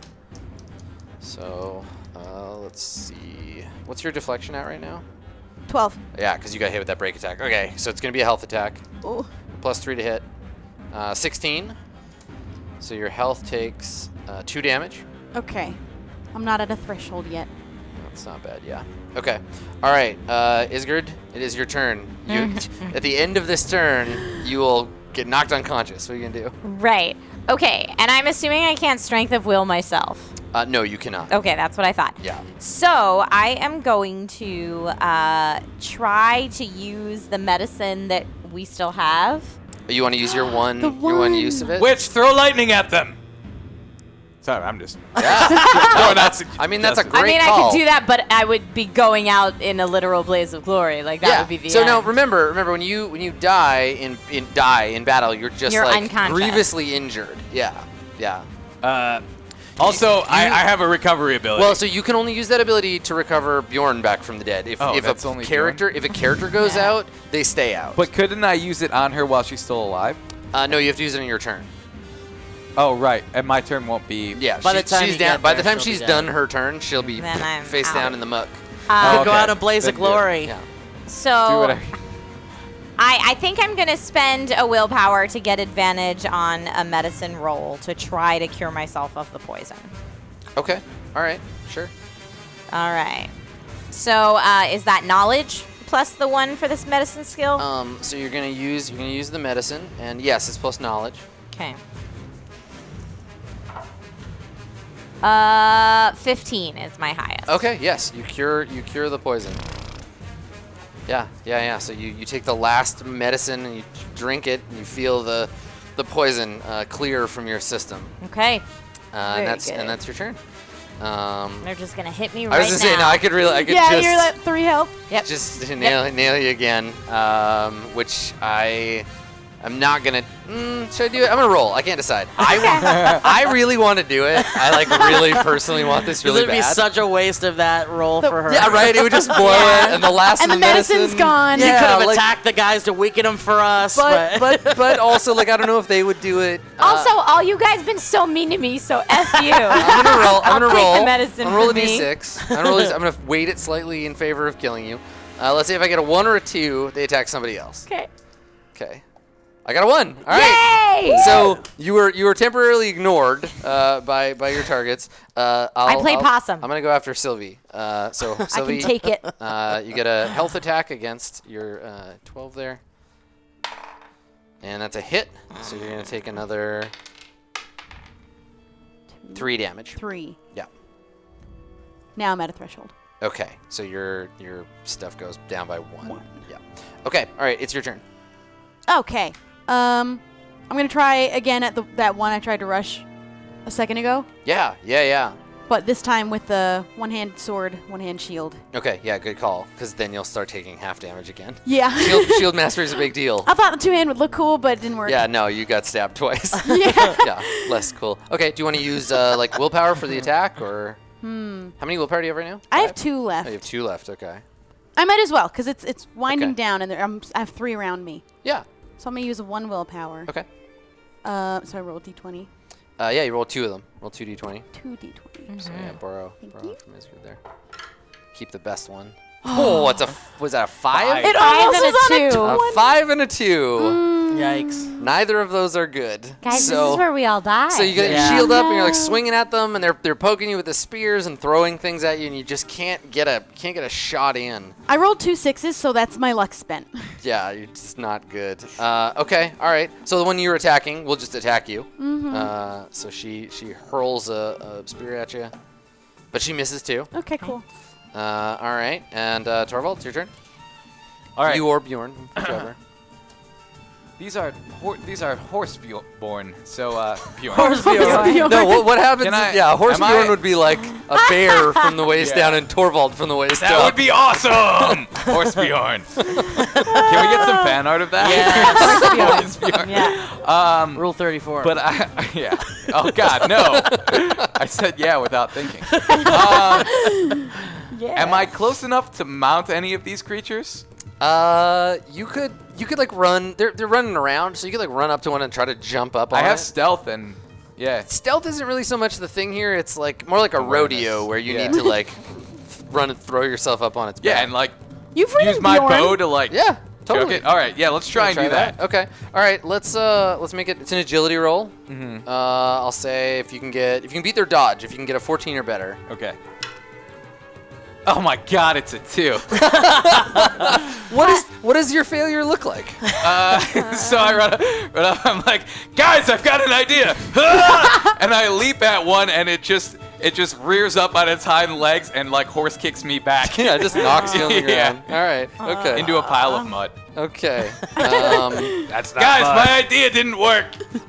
So let's see, what's your deflection at right now? 12. Yeah, because you got hit with that break attack. Okay, so it's gonna be a health attack. Ooh. +3 to hit. 16. So your health takes 2 damage. Okay. I'm not at a threshold yet. That's not bad, yeah. Okay. All right, Isgard, it is your turn. You, at the end of this turn, you will get knocked unconscious. What are you going to do? Right. Okay, and I'm assuming I can't strength of will myself. No, you cannot. Okay, that's what I thought. Yeah. So I am going to try to use the medicine that we still have. You want to use your one use of it? Witch, throw lightning at them. Sorry, I'm just. Yeah. throwing out I mean, that's a suggestions. great I call. could do that, but I would be going out in a literal blaze of glory. Like that would be the So end. now remember when you die in battle, you're just You're like unconscious. grievously injured. Yeah. Also, I have a recovery ability. Well, so you can only use that ability to recover Bjorn back from the dead. If that's a only character goes out, they stay out. but couldn't I use it on her while she's still alive? No, you have to use it on your turn. Oh, right. And my turn won't be. Yeah, By the time she's you down. get By the there, time she'll be she's dead. done her turn, she'll be Then I'm face out. down in the muck. Oh, Go okay. out in a blaze of Then do it. glory. Yeah. Do So whatever. I think I'm going to spend a willpower to get advantage on a medicine roll to try to cure myself of the poison. Okay. All right. Sure. All right. So is that knowledge plus the 1 for this medicine skill? So you're gonna use the medicine, and yes, it's plus knowledge. Okay. 15 is my highest. Okay. Yes, you cure the poison. Yeah. So you take the last medicine and you drink it, and you feel the poison clear from your system. Okay. And Very that's your turn. They're just gonna hit me right I was gonna now. say no. I could Yeah, just you're at 3 health. Yep. just nail you again. Which I'm not gonna. Should I do it? I'm gonna roll. I can't decide. I really want to do it. I like really personally want this really It would be bad. such a waste of that roll for her. Yeah, right. It would just blow it, and the last And of the the medicine's gone. You Yeah, could have like- attacked the guys to weaken them for us, but also like I don't know if they would do it. Also, all you guys been so mean to me, so F you. I'm gonna roll. I'll I'm gonna take roll. the medicine I'm gonna roll for a me. d6. I'm gonna weight it slightly in favor of killing you. Let's see if I get a 1 or a 2. They attack somebody else. Okay. Okay. I got a 1. All right. Yay! So you were temporarily ignored by your targets. I play possum. I'm gonna go after Sylvie. So I Sylvie, can take it. you get a health attack against your 12 there, and that's a hit. So you're gonna take another 3 damage. 3. Yeah. Now I'm at a threshold. Okay. So your stuff goes down by 1. Yeah. Okay. All right. It's your turn. Okay. I'm gonna try again at that one I tried to rush a second ago, Yeah. but this time with the one-hand sword, one-hand shield. Okay. Yeah. Good call. Because then you'll start taking half damage again. Yeah. Shield master is a big deal. I thought the two-hand would look cool, but it didn't work. Yeah, no, you got stabbed twice. Yeah. Yeah, less cool. Okay, do you want to use like willpower for the attack, or how many willpower do you have right now? I have 5? 2 Oh, left. you have 2 left. Okay. I might as well, because it's winding Okay. down, and I have 3 around me. Yeah. So I'm gonna use 1 willpower. Okay. So I roll d20. Yeah, you roll 2 of them. Roll 2d20. 2 d20. So yeah, borrow Thank from you. Isgard there. Keep the best one. Oh, was that a 5? It Five almost and was a on a two. 20. A 5 and a 2. Yikes. Neither of those are good. Guys, so, this is where we all die. So you get your Yeah. shield up and you're like swinging at them, and they're poking you with the spears and throwing things at you, and you just can't get a shot in. I rolled 2 6s, so that's my luck spent. Yeah, you're just not good. Okay, all right. So the one you're attacking will just attack you. So she hurls a spear at you, but she misses too. Okay, cool. All right, and Torvald, it's your turn. All right. You or Bjorn, whichever. These are horse-born, so Bjorn. Horseborn. No, what happens Can I- is, yeah, horse am I- Bjorn would be like a bear from the waist Yeah. down and Torvald from the waist That up. would be awesome! Horse Bjorn. Can we get some fan art of that? Yes. Horse Bjorn. Yeah. Rule 34. But yeah. Oh God, no. I said yeah without thinking. Yeah. Am I close enough to mount any of these creatures? You could like run. They're running around, so you could like run up to one and try to jump up on I have it. stealth and yeah. Stealth isn't really so much the thing here. It's like more like a Awareness. rodeo where you Yeah. need to like run and throw yourself up on its back. Yeah, and like You've ridden use my Bjorn. bow to like yeah, choke totally. it. All right, yeah, let's try and do that. Okay. All right. Let's make it. It's an agility roll. I'll say if you can beat their dodge, if you can get a 14 or better. Okay. Oh my God, it's a 2. What does your failure look like? So I run up. I'm like, guys, I've got an idea. And I leap at one, and it just rears up on its hind legs and like horse kicks me back. Yeah, it just knocks you on the Yeah. ground. All right. Okay. Into a pile of mud. Okay. That's not Guys, fun. my idea didn't work.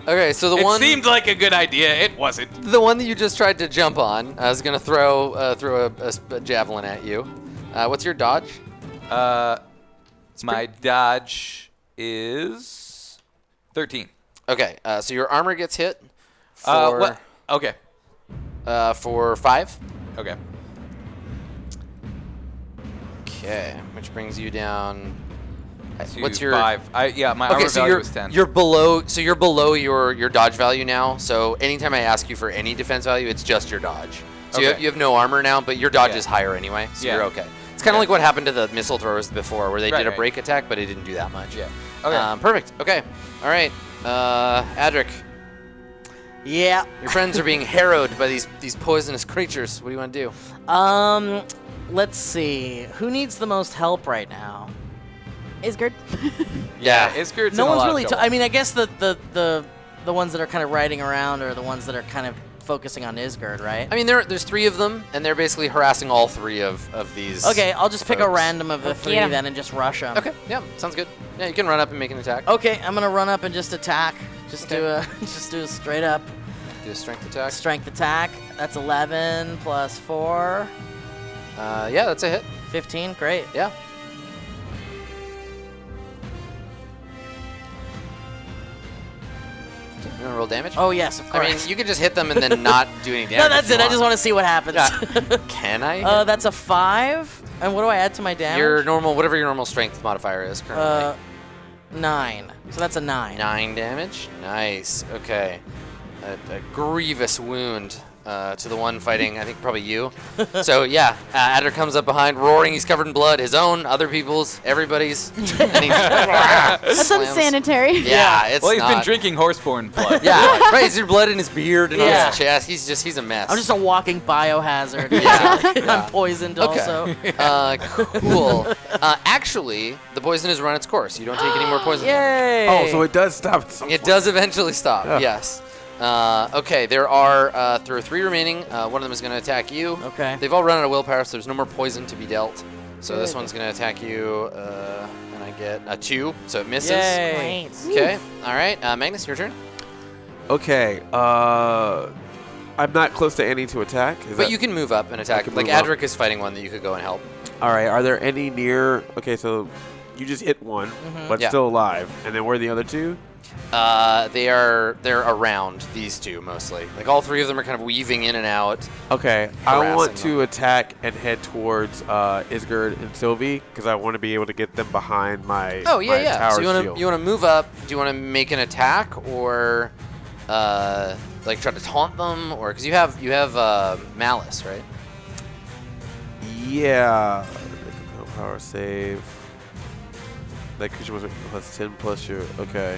Okay. So the It one. seemed like a good idea. It wasn't. The one that you just tried to jump on, I was gonna throw a javelin at you. What's your dodge? My dodge is 13. Okay, so your armor gets hit for What? Okay. for 5. Okay. Okay, which brings you down. To What's your 5? My armor Okay, so value was 10. you're below. So you're below your dodge value now. So anytime I ask you for any defense value, it's just your dodge. So Okay. you have no armor now, but your dodge Yeah. is higher anyway. So Yeah. you're okay. It's kind of Okay. like what happened to the missile throwers before, where they Right, did a right. break attack, but it didn't do that much. Yeah. Okay. Perfect. Okay. All right. Adric, yeah. your friends are being harrowed by these poisonous creatures. What do you want to do? Let's see. Who needs the most help right now? Isgard. Yeah. Isgard's No in a one's lot of really. trouble. I mean, I guess the ones that are kind of riding around are the ones that are kind of focusing on Isgard, right? I mean, there's 3 of them, and they're basically harassing all 3 of these. Okay, I'll just pick a folks. random of the 3 Yeah. then and just rush them. Okay. Yeah. Sounds good. Yeah, you can run up and make an attack. Okay, I'm gonna run up and just attack. Just do a just do a straight up Do a strength attack. strength attack. That's 11 plus 4, Yeah, that's a hit. 15. Great. Yeah. You want to roll damage? Oh yes, of I course. mean, you can just hit them and then not do any damage. no, that's if you it. I just want to see what happens. Yeah. Can I? That's a 5. And what do I add to my damage? Your normal, whatever your normal strength modifier is currently. 9. So that's a 9. 9 damage. Nice. Okay. A grievous wound to the one fighting, I think probably you. So yeah, Adder comes up behind, roaring. He's covered in blood. His own, other people's, everybody's. And he That's slams. unsanitary. Yeah, it's Well, he's been not. drinking horseborn blood. Yeah, right. He's your blood in his beard and on Yeah. his chest. He's a mess. I'm just a walking biohazard. Yeah, I'm poisoned also. Cool. Actually, the poison has run its course. You don't take any more poison. Yay! Oh, so it does stop at some It point. does eventually stop. Yeah. Yes. Okay, there are 3 remaining. One of them is going to attack you. Okay. They've all run out of willpower, so there's no more poison to be dealt. So this Good. one's going to attack you, and I get a 2, so it misses. Yay. Okay. All right, Magnus, your turn. Okay. I'm not close to any to attack. Is But that- you can move up and attack. can Like move up. Adric is fighting one that you could go and help. All right. Are there any near? Okay, so you just hit one, but Yeah. still alive. And then where are the other 2? They're around these 2 mostly. Like all 3 of them are kind of weaving in and out. Okay. I Harassing want to them. attack and head towards Isgard and Sylvie because I want to be able to get them behind my Oh yeah, my yeah. tower So you shield. want to move up? Do you want to make an attack or like try to taunt them, or because you have malice, right? Yeah. Power save. That creature was plus 10 plus your. Okay.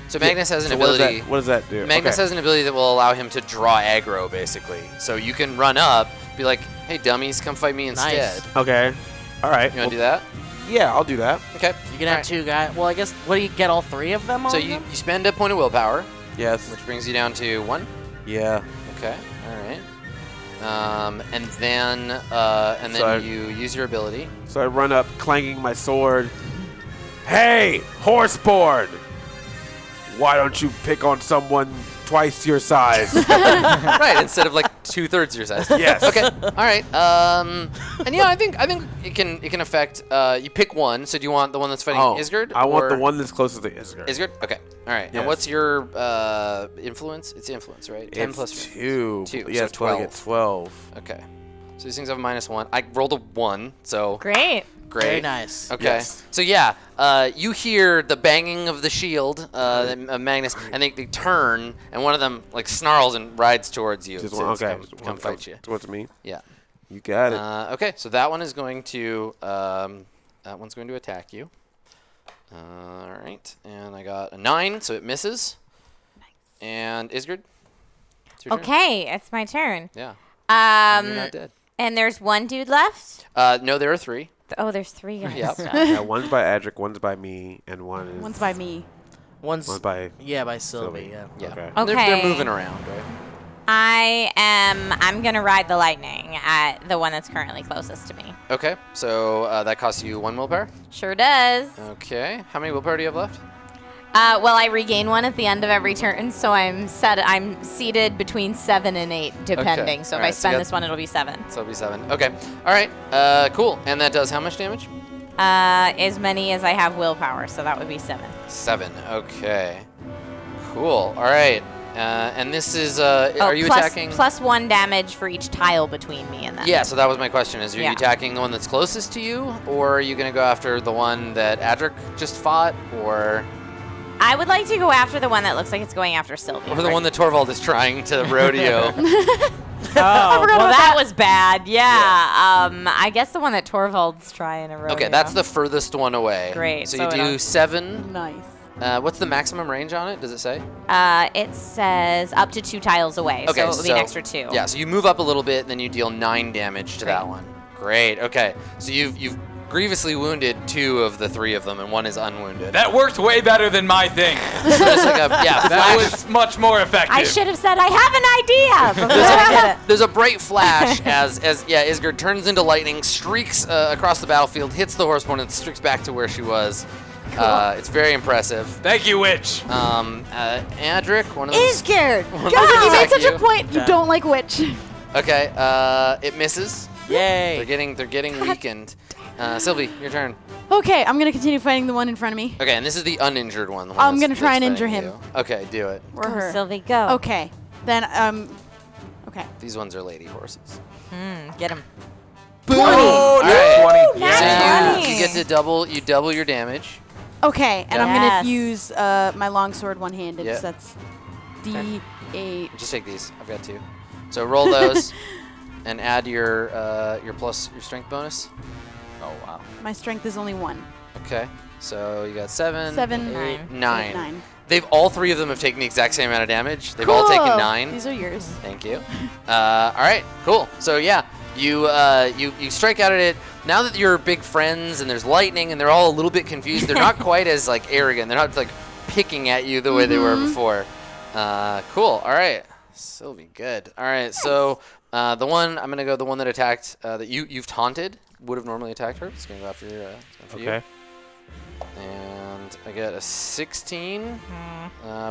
So Magnus has an So what does that- ability. What does that do? Magnus Okay. has an ability that will allow him to draw aggro, basically. So you can run up, be like, "Hey, dummies, come fight me instead." Nice. Okay. All right. You want to do that? Yeah, I'll do that. Okay. You can have 2 guys. Well, I guess. What do you get? All 3 of them? So on you them? spend a point of willpower, Yes. which brings you down to 1. Yeah. Okay. All right. And then So I- you use your ability. So I run up, clanging my sword, Hey, horseborn! Why don't you pick on someone twice your size? Right, instead of like 2/3 your size. Yes. Okay. All right. And yeah, I think it can affect. You pick one. So do you want the one that's fighting Isgard? I want the or one that's closest to Isgard. Isgard. Okay. All right. And Yes. what's your influence? It's influence, right? 10 It's plus 2. Two, Yes, so but I get 12. Okay. So these things have a -1. I rolled a 1, so Great. great. Very nice. Okay. Yes. So yeah, you hear the banging of the shield, Magnus, and they turn, and one of them like snarls and rides towards you. Just to one, okay. come fight you. Towards me. Yeah. You got it. Okay, so that one is going to that one's going to attack you. All right, and I got a 9, so it misses. And Isgard, it's your turn. Okay, it's my turn. Yeah. You're not dead. And there's one dude left. No, there are 3. Oh, there's 3 guys. Yep. Yeah, one's by Adric, one's by me, and One's by me. One's one's by by Sylvie. Yeah. Yeah. Okay. Okay. They're moving around, right? I'm gonna ride the lightning at the one that's currently closest to me. Okay, so that costs you 1 willpower. Sure does. Okay, how many willpower do you have left? Well, I regain 1 at the end of every turn, so I'm seated between 7 and 8, depending. So if Alright, I so spend you got- this one, it'll be 7. So it'll be 7. Okay, all right, cool. And that does how much damage? As many as I have willpower, so that would be 7. 7. Okay, cool. All right, and this is are you attacking? Plus 1 damage for each tile between me and them. Yeah, so that was my question. Are you Yeah. attacking the one that's closest to you, or are you going to go after the one that Adric just fought, or I would like to go after the one that looks like it's going after Sylvia. the one that Torvald is trying to rodeo? Well, that was bad. Yeah. I guess the one that Torvald's trying to rodeo. Okay, that's the furthest one away. Great, So so you do it'll- 7. Nice. What's the maximum range on it? Does it say? It says up to 2 tiles away, Okay, so it would be an extra 2. Yeah, so you move up a little bit, and then you deal 9 damage to that one. Great. Okay, so you've grievously wounded 2 of the 3 of them, and 1 is unwounded. That worked way better than my thing. So it's like a, That flash. was much more effective. I should have said I have an idea before I did it. There's a bright flash as Isgard turns into lightning, streaks across the battlefield, hits the horseborn, and streaks back to where she was. It's very impressive. Thank you, Witch. Adric, one of them. Isgard! One of God, them you made attack such you. a point. You don't like witch. Okay, it misses. Yay. They're getting weakened. Sylvie, your turn. Okay, I'm gonna continue fighting the one in front of me. Okay, and this is the uninjured one. The one I'm that's- gonna try that's and injure fighting him. you. Okay, do it. Or Go, her. Sylvie, go. Okay. Then, okay. These ones are lady horses. Get him. Oh, All right. 20. Nice. So you get to double your damage. Okay, and I'm Yes. gonna use my longsword one-handed. Yeah. So that's D8. Just take these. I've got 2. So roll those and add your strength bonus. Oh wow. My strength is only 1. Okay. So you got 7, 7, 8, 9. 9. 9. They've all 3 of them have taken the exact same amount of damage. They've all taken Cool. 9. These are yours. Thank you. All right, cool. So yeah, you strike out at it. Now that you're big friends and there's lightning and they're all a little bit confused, they're not quite as like arrogant. They're not like picking at you the way they were before. Cool. All right, Sylvie, good. All right, so I'm gonna go the one that attacked that you've taunted would have normally attacked her. It's gonna go after you. Okay. And I get a 16,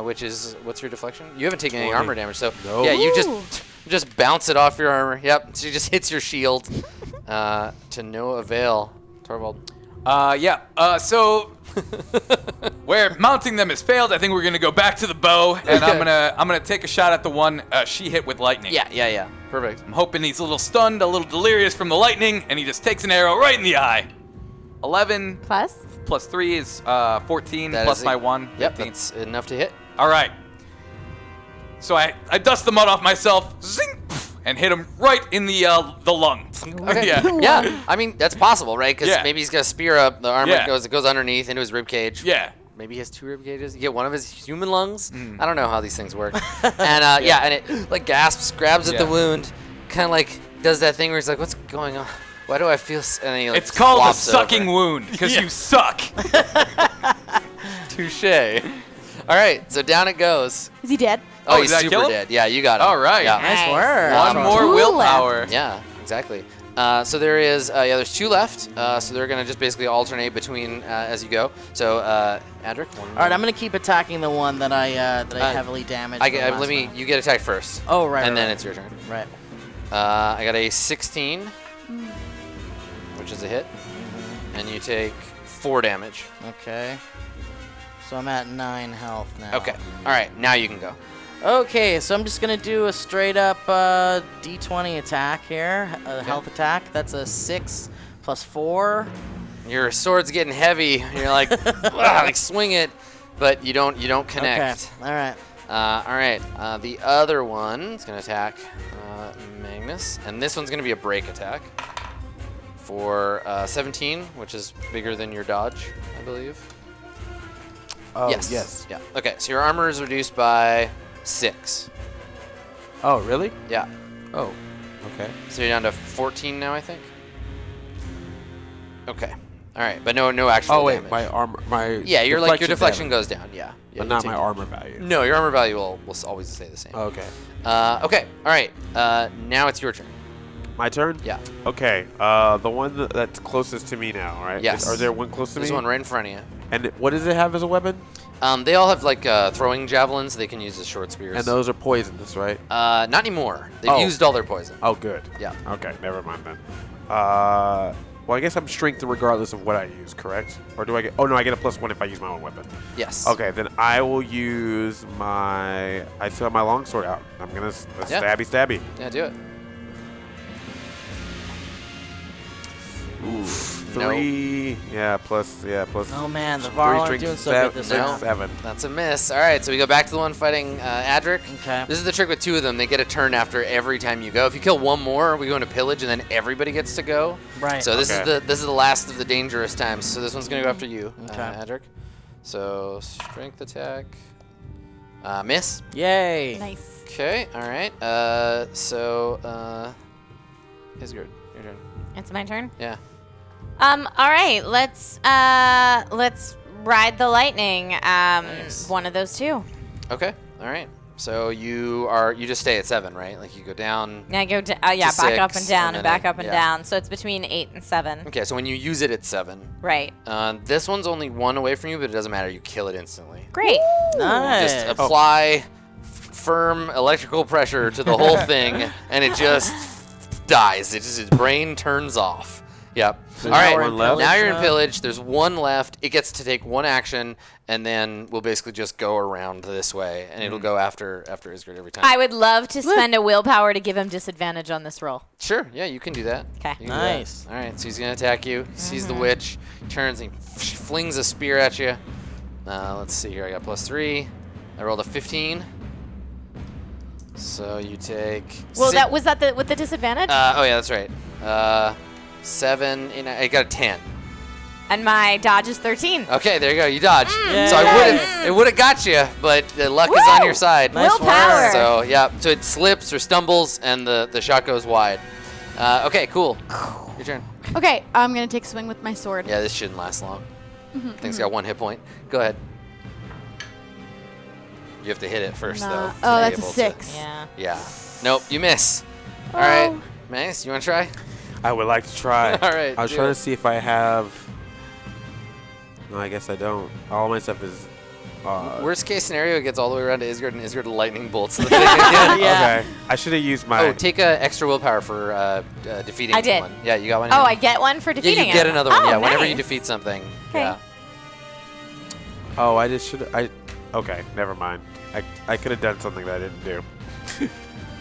which is, what's your deflection? You haven't taken any 20. armor damage, so No. yeah, you Ooh. just bounce it off your armor. Yep, she just hits your shield to no avail. Torvald. So where mounting them has failed, I think we're gonna go back to the bow, and I'm gonna take a shot at the one she hit with lightning. Yeah. Perfect. I'm hoping he's a little stunned, a little delirious from the lightning, and he just takes an arrow right in the eye. 11 Plus? plus 3 is 14 That plus is my a- 1. Yep, 15. that's enough to hit. All right. So I dust the mud off myself, zing, pff, and hit him right in the lung. Okay. Yeah. Yeah, I mean that's possible, right? Because Yeah. maybe he's got a spear up. The armor Yeah. goes underneath into his rib cage. Yeah. Maybe he has 2 rib cages. You get one of his human lungs. Mm. I don't know how these things work. And and it like gasps, grabs at the Yeah. wound, kind of like does that thing where he's like, "What's going on? Why do I feel?" And then he, like, It's called a flops sucking over. wound because you suck. Touche. All right, so down it goes. Is he dead? Oh, Oh, he's did I super kill him? dead. Yeah, you got him. All right. Yeah. Nice work. One more Two willpower. Yeah, exactly. So there is, there's 2 left. So they're going to just basically alternate between as you go. So, Adric, one. All right, I'm gonna keep attacking the one that I heavily damaged. You get attacked first. Oh, right. And then right. it's your turn. Right. I got a 16, which is a hit. And you take 4 damage. Okay. So I'm at 9 health now. Okay. All right, now you can go. Okay, so I'm just gonna do a straight up D20 attack here, health attack. That's a 6 plus 4. Your sword's getting heavy. You're like, swing it, but you don't connect. Okay. All right. All right. The other one's gonna attack Magnus, and this one's gonna be a break attack for 17, which is bigger than your dodge, I believe. Oh, Yes. Yeah. Okay. So your armor is reduced by 6. Oh, really? Yeah. Oh, okay. So you're down to 14 now, I think. Okay. All right, but no actual Oh wait, damage. my armor, my Yeah, your deflection damage, goes down. Yeah. but you not take my it. armor value. No, your armor value will always stay the same. Okay. Okay. All right. Now it's your turn. My turn? Yeah. Okay. The one that's closest to me now, right? Yes. Are there one close to There's me? one right in front of you. And what does it have as a weapon? They all have like throwing javelins they can use as short spears. And those are poisonous, right? Not anymore. They've Oh. used all their poison. Oh, good. Yeah. Okay, never mind then. Well, I guess I'm strengthened regardless of what I use, correct? Or do I get... Oh, no, I get a +1 if I use my own weapon. Yes. Okay, then I will use my... I still have my longsword out. I'm going to Yeah. stabby. Yeah, do it. Ooh, No. 3... Yeah, plus... Oh man, the 3 Varl aren't strength, doing so good this 6, round. 7. That's a miss. All right, so we go back to the one fighting Adric. Okay. This is the trick with 2 of them. They get a turn after every time you go. If you kill one more, we go into pillage, and then everybody gets to go. Right. So this Okay. is the last of the dangerous times. So this one's gonna go after you, Okay. Adric. So strength attack, miss. Yay. Nice. Okay. All right. Isgard, your turn. It's my turn. Yeah. All right. Let's ride the lightning. Nice. One of those 2. Okay. All right. So you just stay at 7, right? Like you go down. Now go back up 6, and down and and then back up and yeah. down. So it's between 8 and 7. Okay. So when you use it at 7, Right. this one's only 1 away from you, but it doesn't matter. You kill it instantly. Great. Nice. Just apply firm electrical pressure to the whole thing, and it just dies. Its brain turns off. Yep. So All right. now we're in pillage Now you're in now? pillage. There's 1 left. It gets to take 1 action, and then we'll basically just go around this way, and it'll go after Isgard every time. I would love to spend a willpower to give him disadvantage on this roll. Sure. Yeah, you can do that. 'Kay. You can do that. Nice. All right. So he's gonna attack you. He sees the witch. He turns and he flings a spear at you. Let's see here. I got +3. I rolled a 15. So you take. Well, six- was that with the disadvantage? oh yeah, that's right. 7. And I got a 10. And my dodge is 13. Okay, there you go. You dodged. Yay. So it would have got you, but the luck is on Woo! your side. Nice Willpower. work. So yeah, so it slips or stumbles, and the shot goes wide. Okay, cool. Your turn. Okay, I'm gonna take a swing with my sword. Yeah, this shouldn't last long. Thing's got 1 hit point. Go ahead. You have to hit it first, Nah. though. to Oh, be that's a able to- 6. Yeah. Yeah. Nope, you miss. All right, Mace, you want to try? I would like to try. All right. I was do trying it. to see if I have... No, I guess I don't. All my stuff is... Worst case scenario, it gets all the way around to Isgard, and Isgard lightning bolts the thing again. Yeah. Okay. I should have used my... Oh, take a extra willpower for defeating I did. one. Yeah, you got one. Oh, in? I get one for defeating Yeah, you get him. another one. Oh, Yeah, whenever you nice. defeat something. Okay. Yeah. Oh, I just should... Okay, never mind. I could have done something that I didn't do.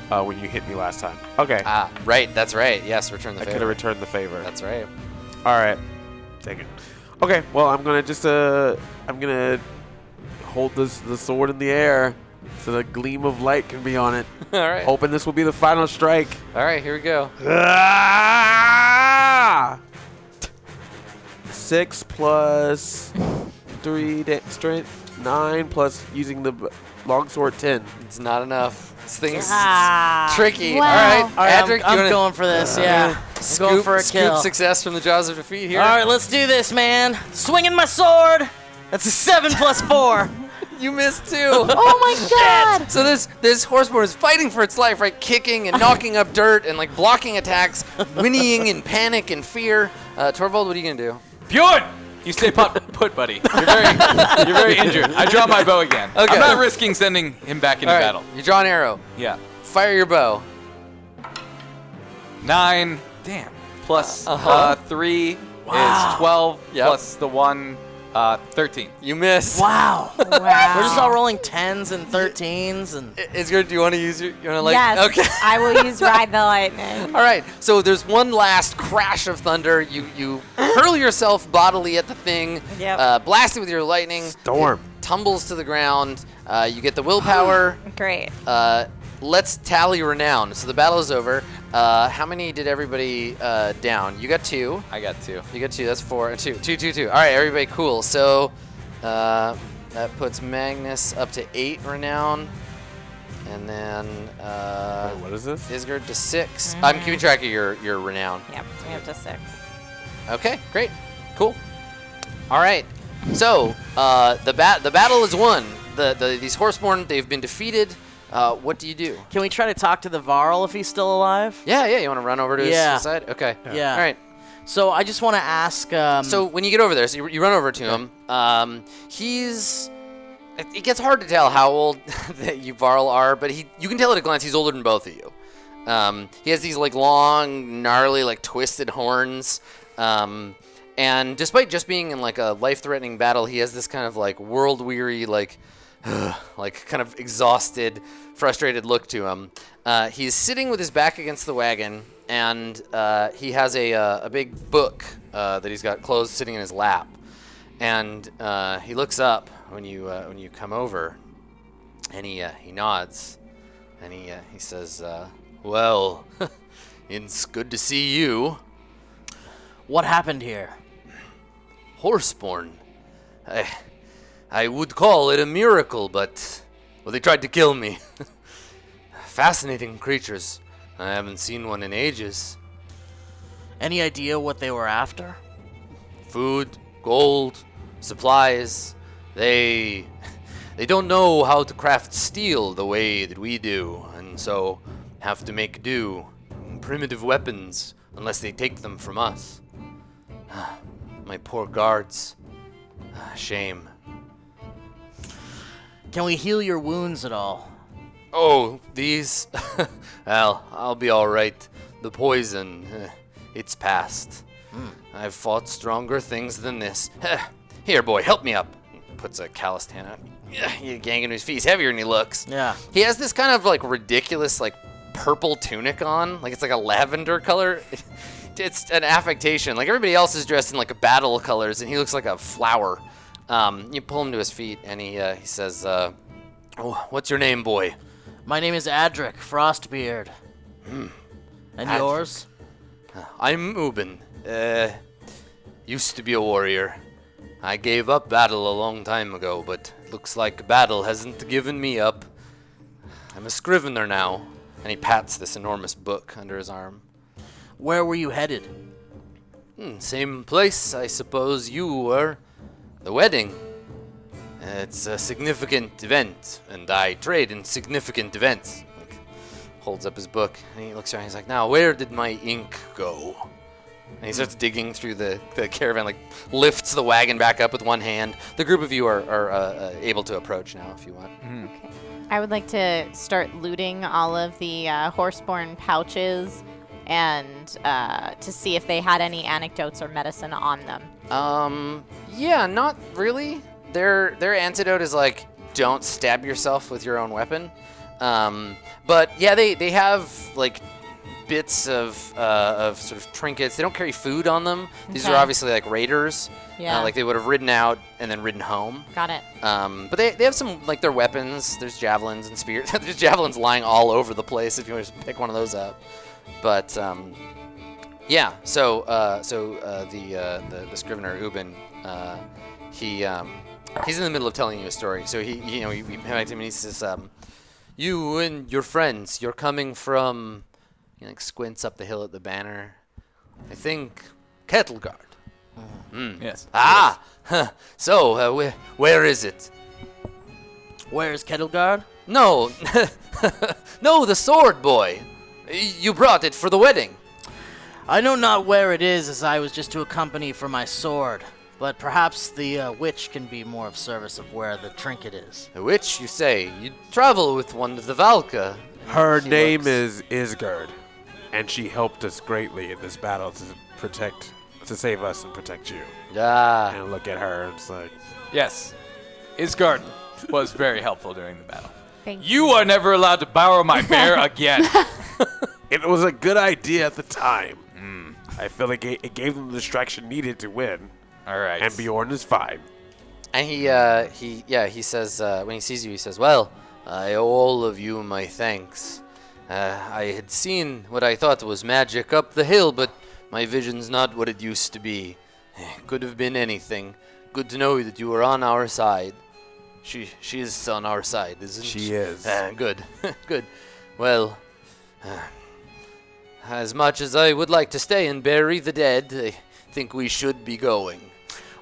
When you hit me last time. Okay. Ah, right. That's right. Yes, return the I favor. could have returned the favor. That's right. All right. Dang it. Okay, well, I'm going to just... I'm going to hold the sword in the air so the gleam of light can be on it. All right. Hoping this will be the final strike. All right, here we go. Ah! 6 plus 3 strength, 9 plus using the longsword, 10. It's not enough. This thing's Ah. tricky. Wow. All right, All right, Adric, I'm you wanna going for this. Yeah. I'm going for a kill. Scoop success from the jaws of defeat here. All right, let's do this, man. Swinging my sword. That's a 7 plus 4. You missed too. Oh my god! So this horseborn is fighting for its life, right? Kicking and knocking up dirt and like blocking attacks, whinnying in panic and fear. Torvald, what are you gonna do? Bjorn! You stay put, buddy. You're very injured. I draw my bow again. Okay. I'm not risking sending him back into All right, battle. you draw an arrow. Yeah. Fire your bow. 9. Damn. Plus 3 is 12. Yep. Plus the 1, 13. You miss. Wow. Wow. We're just all rolling 10s and 13s and. Is good. Do you want to use your? You want to like? Yes. Okay. I will use Ride the Lightning. All right. So there's one last crash of thunder. You hurl yourself bodily at the thing. Yep. Blast it with your lightning. Storm. It tumbles to the ground. You get the willpower. Great. Let's tally renown. So the battle is over. How many did everybody down? You got 2. I got 2. You got 2. That's 4 and 2. 2, 2, 2. All right, everybody, cool. So that puts Magnus up to 8 renown, and then Wait, what is this? Isgard to 6. I'm keeping track of your renown. Yep. So we have to 6. Okay, great, cool. All right. So the battle is won. These horseborn, they've been defeated. What do you do? Can we try to talk to the Varl if he's still alive? Yeah. You want to run over to his side? Okay. Yeah. All right. So I just want to ask. So when you get over there, so you run over to him. It gets hard to tell how old that you Varl are, but you can tell at a glance he's older than both of you. He has these like long, gnarly, like twisted horns. And despite just being in like a life-threatening battle, he has this kind of like world-weary, like kind of exhausted, frustrated look to him. He's sitting with his back against the wagon, and he has a big book that he's got closed sitting in his lap. And he looks up when you come over, and he nods, and he says, "Well, it's good to see you." What happened here? Horseborn. I would call it a miracle, but well, they tried to kill me. Fascinating creatures. I haven't seen one in ages. Any idea what they were after? Food, gold, supplies. They don't know how to craft steel the way that we do, and so have to make do. Primitive weapons, unless they take them from us. My poor guards. Shame. Can we heal your wounds at all? Oh, these? Well, I'll be all right. The poison, it's past. I've fought stronger things than this. Here, boy, help me up. He puts a calloused hand out. He's ganging his feet. He's heavier than he looks. Yeah. He has this kind of like ridiculous like purple tunic on. Like it's like a lavender color. It's an affectation. Like everybody else is dressed in like battle colors, and he looks like a flower. You pull him to his feet, and he says, "Oh, what's your name, boy?" My name is Adric Frostbeard. And Adric. yours? I'm Ubin. Used to be a warrior. I gave up battle a long time ago, but looks like battle hasn't given me up. I'm a scrivener now. And he pats this enormous book under his arm. Where were you headed? Same place, I suppose you were. The wedding. It's a significant event, and I trade in significant events. Like, holds up his book, and he looks around. He's like, "Now, where did my ink go?" And he starts digging through the caravan, like lifts the wagon back up with one hand. The group of you are able to approach now if you want. Okay. I would like to start looting all of the horseborn pouches and to see if they had any anecdotes or medicine on them. Yeah, not really. Their antidote is like, don't stab yourself with your own weapon. But yeah, they have like bits of sort of trinkets. They don't carry food on them. These are Okay. obviously like raiders. Yeah. Like they would have ridden out and then ridden home. Got it. But they have some like their weapons. There's javelins and spears. There's javelins lying all over the place if you want to just pick one of those up. But yeah. So the scrivener Ubin, he's in the middle of telling you a story. So he connects him and he says, "You and your friends, you're coming from." He like squints up the hill at the banner. I think Kettleguard. Yes. Ah, so where is it? Where's Kettleguard? No, no, the sword boy. You brought it for the wedding. I know not where it is, as I was just to accompany for my sword. But perhaps the witch can be more of service of where the trinket is. The witch, you say? You travel with one of the Valka. Her She name looks- is Isgard, and she helped us greatly in this battle to save us and protect you. Ah, And look at her, and it's like, Yes, Isgard was very helpful during the battle. Thank You are never allowed to borrow my bear again. it was a good idea at the time. I feel like it gave them the distraction needed to win, All right. and Bjorn is fine. and he says, when he sees you, he says, well, I owe all of you my thanks. I had seen what I thought was magic up the hill, but my vision's not what it used to be. Could have been anything. Good to know that you were on our side. She is on our side, isn't she? She is. Good, good. Well, as much as I would like to stay and bury the dead, I think we should be going.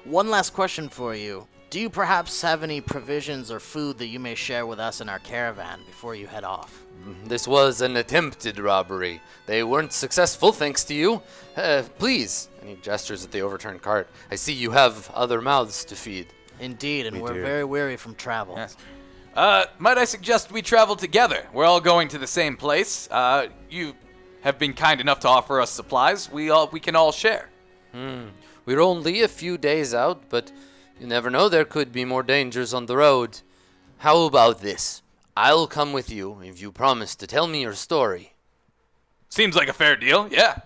One last question for you. Do you perhaps have any provisions or food that you may share with us in our caravan before you head off? This was an attempted robbery. They weren't successful, thanks to you. Please. And he gestures at the overturned cart. I see you have other mouths to feed. Indeed, and We we're do. very weary from travel. Yes. Might I suggest we travel together? We're all going to the same place. You have been kind enough to offer us supplies. We can all share. We're only a few days out, but you never know. There could be more dangers on the road. How about this? I'll come with you if you promise to tell me your story. Seems like a fair deal. Yeah.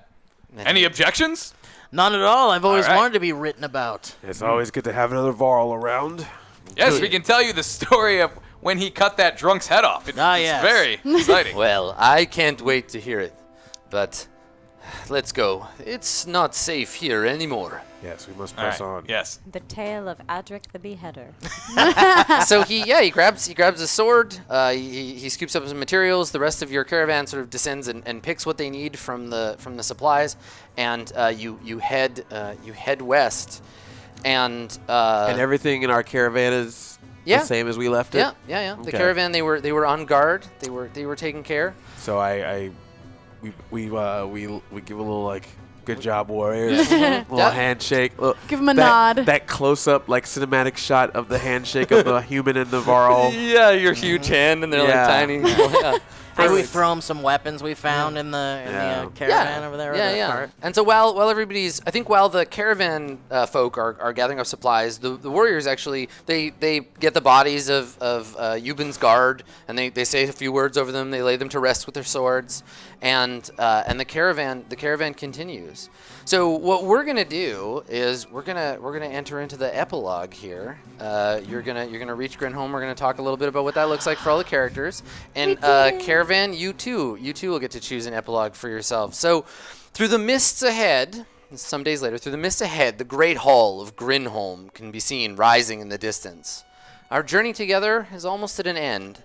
Any objections? None at all. I've always All right. wanted to be written about. It's always good to have another Varl around. Yes, we can tell you the story of when he cut that drunk's head off. It's yes. very exciting. Well, I can't wait to hear it. But let's go. It's not safe here anymore. Yes, we must All press right. on. Yes. The tale of Adric the Beheader. So he grabs a sword. He scoops up some materials. The rest of your caravan sort of descends and picks what they need from the supplies, and you head west. And everything in our caravan is Yeah. the same as we left it. yeah. The Okay. caravan they were on guard. They were taking care. So we give a little like good job, warriors. Little Yeah. handshake. Give him a that, nod. That close up like cinematic shot of the handshake of the human and the Varl. Yeah, your huge hand, and they're Yeah. like tiny. Yeah. Maybe we throw him some weapons we found in the caravan over there. or the cart. And so while the caravan folk are gathering up supplies, the warriors actually they get the bodies of Euban's guard, and they say a few words over them. They lay them to rest with their swords, and the caravan continues. So what we're gonna do is we're gonna enter into the epilogue here. You're gonna reach Grinn home. We're gonna talk a little bit about what that looks like for all the characters. And caravan, you too will get to choose an epilogue for yourself. So through the mists ahead, some days later, through the mists ahead, the great hall of Grinnholm can be seen rising in the distance. Our journey together is almost at an end.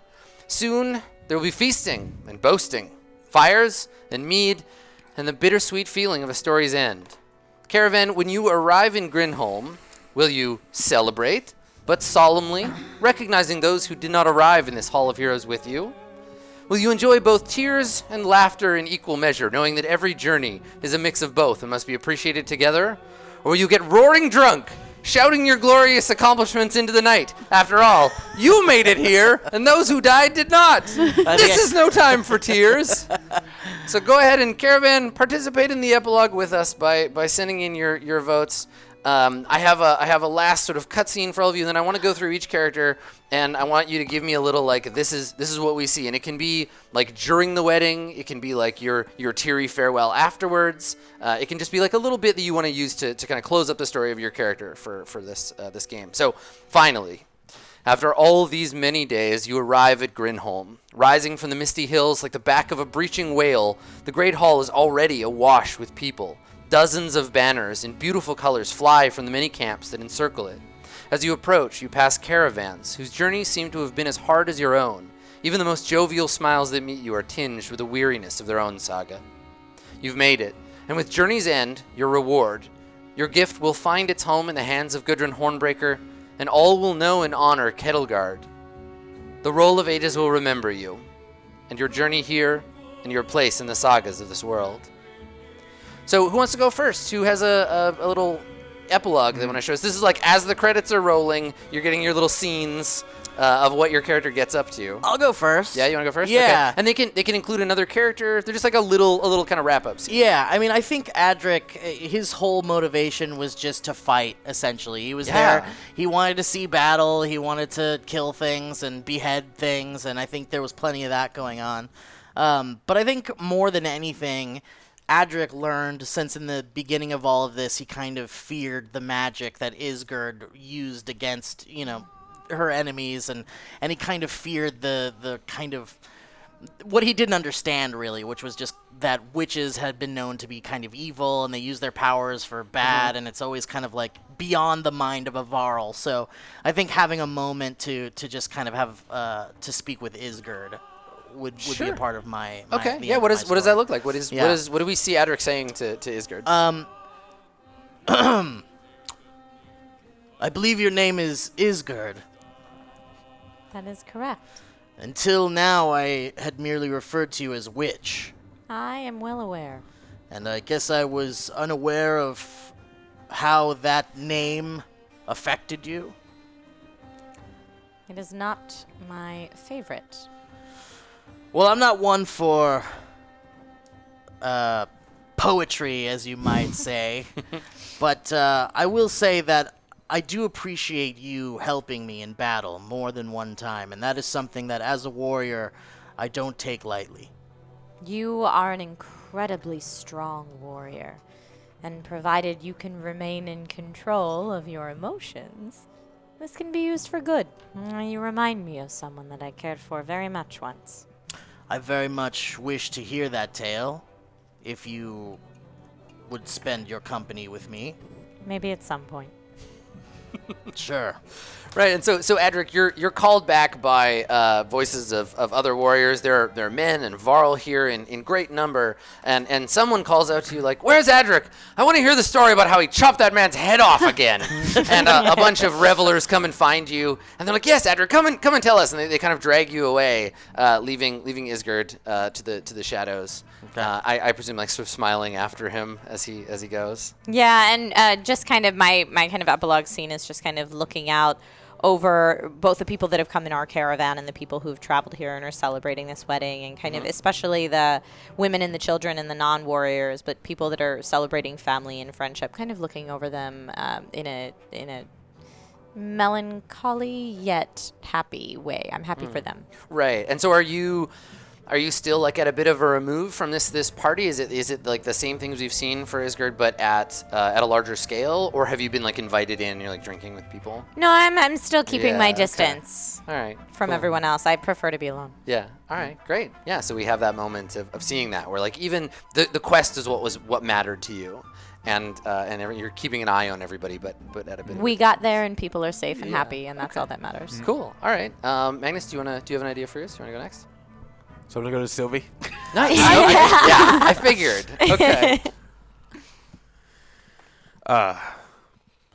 Soon there will be feasting and boasting, fires and mead, and the bittersweet feeling of a story's end. Caravan, when you arrive in Grinnholm, will you celebrate, but solemnly, recognizing those who did not arrive in this Hall of Heroes with you? Will you enjoy both tears and laughter in equal measure, knowing that every journey is a mix of both and must be appreciated together? Or will you get roaring drunk, shouting your glorious accomplishments into the night? After all, you made it here, and those who died did not. This is no time for tears. So go ahead and caravan, participate in the epilogue with us by sending in your votes. I have a last sort of cutscene for all of you, and then I want to go through each character, and I want you to give me a little like this is what we see, and it can be like during the wedding, it can be like your teary farewell afterwards, it can just be like a little bit that you want to use to kind of close up the story of your character for this game. So finally, after all these many days, you arrive at Grinnholm. Rising from the misty hills like the back of a breaching whale, the great hall is already awash with people. Dozens of banners in beautiful colors fly from the many camps that encircle it. As you approach, you pass caravans whose journeys seem to have been as hard as your own. Even the most jovial smiles that meet you are tinged with the weariness of their own saga. You've made it, and with journey's end, your reward. Your gift will find its home in the hands of Gudrun Hornbreaker, and all will know and honor Kettleguard. The roll of ages will remember you, and your journey here, and your place in the sagas of this world. So who wants to go first? Who has a little epilogue they want to show us? This is like as the credits are rolling, you're getting your little scenes of what your character gets up to. I'll go first. Yeah, you want to go first? Yeah. Okay. And they can include another character. They're just like a little kind of wrap up scene. Yeah, I mean, I think Adric, his whole motivation was just to fight, essentially. He was there. He wanted to see battle. He wanted to kill things and behead things, and I think there was plenty of that going on. But I think more than anything, Adric learned, since in the beginning of all of this, he kind of feared the magic that Isgard used against, her enemies, and he kind of feared the kind of what he didn't understand, really, which was just that witches had been known to be kind of evil, and they use their powers for bad, and it's always kind of like beyond the mind of a Varl. So I think having a moment to just kind of have to speak with Isgard would be a part of my okay. the Yeah. end What of my does that story. look like? What do we see Adric saying to Isgard? I believe your name is Isgard. That is correct. Until now, I had merely referred to you as witch, I am well aware. and I guess I was unaware of how that name affected you. It is not my favorite. Well, I'm not one for poetry, as you might say, but I will say that I do appreciate you helping me in battle more than one time, and that is something that, as a warrior, I don't take lightly. You are an incredibly strong warrior, and provided you can remain in control of your emotions, this can be used for good. You remind me of someone that I cared for very much once. I very much wish to hear that tale, if you would spend your company with me. Maybe at some point. Sure. Right, and so Adric, you're called back by voices of other warriors. There are men and Varl here in great number, and someone calls out to you like, "Where's Adric? I want to hear the story about how he chopped that man's head off again." And a bunch of revelers come and find you, and they're like, "Yes, Adric, come and tell us." And they kind of drag you away, leaving Isgard to the shadows. Okay. I presume like sort of smiling after him as he goes. Yeah, and just kind of my kind of epilogue scene is just kind of looking out over both the people that have come in our caravan and the people who've traveled here and are celebrating this wedding, and kind of especially the women and the children and the non-warriors, but people that are celebrating family and friendship, kind of looking over them in a melancholy yet happy way. I'm happy for them. Right. And so are you still like at a bit of a remove from this party? Is it like the same things we've seen for Isgard but at a larger scale, or have you been like invited in and you're like drinking with people? No, I'm still keeping my Yeah, okay. distance All right. from cool. everyone else. I prefer to be alone. Yeah. All right. Great. Yeah. So we have that moment of seeing that where like even the quest is what mattered to you, and you're keeping an eye on everybody, but at a bit. We got there and people are safe and happy, and that's all that matters. Cool. All right. Magnus, do you have an idea for us? Do you want to go next? So I'm gonna go to Sylvie. Nice. Yeah, I figured. Okay.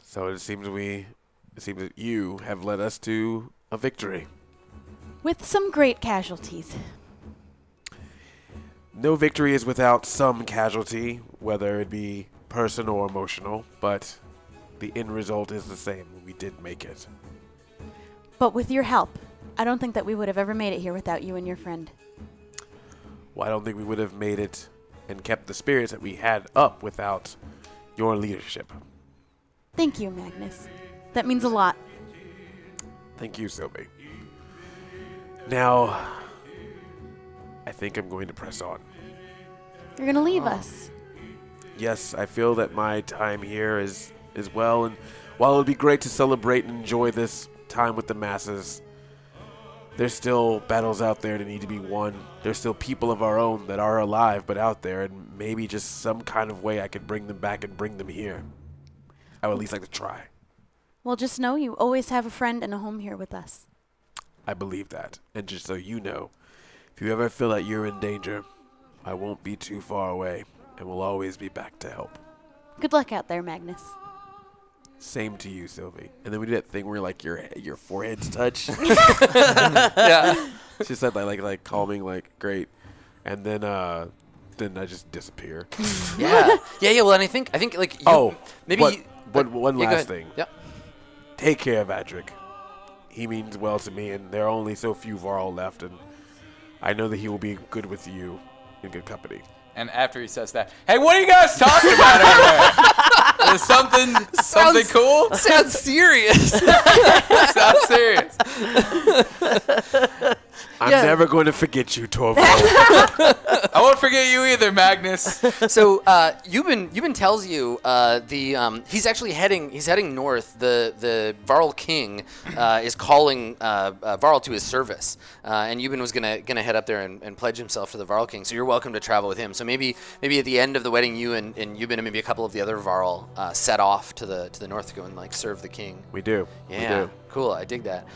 So it seems that you have led us to a victory. With some great casualties. No victory is without some casualty, whether it be personal or emotional, but the end result is the same. We did make it. But with your help, I don't think that we would have ever made it here without you and your friend. Well, I don't think we would have made it and kept the spirits that we had up without your leadership. Thank you, Magnus. That means a lot. Thank you, Sylvie. Now, I think I'm going to press on. You're going to leave us. Yes, I feel that my time here is well, and while it would be great to celebrate and enjoy this time with the masses, there's still battles out there that need to be won. There's still people of our own that are alive but out there, and maybe just some kind of way I could bring them back and bring them here. I would at least like to try. Well, just know you always have a friend and a home here with us. I believe that. And just so you know, if you ever feel that you're in danger, I won't be too far away, and will always be back to help. Good luck out there, Magnus. Same to you, Sylvie. And then we do that thing where like your foreheads touch. Yeah. She said like calming, like great, and then I just disappear. Yeah. Well, and I think like you, maybe. But one yeah, go last ahead. thing. Yep. Take care of Adric. He means well to me, and there are only so few Varl left, and I know that he will be good with you in good company. And after he says that, hey, what are you guys talking about over there? Is something cool? Sounds serious. Sounds serious. I'm never going to forget you, Torvald. I won't forget you either, Magnus. So Euban tells you he's actually heading north. The Varl King is calling Varl to his service, and Euban was gonna head up there and pledge himself to the Varl King. So you're welcome to travel with him. So maybe at the end of the wedding, you and Euban and maybe a couple of the other Varl set off to the north to go and like serve the king. We do. Yeah, We do. cool. I dig that.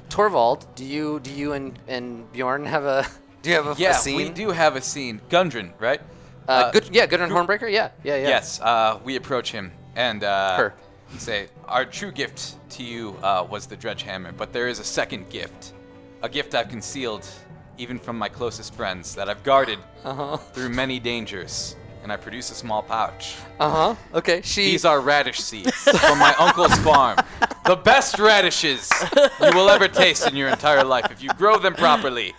Torvald, do you and Bjorn have a a scene? we do have a scene. Gundren, right? Gudrun Hornbreaker. Yeah. Yes, we approach him and Her. say, our true gift to you was the dredge hammer, but there is a second gift. A gift I've concealed even from my closest friends that I've guarded through many dangers. And I produce a small pouch. Okay. These are radish seeds from my uncle's farm. The best radishes you will ever taste in your entire life. If you grow them properly,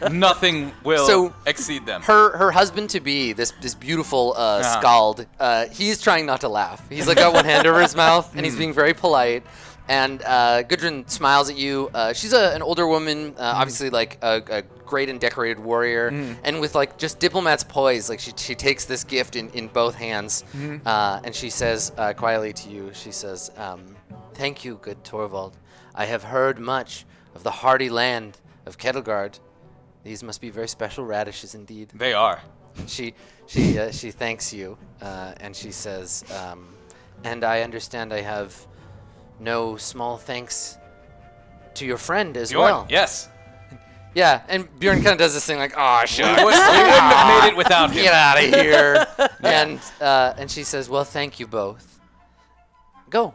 nothing will exceed them. Her husband to be, this beautiful Skald, he's trying not to laugh. He's like got one hand over his mouth and he's being very polite. And Gudrun smiles at you. She's an older woman, obviously like a great and decorated warrior, and with like just diplomat's poise. Like she takes this gift in both hands, and she says quietly to you, she says, "Thank you, good Torvald. I have heard much of the hardy land of Kettlegard. These must be very special radishes indeed." They are. She thanks you, and she says, "And I understand I have no small thanks to your friend as Bjorn, well." yes. Yeah, and Bjorn kind of does this thing like, "Oh, shit, We wouldn't have made it without him. get out of here." And she says, "Well, thank you both. Go,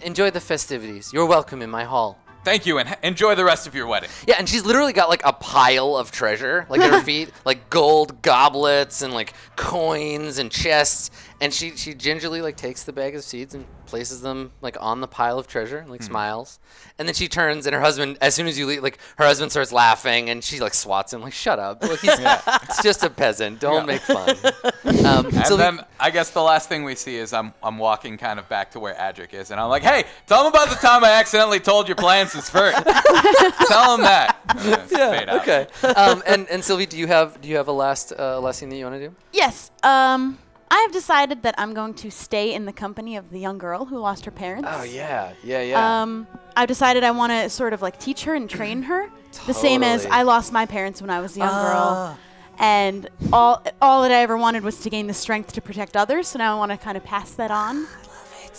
enjoy the festivities. You're welcome in my hall." Thank you, and enjoy the rest of your wedding. Yeah, and she's literally got like a pile of treasure, like at her feet, like gold goblets and like coins and chests. And she gingerly like takes the bag of seeds and places them like on the pile of treasure and like smiles. And then she turns and her husband, as soon as you leave, like her husband starts laughing and she like swats him like, "Shut up! Like it's just a peasant. Don't make fun." And So then I guess the last thing we see is I'm walking kind of back to where Adric is, and I'm like, "Hey, tell him about the time I accidentally told your plans is first. Tell him that." Fade out. okay. And Sylvie, do you have a last scene that you want to do? Yes. I have decided that I'm going to stay in the company of the young girl who lost her parents. Oh yeah. I've decided I want to sort of like teach her and train her, the same as Totally. I lost my parents when I was a young girl, and all that I ever wanted was to gain the strength to protect others. So now I want to kind of pass that on.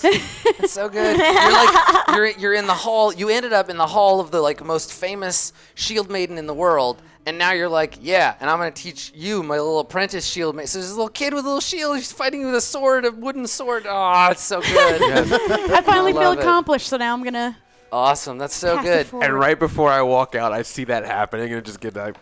It's so good. You're like you're in the hall. You ended up in the hall of the like most famous shield maiden in the world, and now you're like, yeah, and I'm gonna teach you, my little apprentice shield maiden. So there's this little kid with a little shield. He's fighting you with a sword, a wooden sword. Oh, it's so good. I finally feel love it. accomplished, so now I'm gonna Awesome. That's so pass good. it forward. And right before I walk out, I see that happening and just get that.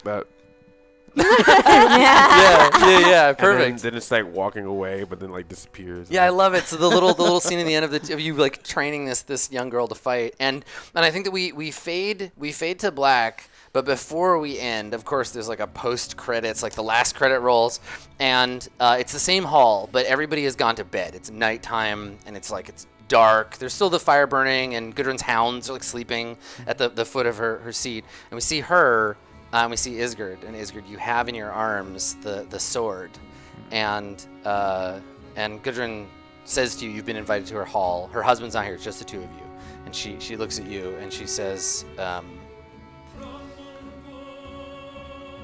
Yeah. And Perfect. then it's like walking away, but then like disappears. Yeah, I love it. So the little scene in the end of you like training this young girl to fight, and I think that we fade to black. But before we end, of course, there's like a post credits, like the last credit rolls, and it's the same hall, but everybody has gone to bed. It's nighttime, and it's dark. There's still the fire burning, and Gudrun's hounds are like sleeping at the foot of her seat, and we see her. We see Isgard, and Isgard, you have in your arms the sword, and Gudrun says to you, you've been invited to her hall. Her husband's not here; it's just the two of you. And she looks at you and she says,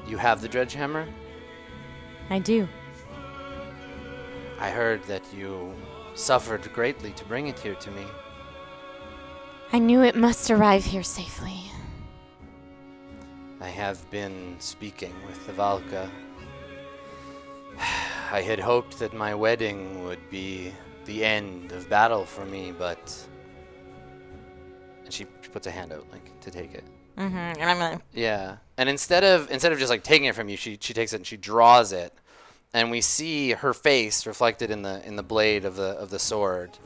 "You have the dredge hammer? I do. I heard that you suffered greatly to bring it here to me." I knew it must arrive here safely. "I have been speaking with the Valka. I had hoped that my wedding would be the end of battle for me, but... And she puts a hand out, like, to take it. Mm-hmm. And I'm like, Yeah. And instead of just, like, taking it from you, she takes it and she draws it. And we see her face reflected in the blade of the sword.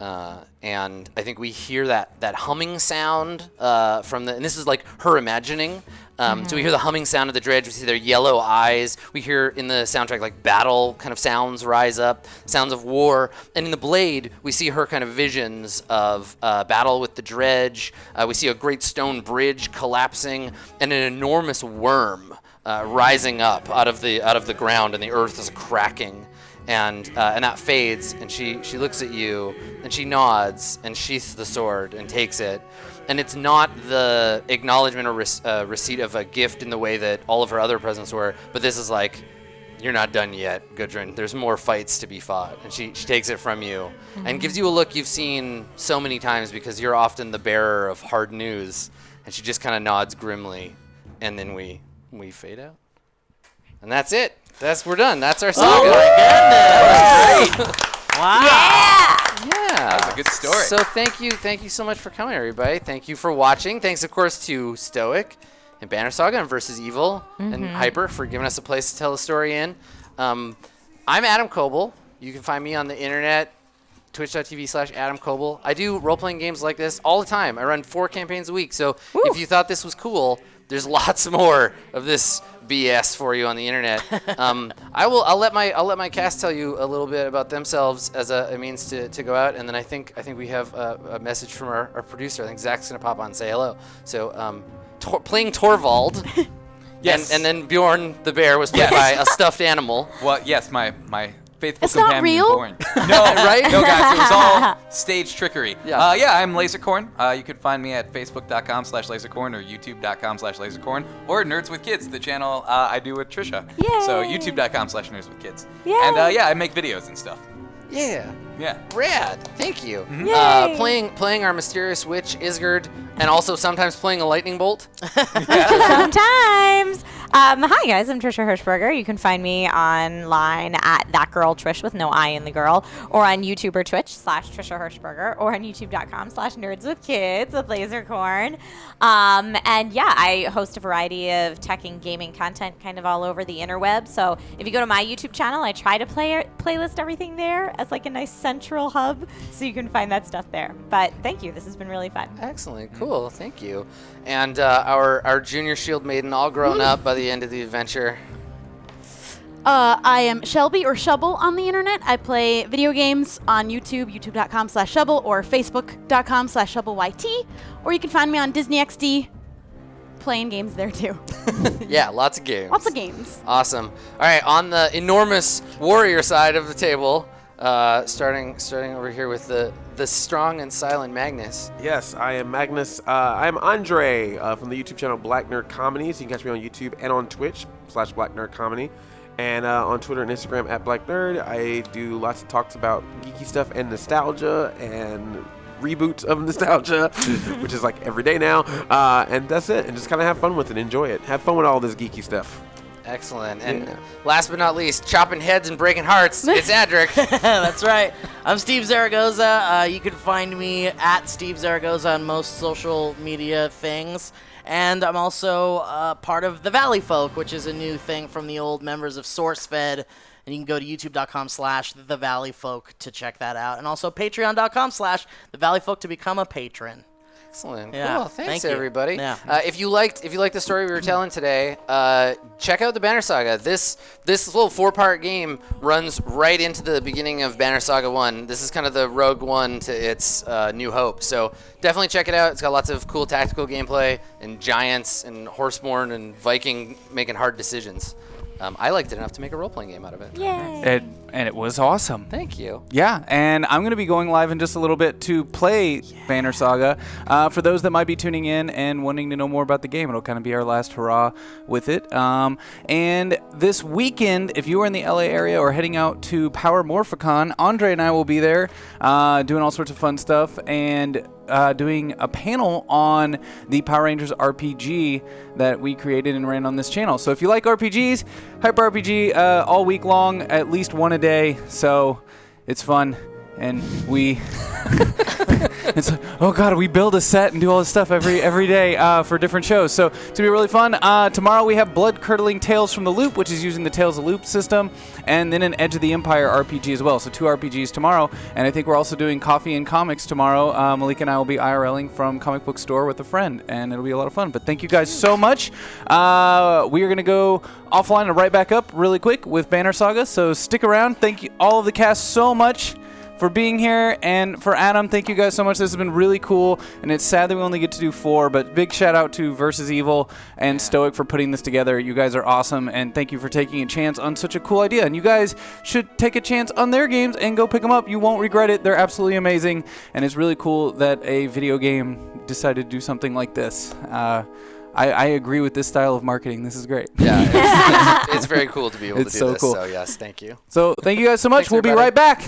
And I think we hear that humming sound from and this is like her imagining. So we hear the humming sound of the dredge. We see their yellow eyes. We hear in the soundtrack like battle kind of sounds rise up, sounds of war. And in the blade, we see her kind of visions of battle with the dredge. We see a great stone bridge collapsing and an enormous worm rising up out of the ground, and the earth is cracking. And that fades, and she looks at you, and she nods, and sheaths the sword and takes it. And it's not the acknowledgement or receipt of a gift in the way that all of her other presents were, but this is like, you're not done yet, Gudrun. There's more fights to be fought. And she takes it from you and gives you a look you've seen so many times because you're often the bearer of hard news. And she just kind of nods grimly, and then we fade out. And that's it. We're done. That's our saga. Oh my goodness! Wow. Yeah. That was a good story. So thank you so much for coming, everybody. Thank you for watching. Thanks, of course, to Stoic and Banner Saga and Versus Evil and Hyper for giving us a place to tell the story in. I'm Adam Koebel. You can find me on the internet, twitch.tv/Adam Koebel. I do role-playing games like this all the time. I run 4 campaigns a week. So if you thought this was cool, there's lots more of this BS for you on the internet. I'll let my cast tell you a little bit about themselves as a means to go out, and then I think we have a message from our producer. I think Zach's gonna pop on and say hello. So playing Torvald, Yes. and then Bjorn the bear was played by a stuffed animal. Well, yes, my faithful It's not companion real? Born. No, Right? No, guys, it was all stage trickery. Yeah. I'm Lasercorn. You can find me at facebook.com/lasercorn or youtube.com/lasercorn or Nerds with Kids, the channel I do with Trisha. Yay. So youtube.com/Nerds with Kids. Yay. And I make videos and stuff. Yeah. Yeah. Rad. Thank you. Yay. Playing our mysterious witch Isgard, and also sometimes playing a lightning bolt. sometimes. Hi guys, I'm Trisha Hirschberger. You can find me online at that girl Trish with no I in the girl, or on YouTube or Twitch /Trisha Hirschberger, or on youtube.com/Nerds with Kids with Lasercorn. And yeah, I host a variety of tech and gaming content kind of all over the interweb. So if you go to my YouTube channel, I try to playlist everything there as like a nice central hub, so you can find that stuff there. But thank you, this has been really fun. Excellent. Cool. Thank you. And our junior shield maiden all grown up by the end of the adventure. I am Shelby or Shubble on the internet. I play video games on YouTube, youtube.com/Shubble, or facebook.com/ShubbleYT. Or you can find me on Disney XD playing games there too. Yeah, lots of games. Lots of games. Awesome. All right, on the enormous warrior side of the table, starting over here with the strong and silent Magnus. Yes, I am Magnus. I'm Andre from the YouTube channel Black Nerd Comedy. So you can catch me on YouTube and on Twitch /Black Nerd Comedy. And on Twitter and Instagram at Black Nerd. I do lots of talks about geeky stuff and nostalgia and reboots of nostalgia, which is like every day now. And that's it. And just kind of have fun with it. Enjoy it. Have fun with all this geeky stuff. Excellent. And last but not least, chopping heads and breaking hearts, it's Adric. That's right. I'm Steve Zaragoza. You can find me at Steve Zaragoza on most social media things. And I'm also part of The Valley Folk, which is a new thing from the old members of SourceFed. And you can go to youtube.com/TheValleyFolk to check that out. And also patreon.com/TheValleyFolk to become a patron. Excellent. Yeah, Cool. Thanks, thank you. everybody. Yeah. If you liked the story we were telling today, check out the Banner Saga. This little 4-part game runs right into the beginning of Banner Saga 1. This is kind of the Rogue One to its New Hope. So definitely check it out. It's got lots of cool tactical gameplay and giants and horseborn and Viking making hard decisions. I liked it enough to make a role-playing game out of it. Yay. And it was awesome. Thank you. Yeah, and I'm going to be going live in just a little bit to play Banner Saga. For those that might be tuning in and wanting to know more about the game, it'll kind of be our last hurrah with it. And this weekend, if you are in the LA area or heading out to Power Morphicon, Andre and I will be there doing all sorts of fun stuff and doing a panel on the Power Rangers RPG that we created and ran on this channel. So if you like RPGs, Hyper RPG all week long, at least one a day. So it's fun. and we it's like, oh god, we build a set and do all this stuff every day for different shows. So it's gonna be really fun. Tomorrow we have Blood Curdling Tales from the Loop, which is using the Tales of Loop system, and then an Edge of the Empire RPG as well. So 2 RPGs tomorrow, and I think we're also doing Coffee and Comics tomorrow. Malik and I will be IRLing from Comic Book Store with a friend, and it'll be a lot of fun. But thank you guys so much. We are gonna go offline and right back up really quick with Banner Saga. So stick around. Thank you all of the cast so much for being here, and for Adam, thank you guys so much. This has been really cool, and it's sad that we only get to do 4, but big shout out to Versus Evil and Stoic for putting this together. You guys are awesome, and thank you for taking a chance on such a cool idea. And you guys should take a chance on their games and go pick them up. You won't regret it. They're absolutely amazing, and it's really cool that a video game decided to do something like this. I agree with this style of marketing. This is great. Yeah, it's very cool to be able to do so this. cool. So yes, thank you. So thank you guys so much. Thanks, We'll be everybody. right back.